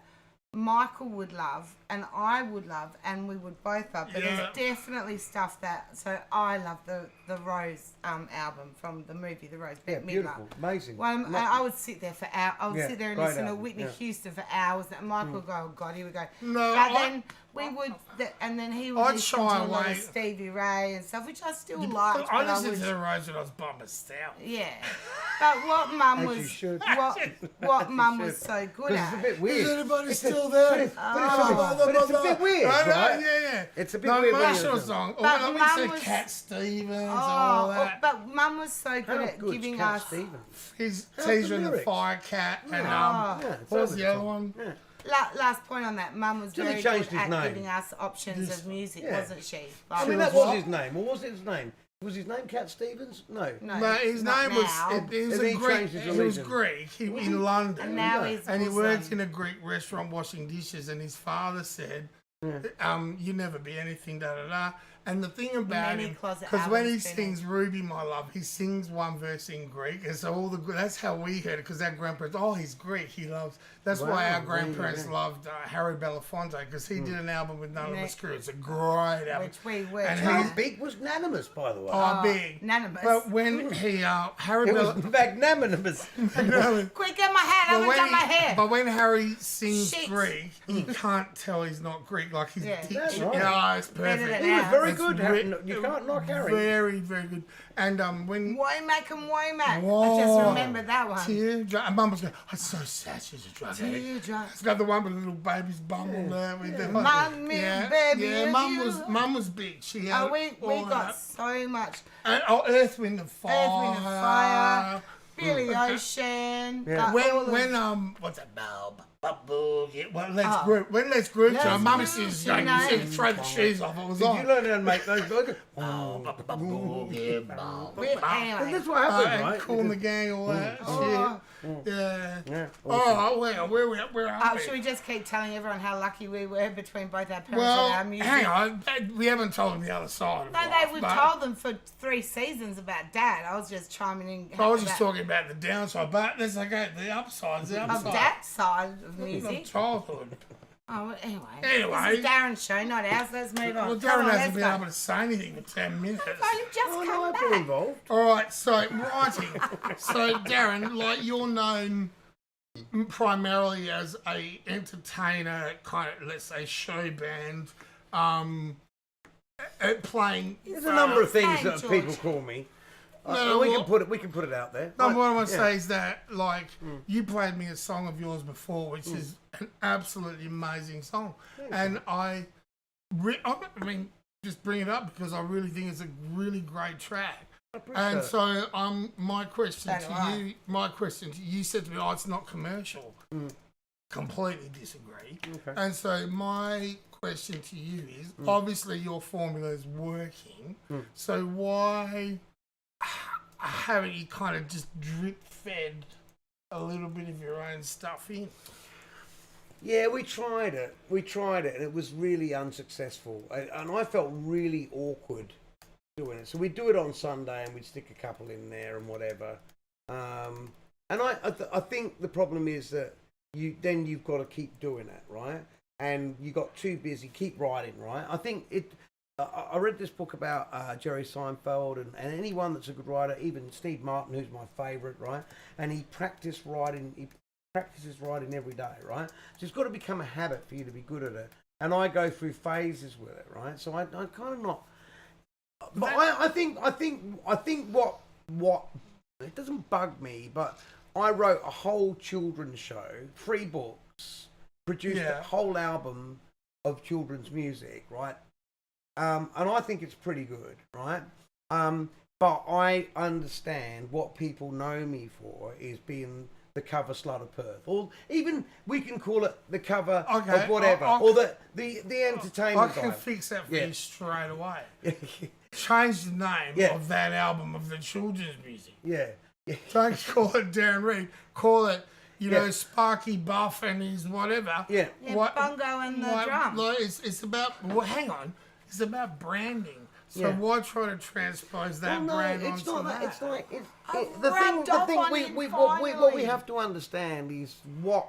Michael would love and I would love and we would both love. But Yeah. there's definitely stuff that. So I love the Rose album from the movie The Rose. Yeah, Bette Midler. beautiful, amazing. Well, I would sit there for hours. I would Yeah, sit there and great listen to album, Whitney yeah. Houston for hours. And Michael would go, oh God, here we go. No, but I- then we would, and then he would I'd listen to shy a lot away. of Stevie Ray and stuff, which I still liked. I but listened would, to the Rose when I was by myself. yeah, but what Mum As you was, should. what Mum was should. so good Because it's a at. bit weird. anybody It's still there? But it's a bit weird, I know, right? yeah. It's a bit no, weird when emotional you- song. Or But when we Mum say was- Cat Stevens, all that. But Mum was so good How at good's giving Cat us. Stevens? His How's Teaser the and the lyrics? Fire Cat, and Yeah, it's what was over the the other top. one? Yeah. Last point on that, Mum was Till he very changed good his at name. giving us options of music, Yeah. wasn't she? I Like, mean, that was was his name. Or was it his name? Was his name Cat Stevens? No. No, his not name was now. it was And a he Greek. changed his He was religion. Greek. He in London. And now Yeah. he's And he Muslim. worked in a Greek restaurant washing dishes, and his father said, "You never be anything." Da da da. And the thing about Many him, closet because when he albums, didn't he? sings "Ruby, My Love," he sings one verse in Greek, and so that's how we heard it. Because our grandparents, he's Greek. He loves. That's why Wow, our grandparents yeah. loved Harry Belafonte, because he did an album with None of Ne- Us Crew. It's a great album. Which we were. And How he's- big was Nanimus, by the way? Big. Unanimous. But when he Harry It was Belafonte. magnanimous. Quick, get my hat. I haven't done my hair. But when Harry sings Shit. Greek, you can't tell he's not Greek. Like his Yeah. diction. That's right. Yeah, it's Better perfect. than He was ours. very It's good. You can't knock Harry. Very, very good. And when Womack and Womack. I Whoa. just remember that one. Teardrop, and Mum was going, "I'm so sad she's a drug addict." Teardrop. It's got the one with the little baby's bum on there. With the Mommy, baby, yeah. is Mum was big. She had We all got that. so much. And, Earth, Wind and Fire. Earth, Wind and Fire. Billy Ocean. Yeah. all of- When what's that? Bob. boogie. Well, let's group. Let's So mum Groove, says, you you know. said throw the shoes off. It was Did on. you learn how to make those? Anyway, That's what happened, And right? Cool in the Gang, all that shit. Yeah. Yeah, Oh, well, where are we? should we just keep telling everyone how lucky we were between both our parents Well, and our music? hang on. We haven't told them the other side of No, life, we've but told them for 3 seasons about Dad. I was just chiming in. I was just about- talking about the downside, but that's okay. The upside's the of upside. Dad's side of Of music. childhood. Oh, well, anyway. Anyway. This is Darren's show, not ours. Let's move on. Well, Come Darren on, hasn't let's been go. able to say anything for 10 minutes. Oh, you've just Oh, come no, I've back. been involved. All right, so writing. So, Darren, like you're known primarily as a entertainer, kind of, let's say, show band, playing. There's a number of things Thank that George. people call me. No, we well- can put it. We can put it out there. No, Like, what I want to yeah. say is that, like, you played me a song of yours before, which is an absolutely amazing song, and I mean, just bring it up because I really think it's a really great track. And so, my question So do I. you said to me, "Oh, it's not commercial." Completely disagree. Okay. And so, my question to you is: obviously, your formula is working. So why haven't you kind of just drip fed a little bit of your own stuff in? Yeah, we tried it. And it was really unsuccessful. And I felt really awkward doing it. So we'd do it on Sunday and we'd stick a couple in there and whatever. And I think the problem is that you've got to keep doing it, right? And you got too busy. Keep writing, right? I think I read this book about Jerry Seinfeld and anyone that's a good writer, even Steve Martin, who's my favourite, right? And he practices writing every day, right? So it's got to become a habit for you to be good at it. And I go through phases with it, right? So I kind of not. But I think what it doesn't bug me, but I wrote a whole children's show, 3 books, produced a whole album of children's music, right? And I think it's pretty good, right? But I understand what people know me for is being the cover slut of Perth, or even we can call it the cover of whatever, or the entertainment. I can guy. fix that for you straight away. Yeah, Change the name Yeah. of that album of the children's music. yeah. Don't call it Darren Reed. Call it, you know, Yeah. Sparky Buff and his whatever. Yeah. Yeah, bongo and the drum. Like, it's about. Well, hang on. It's about branding. So Yeah. why try to transpose that Well, no, brand it's onto not that? that. It's like I've the thing. rubbed The off thing on we him what we finally. have to understand is what.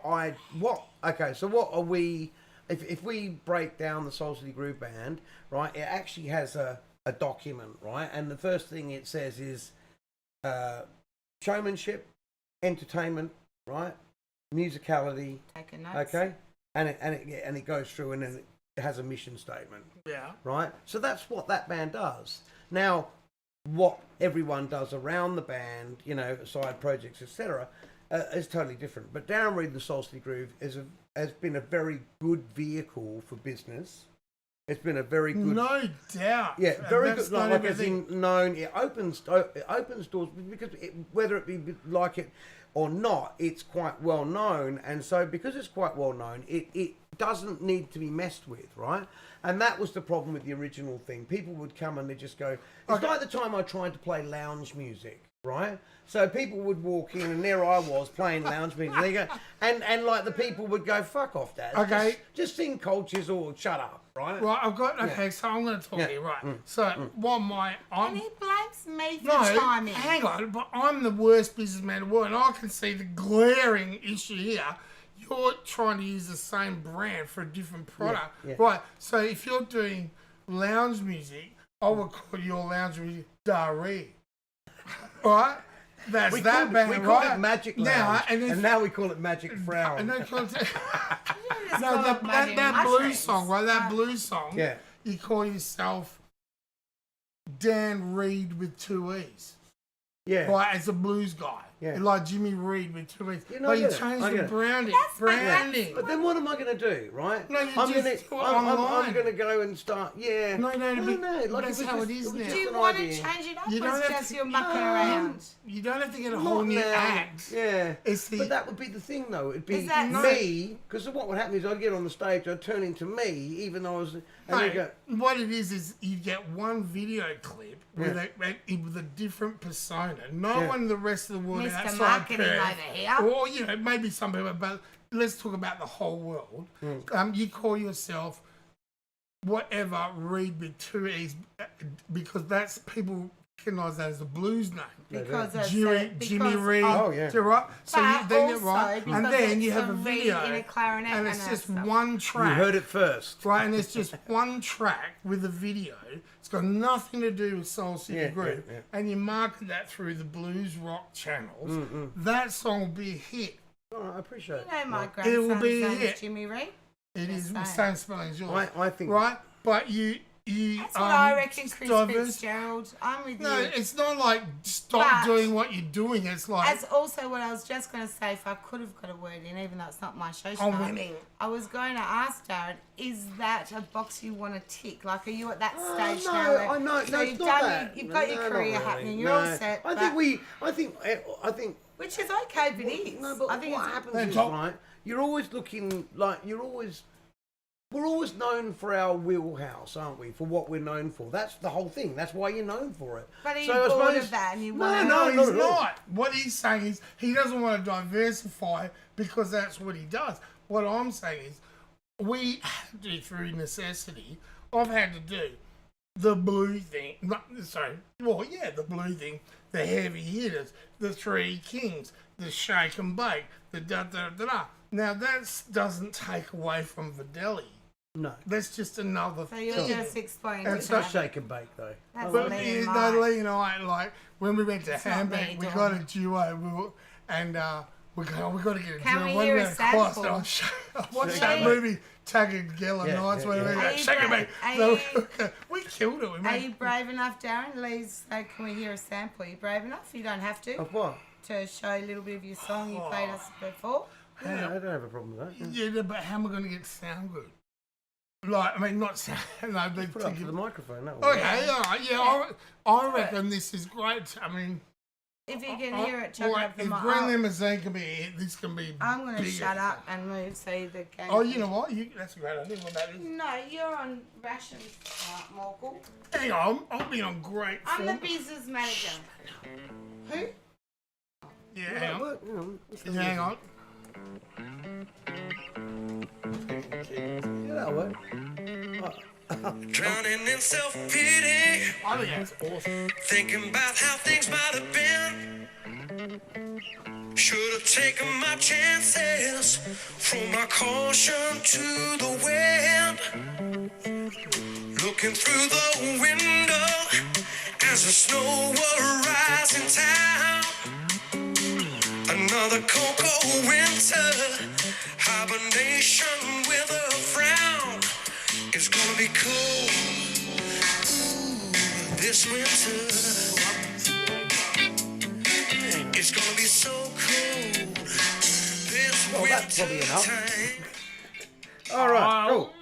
Okay, so what are we? If we break down the Soul City Groove Band, right? It actually has a document, right? And the first thing it says is showmanship, entertainment, right? Musicality, Taking notes. okay, and it goes through and then it has a mission statement. Yeah. Right? So that's what that band does. Now, what everyone does around the band, you know, side projects, etc., is totally different. But Darren Reed and the Soul City Groove has been a very good vehicle for business. It's been a very good, No doubt. yeah, very That's good. not Like as everything. in known, it opens doors because whether it be like it or not, it's quite well known, and so because it's quite well known, it doesn't need to be messed with, right? And that was the problem with the original thing. People would come and they just go. It's like the time I tried to play lounge music, right? So people would walk in and there I was playing lounge music. They go, and like the people would go, "Fuck off, Dad. Okay. Just sing cultures or shut up." Right? Right, I've got. Okay, so I'm going to talk Yeah. to you. Right. So, what And I'm. he blames me for No, timing. hang on, but I'm the worst businessman in the world, and I can see the glaring issue here. You're trying to use the same brand for a different product. yeah. Right, so if you're doing lounge music, I would call your lounge music Daree. Right? That's We that called, band, we right? called it Magic Lounge, Now, and now we call it Magic Frown. and then Just no, call that it Magic blues Mushrooms. song, right? That blues song. Yeah. You call yourself Dan Reed with 2 E's. Yeah. Right, as a blues guy. Yeah. Like Jimmy Reed with 2 E's. You know, But I you get it. changed I the get it. branding. But then what am I going to do, right? No, you I'm just gonna, go online. I'm going to go and start, yeah. No, I don't know. Like, that's it was how just- it is was now. just Do you an want to idea. change it up, You or don't it's have just to- you're mucking around? You don't have to get a Not whole new now. act. Yeah. It's the- But that would be the thing, though. It'd be Is that- me, because what would happen is I'd get on the stage, I'd turn into me, even though I was... And they'd go, What it is you get one video clip with, with a different persona. No Yeah. one in the rest of the world Mr. outside Marketing Perth, over here. or maybe some people, but let's talk about the whole world. You call yourself whatever Reed with 2 E's because that's people recognise that as a blues name. Because of Jimmy Reed. Oh, yeah. Right? So But then also right, because and then you it's have a a reed video, in a clarinet and and it's a just stuff. one track. you heard it first. Right, and it's just one track with a video. It's got nothing to do with Soul City Yeah, Group. yeah. And you market that through the blues rock channels. That song will be a hit. Oh, I appreciate it. You know my It will grandson's be a name hit. is Jimmy Reed. It is the Just same spelling as yours. I think... Right? But you That's what I reckon, Chris diverse- Fitzgerald. I'm with No, you. it's not like stop But- doing what you're doing. It's like That's also what I was just going to say. If I could have got a word in, even though it's not my show I'm tonight, winning. I was going to ask Darren, is that a box you want to tick? Like, are you at that stage no, now? Where, I know. so No, you've it's not done that. you've got No, your not career really. happening. You're No. all set. I think which is okay if it is. No, but I think what it's, happens Then is, top- right, you're always looking like we're always known for our wheelhouse, aren't we? For what we're known for. That's the whole thing. That's why you're known for it. But are you I bored suppose- of that and you No, want No, not he's at all. not. What he's saying is he doesn't want to diversify because that's what he does. What I'm saying is we have to, through necessity, I've had to do the blue thing. The blue thing, the heavy hitters, the Three Kings, the Shake and Bake, the da-da-da-da. Now, that doesn't take away from Videli. No. That's just another So you're thing. just explaining. And It's to not me. shake and bake, though. That's But Lee Lee and Mike. and I, like, when we went to not Hamburg, me, we Dawn. got a duo, and we got to get a Can duo. we When hear we a were across, sample? and I watched Shake that and movie, Taggart Gala Yeah, Nights, yeah, where yeah. we Are went, you Shake and bra- Bake. are So you- we killed it. We Are made you brave enough, Darren? Lee's, can we hear a sample? Are you brave enough? You don't have to. Of what? To show a little bit of your song you played us before. Yeah, I don't have a problem with that. Yeah, but how am I going to get it sound good? Like, I mean, not sound. No, they Put it up to the microphone. That Okay, all right, yeah, I reckon this is great. I mean, If you can hear it, chuck it up the if mic. Green Limousine can be a hit, this can be. I'm going to bigger. shut up and move so the game. Oh, you know what? That's a great idea. What that is. No, you're on rations, Morgul. Hang on, I've been on great I'm the form. business manager. Who? Yeah, hang on. Look, Yeah, hang on. yeah, that'll work. Drowning in self-pity, I think that's awesome. thinking about how things might have been. Should have taken my chances, thrown my caution to the wind. Looking through the window as the snow will rise in town. Another cold, cold winter, hibernation with a frown. It's gonna be cold this winter. It's gonna be so cold this Well, winter that's probably enough. time. All right. Cool.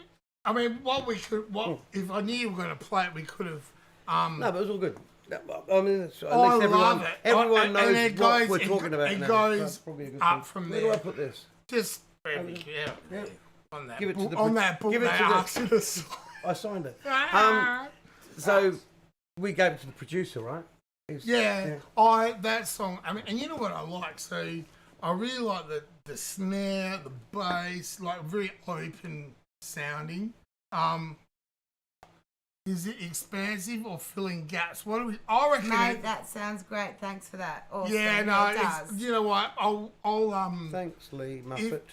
I mean, if I knew you were going to play it, we could have. No, but it was all good. I mean, at least I love everyone, it. everyone And knows it what goes- we're talking about it now. goes That's probably a good up thing. from Where do I there. put this? Just yeah, Yeah. on that. Give it to the on pro- that book. give it they to the- asked you to sign. I signed it. Ah. So we gave it to the producer, right? Yeah, that song. I mean, and you know what I like? So I really like the snare, the bass, like very open sounding. Is it expansive or filling gaps? What do we? I reckon. Mate, that sounds great. Thanks for that. Awesome. yeah, no, it it's, does. you know what? I'll Thanks, Lee Muffet.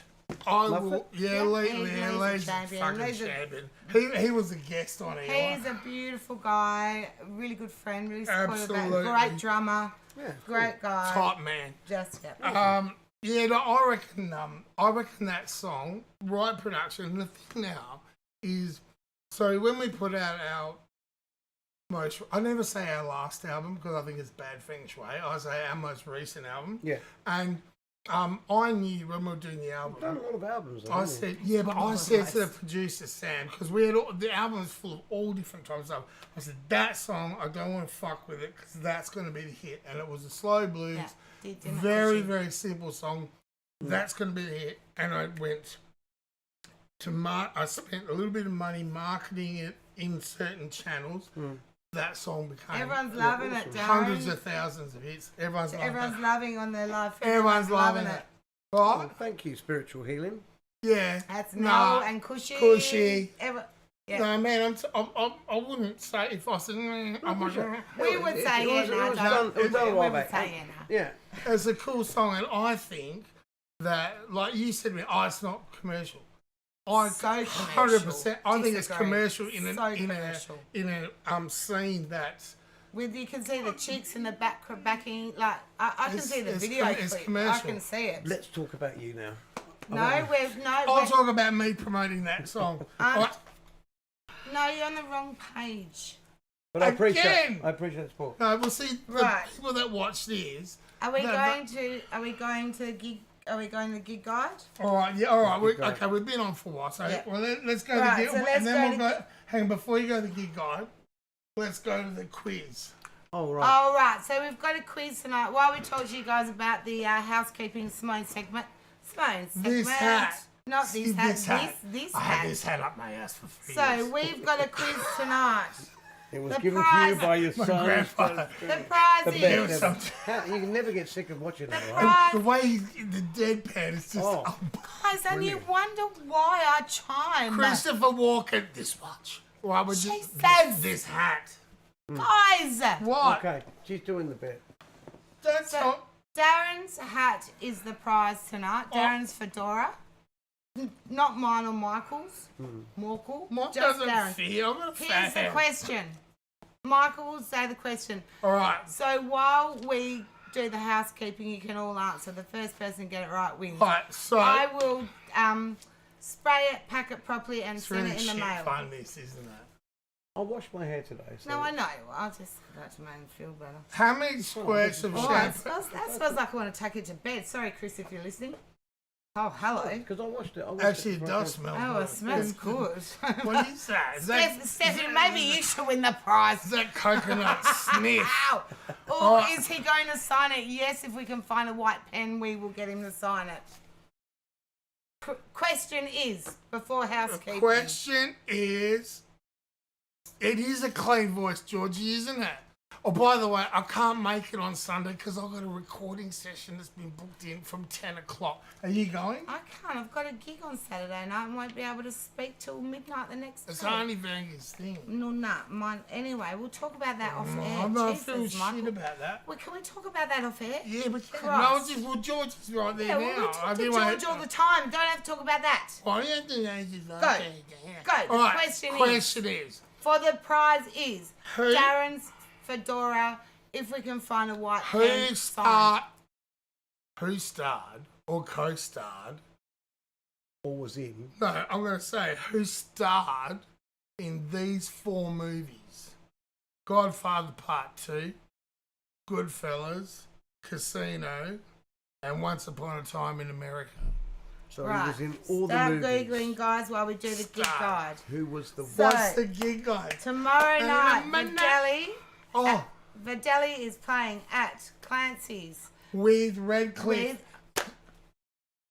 I Muffet? will. Yeah, Yeah, Lee, Lee's yeah, a Lee's a champion. fucking Lee's a- champion. He was a guest on here. He's a beautiful guy, a really good friend, really supportive, Absolutely. great drummer, Yeah, cool. great guy. Top man. Just yeah. Yeah, no, I reckon that song, right production. The thing now is, so when we put out I never say our last album because I think it's bad feng shui. I say our most recent album. Yeah. And I knew when we were doing the You've album. done a lot of albums, I haven't you? said, yeah, but I said to the producer, Sam, because we had the album was full of all different types of stuff. I said, that song, I don't want to fuck with it because that's going to be the hit. And it was a slow blues, very, very simple song. That's going to be the hit. And I went to I spent a little bit of money marketing it in certain channels. That song became Everyone's loving it, Darren. hundreds of thousands of hits. Everyone's Loving on their live. Everyone's loving it. Right? Well, thank you, Spiritual Healing. Yeah. That's No. Noel and Cushy. Cushy. Yeah. No, man, I wouldn't say if I said, I'm like, We would say It was done a We while would back. say Yeah. it's a cool song, and I think that, like you said to me, it's not commercial. I So 100%. I think it's Disagree. commercial in So a scene that's With you can see the cheeks in the backing. Like I can see the video it's clip. I commercial. can see it. Let's talk about you now. I'll talk about me promoting that song. No, you're on the wrong page. But I Again! appreciate the support. No, we'll see the Right. people that watch this. Are we No, going to the gig? Are we going to the gig guide? All right, yeah, all right. guide. Okay, we've been on for a while, so Yeah. let's go Right, to the gig, so let's and then go we'll to go. Hang on, before you go to the gig guide, let's go to the quiz. Oh, right. All right. So we've got a quiz tonight. While we talk to you guys about the housekeeping Simone segment. This hat. Not See this hat. this hat. This I had hat. this hat up my ass for 3 So years. we've got a quiz tonight. It was the given to prize- you by your My son. grandfather. The prize The is There was best something. ever. You can never get sick of watching that, right? prize. The way the deadpan is just. Oh. Guys, and you wonder why I chime. Christopher Walken, this watch. Why would you? Jesus. This hat. Guys, What? Okay, she's doing the bit. That's So- not. Darren's hat is the prize tonight. Darren's fedora. Not mine or Michael's. Michael. Mine Just doesn't Darren. fit. I'm a Here's fat the head. question. Michael will say the question. All right. So while we do the housekeeping, you can all answer. The first person to get it right wins. All right. So I will spray it, pack it properly, and it's send really it in the shit mail. fun, this, isn't it? I washed my hair today. So No, I know. I'll just that to make me feel better. How many squirts of Oh, that shampoo? smells like I want to take it to bed. Sorry, Chris, if you're listening. Oh, hello. Because I washed it. Actually, it before I does came- smell Oh, good. it smells good. What is that? Is that, Stephanie, maybe you should win the prize. is that coconut sniff? Ow! Or Oh. is he going to sign it? Yes, if we can find a white pen, we will get him to sign it. Question is, before housekeeping. Question is, it is a clean voice, Georgie, isn't it? Oh, by the way, I can't make it on Sunday because I've got a recording session that's been booked in from 10 o'clock. Are you going? I can't. I've got a gig on Saturday night and won't be able to speak till midnight the next It's day. only Vanga's thing. No, mine. Anyway, we'll talk about that off air. I'm not Jesus, feeling Michael. shit about that. Well, can we talk about that off air? Yeah, but no, Christ. well, George is right there Yeah, now. well, we I talk to didn't George want all the time. Don't have to talk about that. Why don't you do ages? Go. Yeah. Go. The All right, question is, For the prize is Who- Darren's fedora. If we can find a white who pen, starred or co-starred? Or was in. No, I'm going to say who starred in these 4 movies: Godfather Part 2, Goodfellas, Casino, and Once Upon a Time in America. So Right. he was in all the Start movies. googling, guys, while we do the gig Start. guide. Who was the So- What's the gig guide? Tomorrow night, Minute. Vidali Oh, is playing at Clancy's with Redcliffe, with.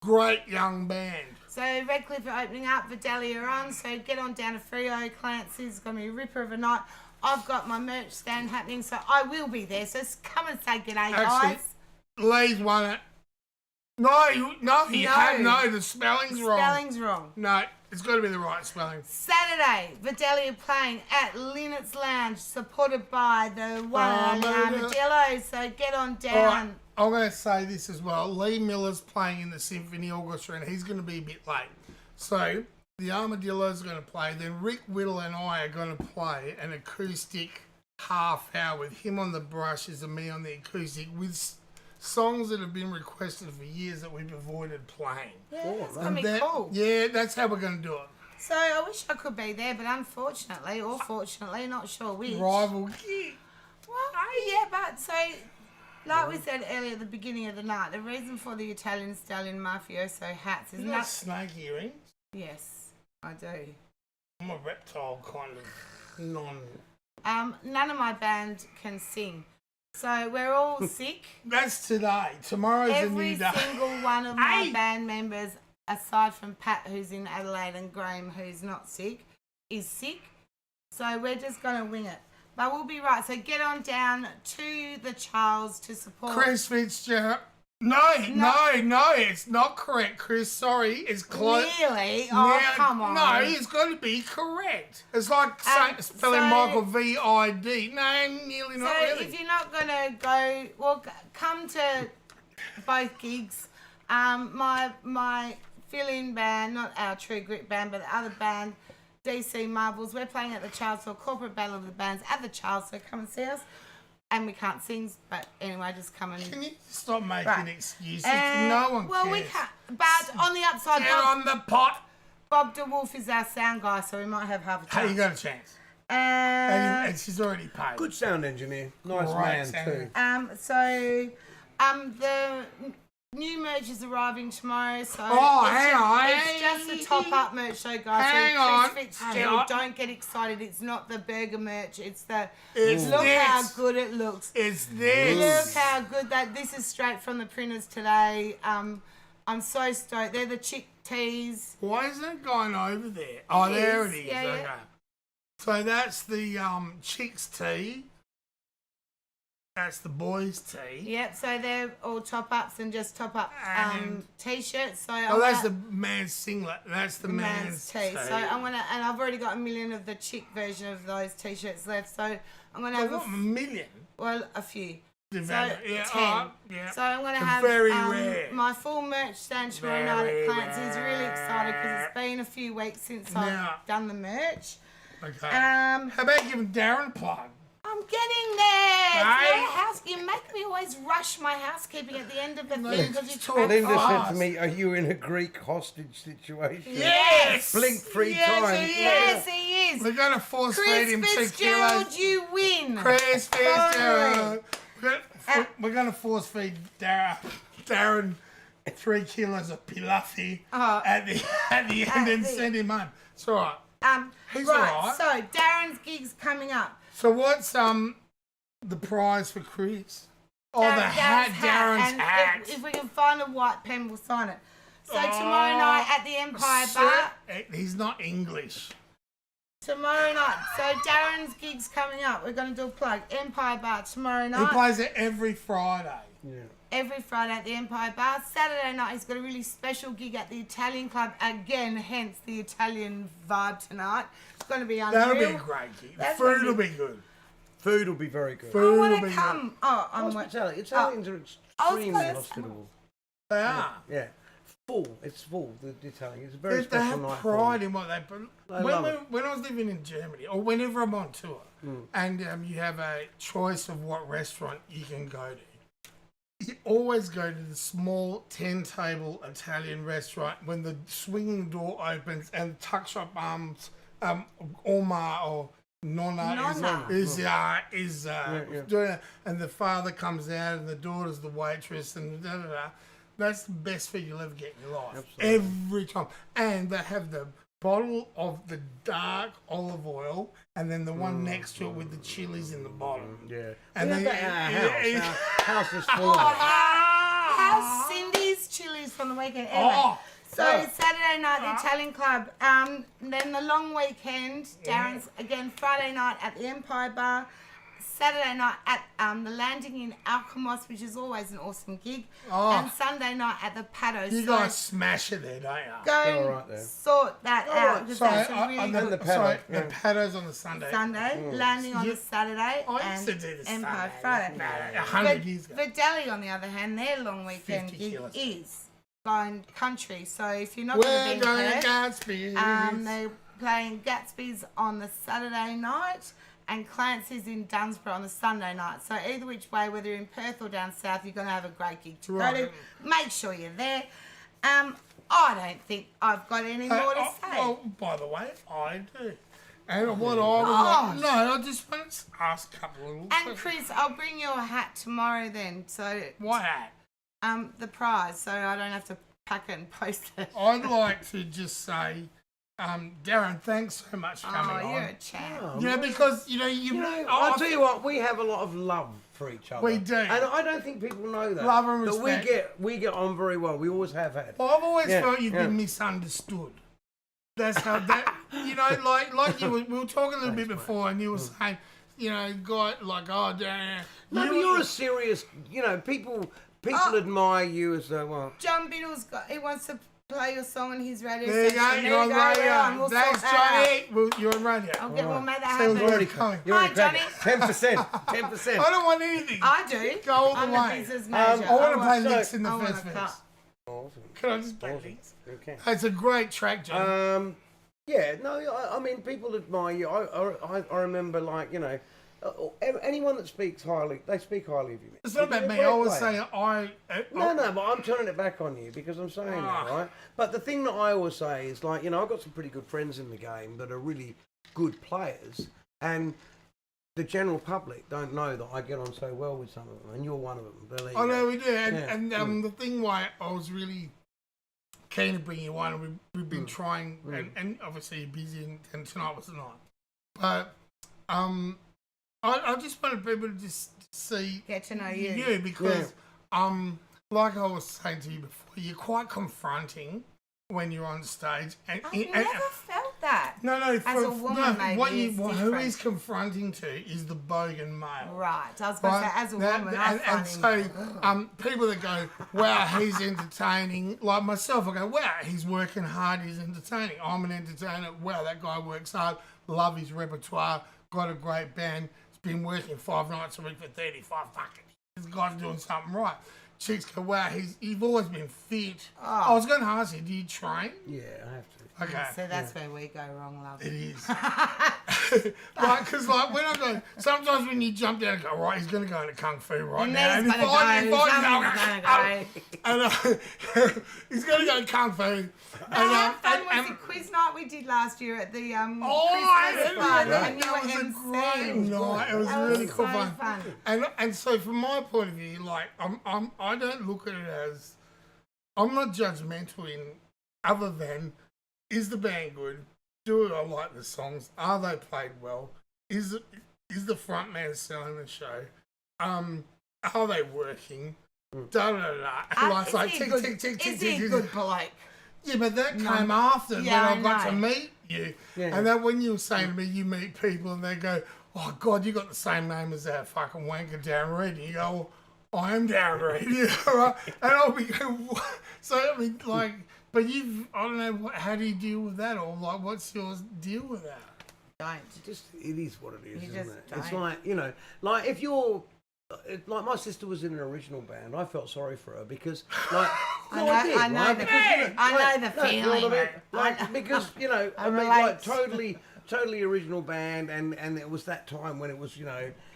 great young band. So Redcliffe are opening up, Vidali are on. So get on down to Freo. Clancy's going to be a ripper of a night. I've got my merch stand happening, so I will be there. So come and say g'day, Actually, guys. Lee's won it. No, he No. had the spelling's wrong. Spelling's wrong. No, it's got to be the right spelling. Saturday, Vidali are playing at Linnet's Lounge, supported by the one and only Armadillo. So get on down. All right, I'm going to say this as well. Lee Miller's playing in the Symphony Orchestra, and he's going to be a bit late. So the Armadillo's going to play. Then Rick Whittle and I are going to play an acoustic half hour with him on the brushes and me on the acoustic with songs that have been requested for years that we've avoided playing. Yeah, it's And going to be that- cool. Yeah, that's how we're going to do it. So I wish I could be there, but unfortunately, or fortunately, not sure which. Rival gig. Well, yeah, but so, like we said earlier at the beginning of the night, the reason for the Italian Stallion Mafioso hats is You got not. snake earrings? Yes, I do. I'm a reptile kind of non... None of my band can sing, so we're all sick. That's today. Tomorrow's a Every new day. single one of my Hey! band members, aside from Pat, who's in Adelaide, and Graham, who's not sick, is sick. So we're just going to wing it. But we'll be right. So get on down to the Charles to support. Chris Fitzgerald. No, it's not correct, Chris. Sorry, it's close. Really? Oh, come on. No, it's got to be correct. It's like spelling so- Michael V-I-D. No, nearly So not really. if you're not going to go, well, come to both gigs. My fill-in band, not our True Grit band, but the other band, DC Marvels, we're playing at the Charles for a corporate battle of the bands at the Charles, so come and see us. And we can't sing, but anyway, just come and... Can you stop making Right. excuses? No one well, cares. we can't. But on the upside, Get on the pot. Bob DeWolf is our sound guy, so we might have half a Hey, you chance. got a chance. And And she's already paid. Good sound engineer. Nice Right, man, sound. too. the new merch is arriving tomorrow, so Oh, it's hang just, on. it's just a top-up merch show, guys. Hang so on. Chris Hang Fitzgerald, on. don't get excited. It's not the burger merch. It's the It's look this. how good it looks. It's this. Look how good that. This is straight from the printers today. I'm so stoked. They're the chick tees. Why isn't it going over there? Oh, there it is. Yeah, Okay. yeah. So that's the chicks tea. That's the boys tea. Yep. So they're all top ups and just top up And- t-shirts. So Oh, that's the man's singlet. That's the man's tee. So I'm gonna, and I've already got a million of the chick version of those t-shirts left. So I'm gonna have What, a million? a few. So Develop- yeah, 10. alright, yeah. So I'm gonna They're have very rare. my full merch stand tomorrow night Very at Clancy's. Really excited because rare. it's been a few weeks since Now- I've done the merch. Okay. Um, How about giving Darren a plug? I'm getting there. It's Right. my house. You make me always rush my housekeeping at the end of the thing because you talk. track Linda fast. said to me, "Are you in a Greek hostage situation?" Yes! Blink 3 Yes, times. he is. Yes, he is. We're going to force feed Chris him 2 Fitzgerald, kilos. you win. Chris Fitzgerald. Uh, We're going to force feed Darren 3 kilos of pilaffi at the end and the- send him home. It's all right. He's right. alright. So Darren's gig's coming up. So what's the prize for Chris? Oh, the hat, Darren's and hat. If we can find a white pen, we'll sign it. So tomorrow night at the Empire Bar. He's not English. Tomorrow night. So Darren's gig's coming up. We're going to do a plug. Empire Bar tomorrow He night. plays it every Friday. Every Friday at the Empire Bar. Saturday night, he's got a really special gig at the Italian Club. Again, hence the Italian vibe tonight. It's going to be unreal. That'll be a great gig. The That's food gonna will be- be good. Food will be very good. I Food will want be to come. Oh, I'm Hospitality. Italians are I was extremely gonna- hospitable. good. They are. Yeah. Full. It's full, the Italian. It's a very They special have night. pride in what they put. I love it. When I was living in Germany, or whenever I'm on tour, and you have a choice of what restaurant you can go to, you always go to the small 10-table Italian restaurant when the swinging door opens and tuck shop Oma or Nonna is doing it, and the father comes out and the daughter's the waitress and da da da. That's the best food you'll ever get in your life. Every time. And they have the bottle of the dark olive oil and then the one next to it with the chilies in the bottom. Yeah. And We have then that in our house. Our house is full of it. How's Cindy's chilies from the weekend? Anyway, Oh, so Saturday night, the Italian Club. Then the long weekend, Darren's again Friday night at the Empire Bar. Saturday night at the Landing in Alkimos, which is always an awesome gig. Oh. And Sunday night at the Pato. you So guys smash it there, don't you? go They're and all right there. sort that out because Sorry, that's a really the good Pato, sorry, yeah. the Pato's on the Sunday. Sunday. Landing on You- the Saturday. I used and to do the Empire Sunday. Friday. 100 years ago. Vidali, on the other hand, their long weekend 50 gig kilos. is going country. So if you're not We're going to be going in to Perth, Gatsby's. they're playing Gatsby's on the Saturday night and Clancy's in Dunsborough on the Sunday night. So either which way, whether you're in Perth or down south, you're going to have a great gig to Right. go to. Make sure you're there. I don't think I've got any more to say. Well, by the way, I do. And what I would like, no, I just want to ask a couple of little And Chris, I'll bring you a hat tomorrow then. So what hat? the prize, so I don't have to pack it and post it. I'd like to just say, Darren, thanks so much for coming on. You're a champ. Because I'll tell you what, we have a lot of love for each other. We do. And I don't think people know that. Love and That respect. we get on very well. We always have had. Well, I've always Yeah, felt you've yeah. been misunderstood. That's how that, like you were, we were talking a little bit before, and you were saying, guy, like, oh, damn. No, but you're a serious, people admire you as well. John Biddle's he wants to play your song on his radio There you go, station. you're on radio. We'll Thanks, sort that Johnny. Well, you're on radio. out. We'll make that Sounds happen. already coming. You're Hi, already cracking Johnny. 10%. 10%. I don't want anything. I do. Go all the I'm way. the business manager. I want to play so- licks in the I want first a verse. cut. Awesome. Can I just play licks? Okay. It's a great track, Johnny. Yeah, no, I mean, people admire you. I remember, anyone that speaks highly, they speak highly of you. It's not about You're a me. great I was player. saying No, but I'm turning it back on you because I'm saying that, right? But the thing that I always say is, I've got some pretty good friends in the game that are really good players, and the general public don't know that I get on so well with some of them, and you're one of them. Believe I me. know we do. Yeah. And the thing why I was really keen to bring you on, and we've been trying, and obviously you're busy, and tonight was the night. But I just wanted people to just see Get to know you. because like I was saying to you before, you're quite confronting when you're on stage. And, I've never felt that. no, As a woman, maybe it's who different. he's confronting to is the bogan male. Right. I was going to say, as a woman, I and find him... so people that go, wow, he's entertaining, like myself, I go, wow, he's working hard, he's entertaining. I'm an entertainer. Wow, that guy works hard. Love his repertoire. Got a great band. He's been working 5 nights a week for 35 fucking. This guy's doing something right. Chicks go, wow, you've always been fit. I was going to ask you, do you train? Yeah, I have to. Okay. So that's where we go wrong, love. It is. Because when I go, sometimes when you jump down and go, right, he's going to go into Kung Fu right Your now. knee's And gonna go, he's going to go Kung Fu. And, How fun was the quiz night we did last year at the Christmas it party? was, And you that were was a MC. great night. It was That really was cool so fun. fun. And so from my point of view, I don't look at it as, I'm not judgmental in other than, is the band good? Do I like the songs? Are they played well? Is the front man selling the show? Are they working? Da da da. Is he a good bloke? Yeah, but that came after Yeah, when I got I to know. meet you. Yeah. And then when you were saying to me, you meet people and they go, oh, God, you got the same name as that fucking wanker Darren Reed. And you go, well, I am Darren Reed. Right? And I'll be going, what? So, I mean, but I don't know, how do you deal with that? Or, what's your deal with that? Don't. It is what it is, You isn't just it? It's don't. like, if you're, like my sister was in an original band, I felt sorry for her because, I I know the feeling. Because, I I mean, relate. totally original band, and it was that time when it was,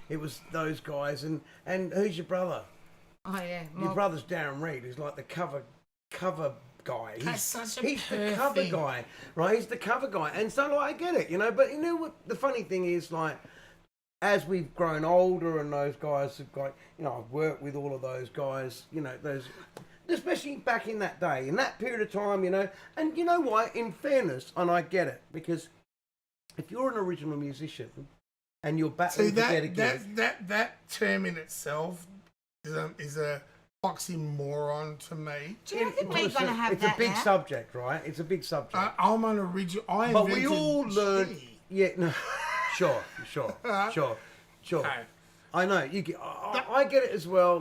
it was those guys, and who's your brother? Oh, yeah. Your brother's Darren Reed, who's like the cover guy. That's such a He's the perfect- cover guy, right? He's the cover guy, and so I get it, But you know what? The funny thing is, as we've grown older, and those guys have got, I've worked with all of those guys, those, especially back in that day, in that period of time, And you know what? In fairness, and I get it, because if you're an original musician and you're battling to get a gig, that term in itself is a oxymoron to me. Do you reckon we're going to have it's that a big now? subject, right? It's a big subject. I'm an original. But we all learn. Tea. Yeah, no, sure. Okay. I know you get. I get it as well.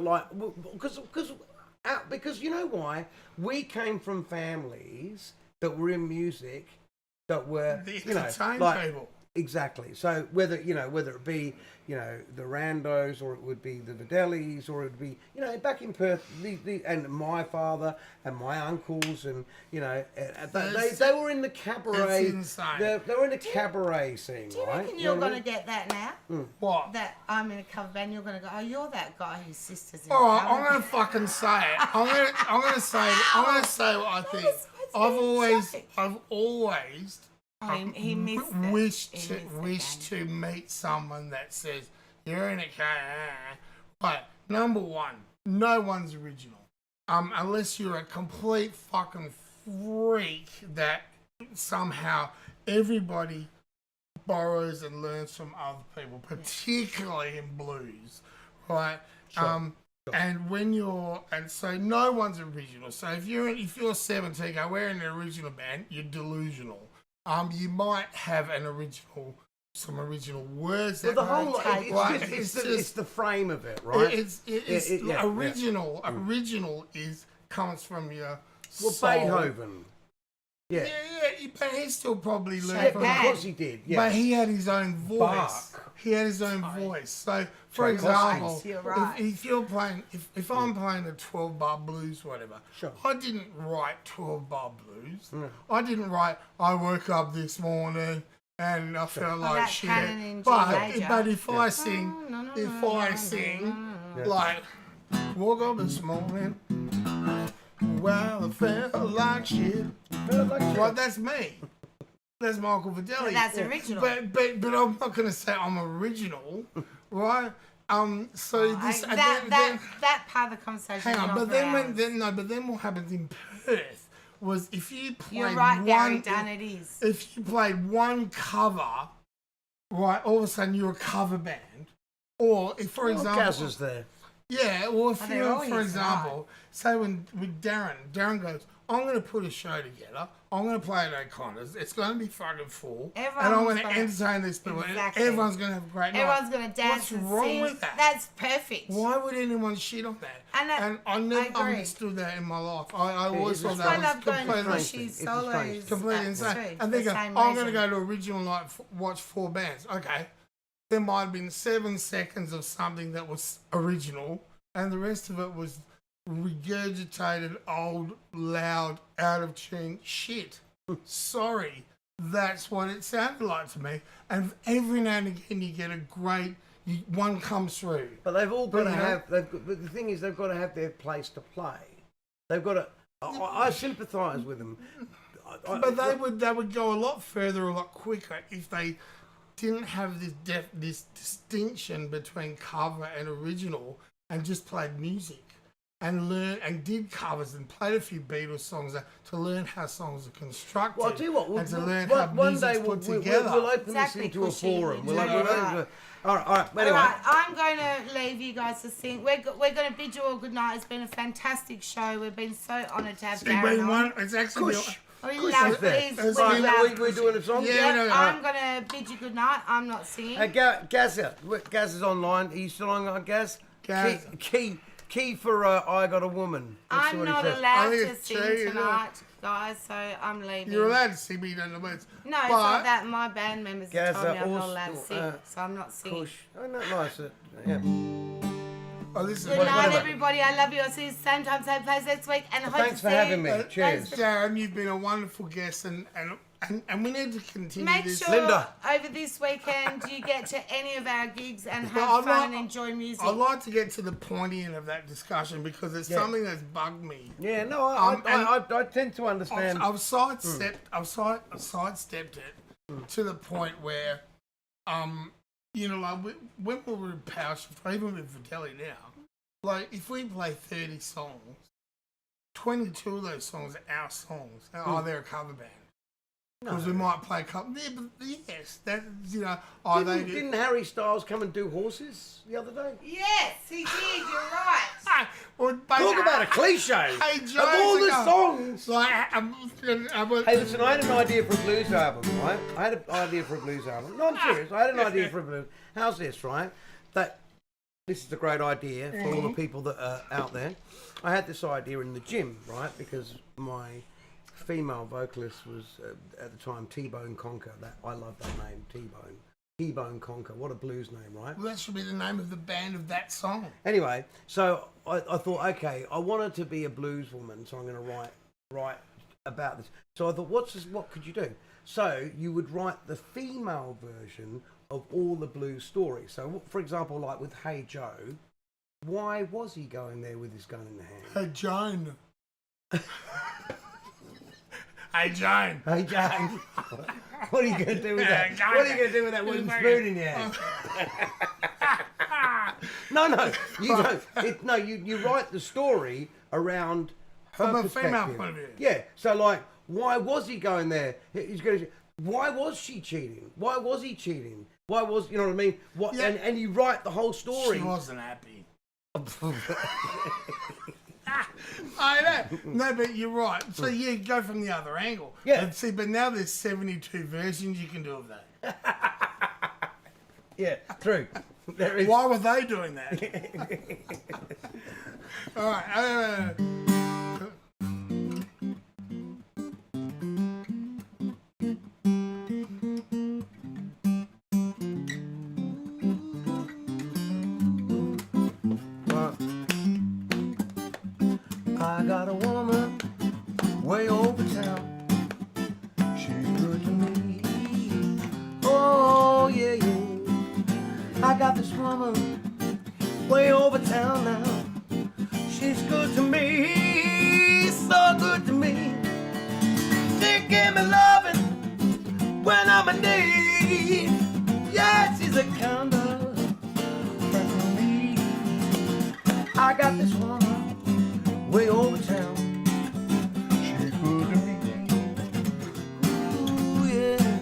Because you know why? We came from families that were in music, that were The entertain people. Exactly. So whether it be the Randos, or it would be the Videllis, or it would be back in Perth, and my father and my uncles, and they were in the cabaret. It's insane. They were in the cabaret scene, Do you right? reckon You you're know what I going to mean? get that now? What? That I'm in a cover band, you're going to go, oh, you're that guy whose sister's in All a right, cover I'm gonna fucking say it. I'm gonna say what I think. That was I've always He missed it. wished He to missed it, wish Dan. to meet someone that says you're in a car. But number one, no one's original. Unless you're a complete fucking freak that somehow everybody borrows and learns from other people, particularly in blues, right? And when so no one's original. So if you're 17, go, we're in an original band, you're delusional. You might have some original words. Well, the whole rotate, it's the frame of it, right? It's original. Original comes from your soul. Beethoven. Yeah. Yeah, but he still probably Yeah, learned but from of course he did. Yeah. But he had his own voice. Bach. He had his own voice. So, for Tchaikovsky. example, You're right. if you're playing, if I'm playing a 12-bar blues, whatever, Sure. I didn't write 12-bar blues. I didn't write, I woke up this morning and I felt like that shit. canon in G But major. if I sing, like, woke up this morning, well, I felt like shit. Well, that's me. That's Michael Videlli. But that's original. But I'm not going to say I'm original, right? So this that part of the conversation. hang on, went but for then hours. but then what happens in Perth was if you played You're right, Gary one, Dunn, it is. if you played one cover, right, all of a sudden you're a cover band, or if for example, Gaz is there. yeah, or if they're you, always for example, say with Darren goes, I'm going to put a show together. I'm going to play at O'Connor's. It's going to be fucking full. and I'm Everyone's going to gonna- entertain these people. And Exactly. everyone's going to have a great night. Everyone's going to dance What's and wrong sing. with that? That's perfect. Why would anyone shit on that? And I never agree. understood that in my life. I always thought it's That's why I that love was going to completely, strange. Bushy's It's a strange solos. completely That's insane. true. And they The go, same I'm going to reason. go to original night, watch 4 bands. Okay. There might have been 7 seconds of something that was original, and the rest of it was regurgitated, old, loud, out of tune shit. Sorry, that's what it sounded like to me. And every now and again, you get a great one comes through. But they've all got to you know- have. But the thing is, they've got to have their place to play. They've got to. I sympathise with them. But they would go a lot further, a lot quicker if they didn't have this distinction between cover and original, and just played music and did covers and played a few Beatles songs to learn how songs are constructed. Well, I'll tell you what. and to learn how One day music's we'll put together. open Exactly, this into a Bushy. forum. You're We'll totally open- right. All right. Anyway. All right, I'm going to leave you guys to sing. We're going to bid you all good night. It's been a fantastic show. We've been so honoured to have It's Darren been on. one. It's actually Kush. We Kush love is there. these. It's We been- love We're doing a song. Yeah, Yep, no, I'm going to bid you good night. I'm not singing. Gaz is online. Are you still on, Gaz? Gaz. Key for I Got a Woman. That's I'm what he not says. allowed I think to it's sing true, you know. tonight, guys, so I'm leaving. You're allowed to sing, but you don't know words. No, it's but, not that. My band members have told me I'm not also, allowed to sing, so I'm not singing. Kush. Oh, no, nice. Yeah. Oh, this is Good night, whatever. everybody. I love you. I'll see you same time, same place next week. And I hope Thanks to for see having you. me. Cheers. Darren, you've been a wonderful guest, and we need to continue Make this. sure Linda. over this weekend you get to any of our gigs and have Well, I'd fun like- and enjoy music. I'd like to get to the pointy end of that discussion because it's something that's bugged me. Yeah, no, and I tend to understand. I've sidestepped it to the point where, you know, like when we were in Power Shift, or even with Videlli now, like if we play 30 songs, 22 of those songs are our songs. They're a cover band. Because we might play a couple. Yeah, but yes, that, you know, Didn't Harry Styles come and do Horses the other day? Yes, he did. You're right. Well, Talk about a cliche. Hey, Of all the songs. Like, Hey, listen, I had an idea for a blues album, right? I had an idea for a blues album. No, I'm serious. I had an idea for a blues. How's this, right? This is a great idea for all the people that are out there. I had this idea in the gym, right? Because my female vocalist was at the time T-Bone Conker. I love that name, T-Bone. T-Bone Conker. What a blues name, right? Well, that should be the name of the band of that song. Anyway, so I thought, okay, I wanted to be a blues woman, so I'm going to write about this. So I thought, what could you do? So you would write the female version of all the blues stories. So, for example, like with Hey Joe, why was he going there with his gun in the hand? Hey, Joan. Hey, Jane. Hey, Jane. What are you going to do with that? Yeah, What are you going to do with that wooden spoon in your hand? No, you don't. No, you write the story around her From a perspective. female point of view. Yeah. So, like, why was he going there? He's going to. Why was she cheating? Why was he cheating? Why was, you know what I mean? What? Yeah. And you write the whole story. She wasn't happy. I know. No, but you're right. So you go from the other angle. Yeah. And see, but now there's 72 versions you can do of that. Yeah, true. There is. Why were they doing that? All right. I got a woman way over town. She's good to me. Oh, yeah, yeah. I got this woman way over town now. She's good to me, so good to me. She give me loving when I'm in need. Yeah, she's a kind of friend for me. I got this woman way over town. She's good to me. Ooh, yeah.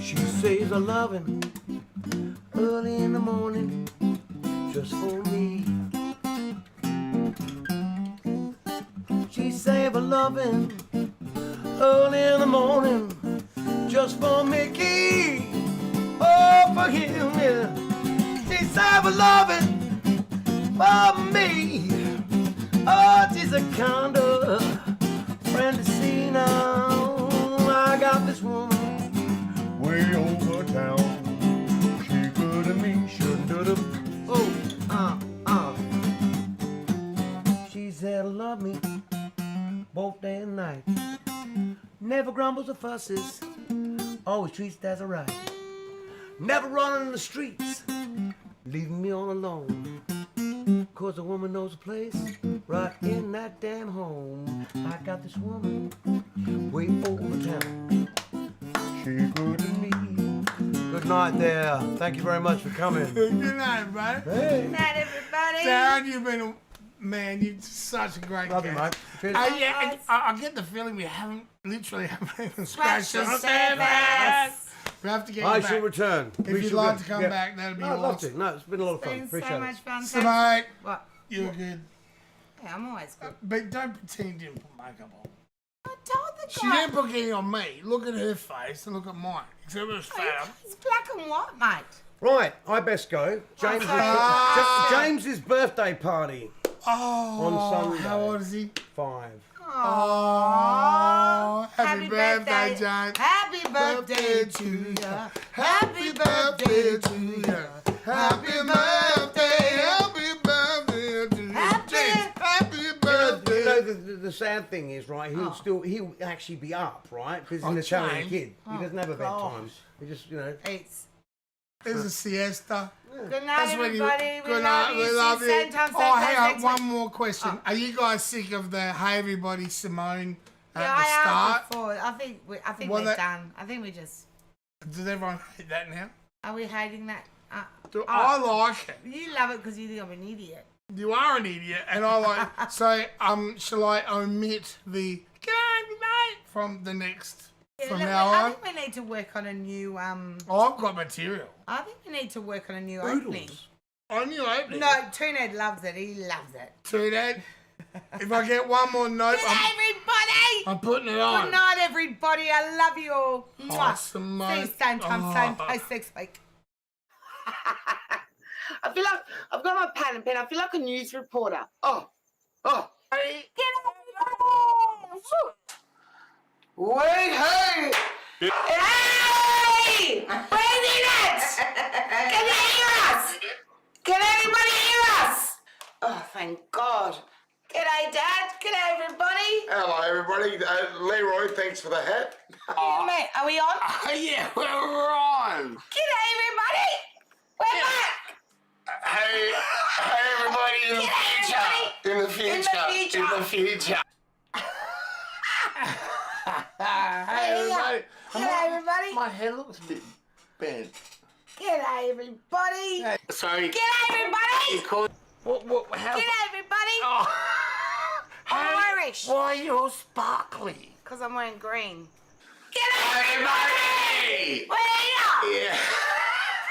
She saves her loving early in the morning just for me. She saved her loving early in the morning just for Mickey. Oh, for him, yeah. She saved her loving for me. Oh, she's a kind of friend to see now. I got this woman way over town. She good to me, shouldn't do them. She said love me both day and night. Never grumbles or fusses, always treats it as a right. Never running in the streets, leaving me all alone. 'Cause a woman knows a place right in that damn home. I got this woman way over town. She good to me. Good night there. Thank you very much for coming. Good night, bro. Hey. Good night, everybody. Darren, you've been man, you're such a great Love you, guy. mate. Cheers. Yeah, and I get the feeling we haven't even scratched the the surface. We have to get you I back. shall return. If you'd like to come back, that'd be No, I'd love awesome. to. No, it's been a lot of fun. Been Appreciate so much it. fun. So, Thanks. mate, What? you're good. Yeah, I'm always good. But don't pretend you didn't put makeup on. I told the She guy. didn't put any on me. Look at her face and look at mine. Except it was fat. It's black and white, mate. Right, I best go. James' James's birthday party. Oh, On Sunday. how old is he? 5. Oh, happy birthday, James. Happy birthday to you. Happy birthday to you. Happy birthday, happy birthday to you. Happy- James, happy You birthday. know, the sad thing is, right, he'll actually be up, right? Because he's an Italian James. kid. He doesn't have a bedtime. gosh. He just, you know. It's There's a siesta. good night, when you- everybody. good night, we love you. Same time, Oh, same hang place on, next one week. more question. Are you guys sick of the Hey Everybody Simone at Yeah, the I start? asked before. I think Well, we're that- done. I think we just. Does everyone hate that now? Are we hating that? I like it. You love it because you think I'm an idiot. You are an idiot, and I like. So, shall I omit the "Good night" from the next from look, now I on? think we need to work on a new. Oh, I've got material. I think we need to work on a new opening. On your opening. No, Toonhead loves it. He loves it. To that. If I get one more note, Good night, everybody. I'm putting it on. Good night, everybody. I love you all. Mwah. Awesome, See you mate. same time, same Oh. place next week. I feel like I've got my pad and pen. I feel like a news reporter. Oh. Wait, hey! Hey! President! Can you hear us? Can everybody hear us? Oh, thank God. G'day, Dad. G'day, everybody. Hello, everybody. Leroy, thanks for the hat. Mate, are we on? Yeah, we're on. G'day, everybody. We're back. Hey, everybody in the future. In the future. In the future. In the future. everybody. My hair looks a bit bent. G'day, everybody. Sorry. G'day, everybody. You called. What? How? G'day, everybody. Oh. I'm Irish. Why are you all sparkly? Because I'm wearing green. G'day, Everybody! We're here. Yeah.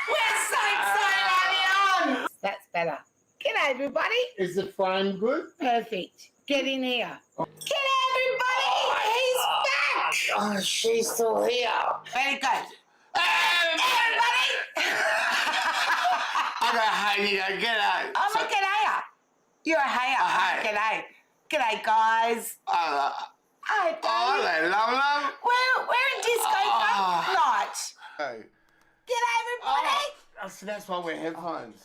We're so excited to have you on. That's better. G'day, everybody. Is the frame good? Perfect. Get in here. G'day, everybody. He's back. Oh, she's still here. Very good. Everybody! Everybody. I got hate you. G'day. I'm a g'dayer. You're a hayer. hey. G'day. G'day, guys. Oh, Hi, baby. love. We're in disco funk night. Hey. G'day, everybody. Oh, so that's why we're headphones.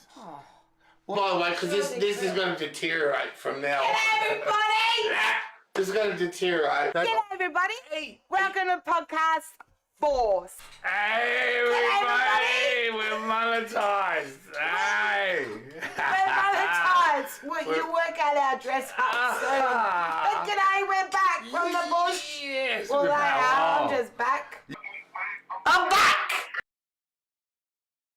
By the way, because this is going to deteriorate from now on. G'day, everybody. This is going to deteriorate. G'day, everybody. Welcome to podcast 4. Hey, everybody. We're monetized. Hey. We're monetized. You work out our dress up soon. But g'day, we're back from the bush. Yes. Well, we're they back. are. Oh. I'm just back.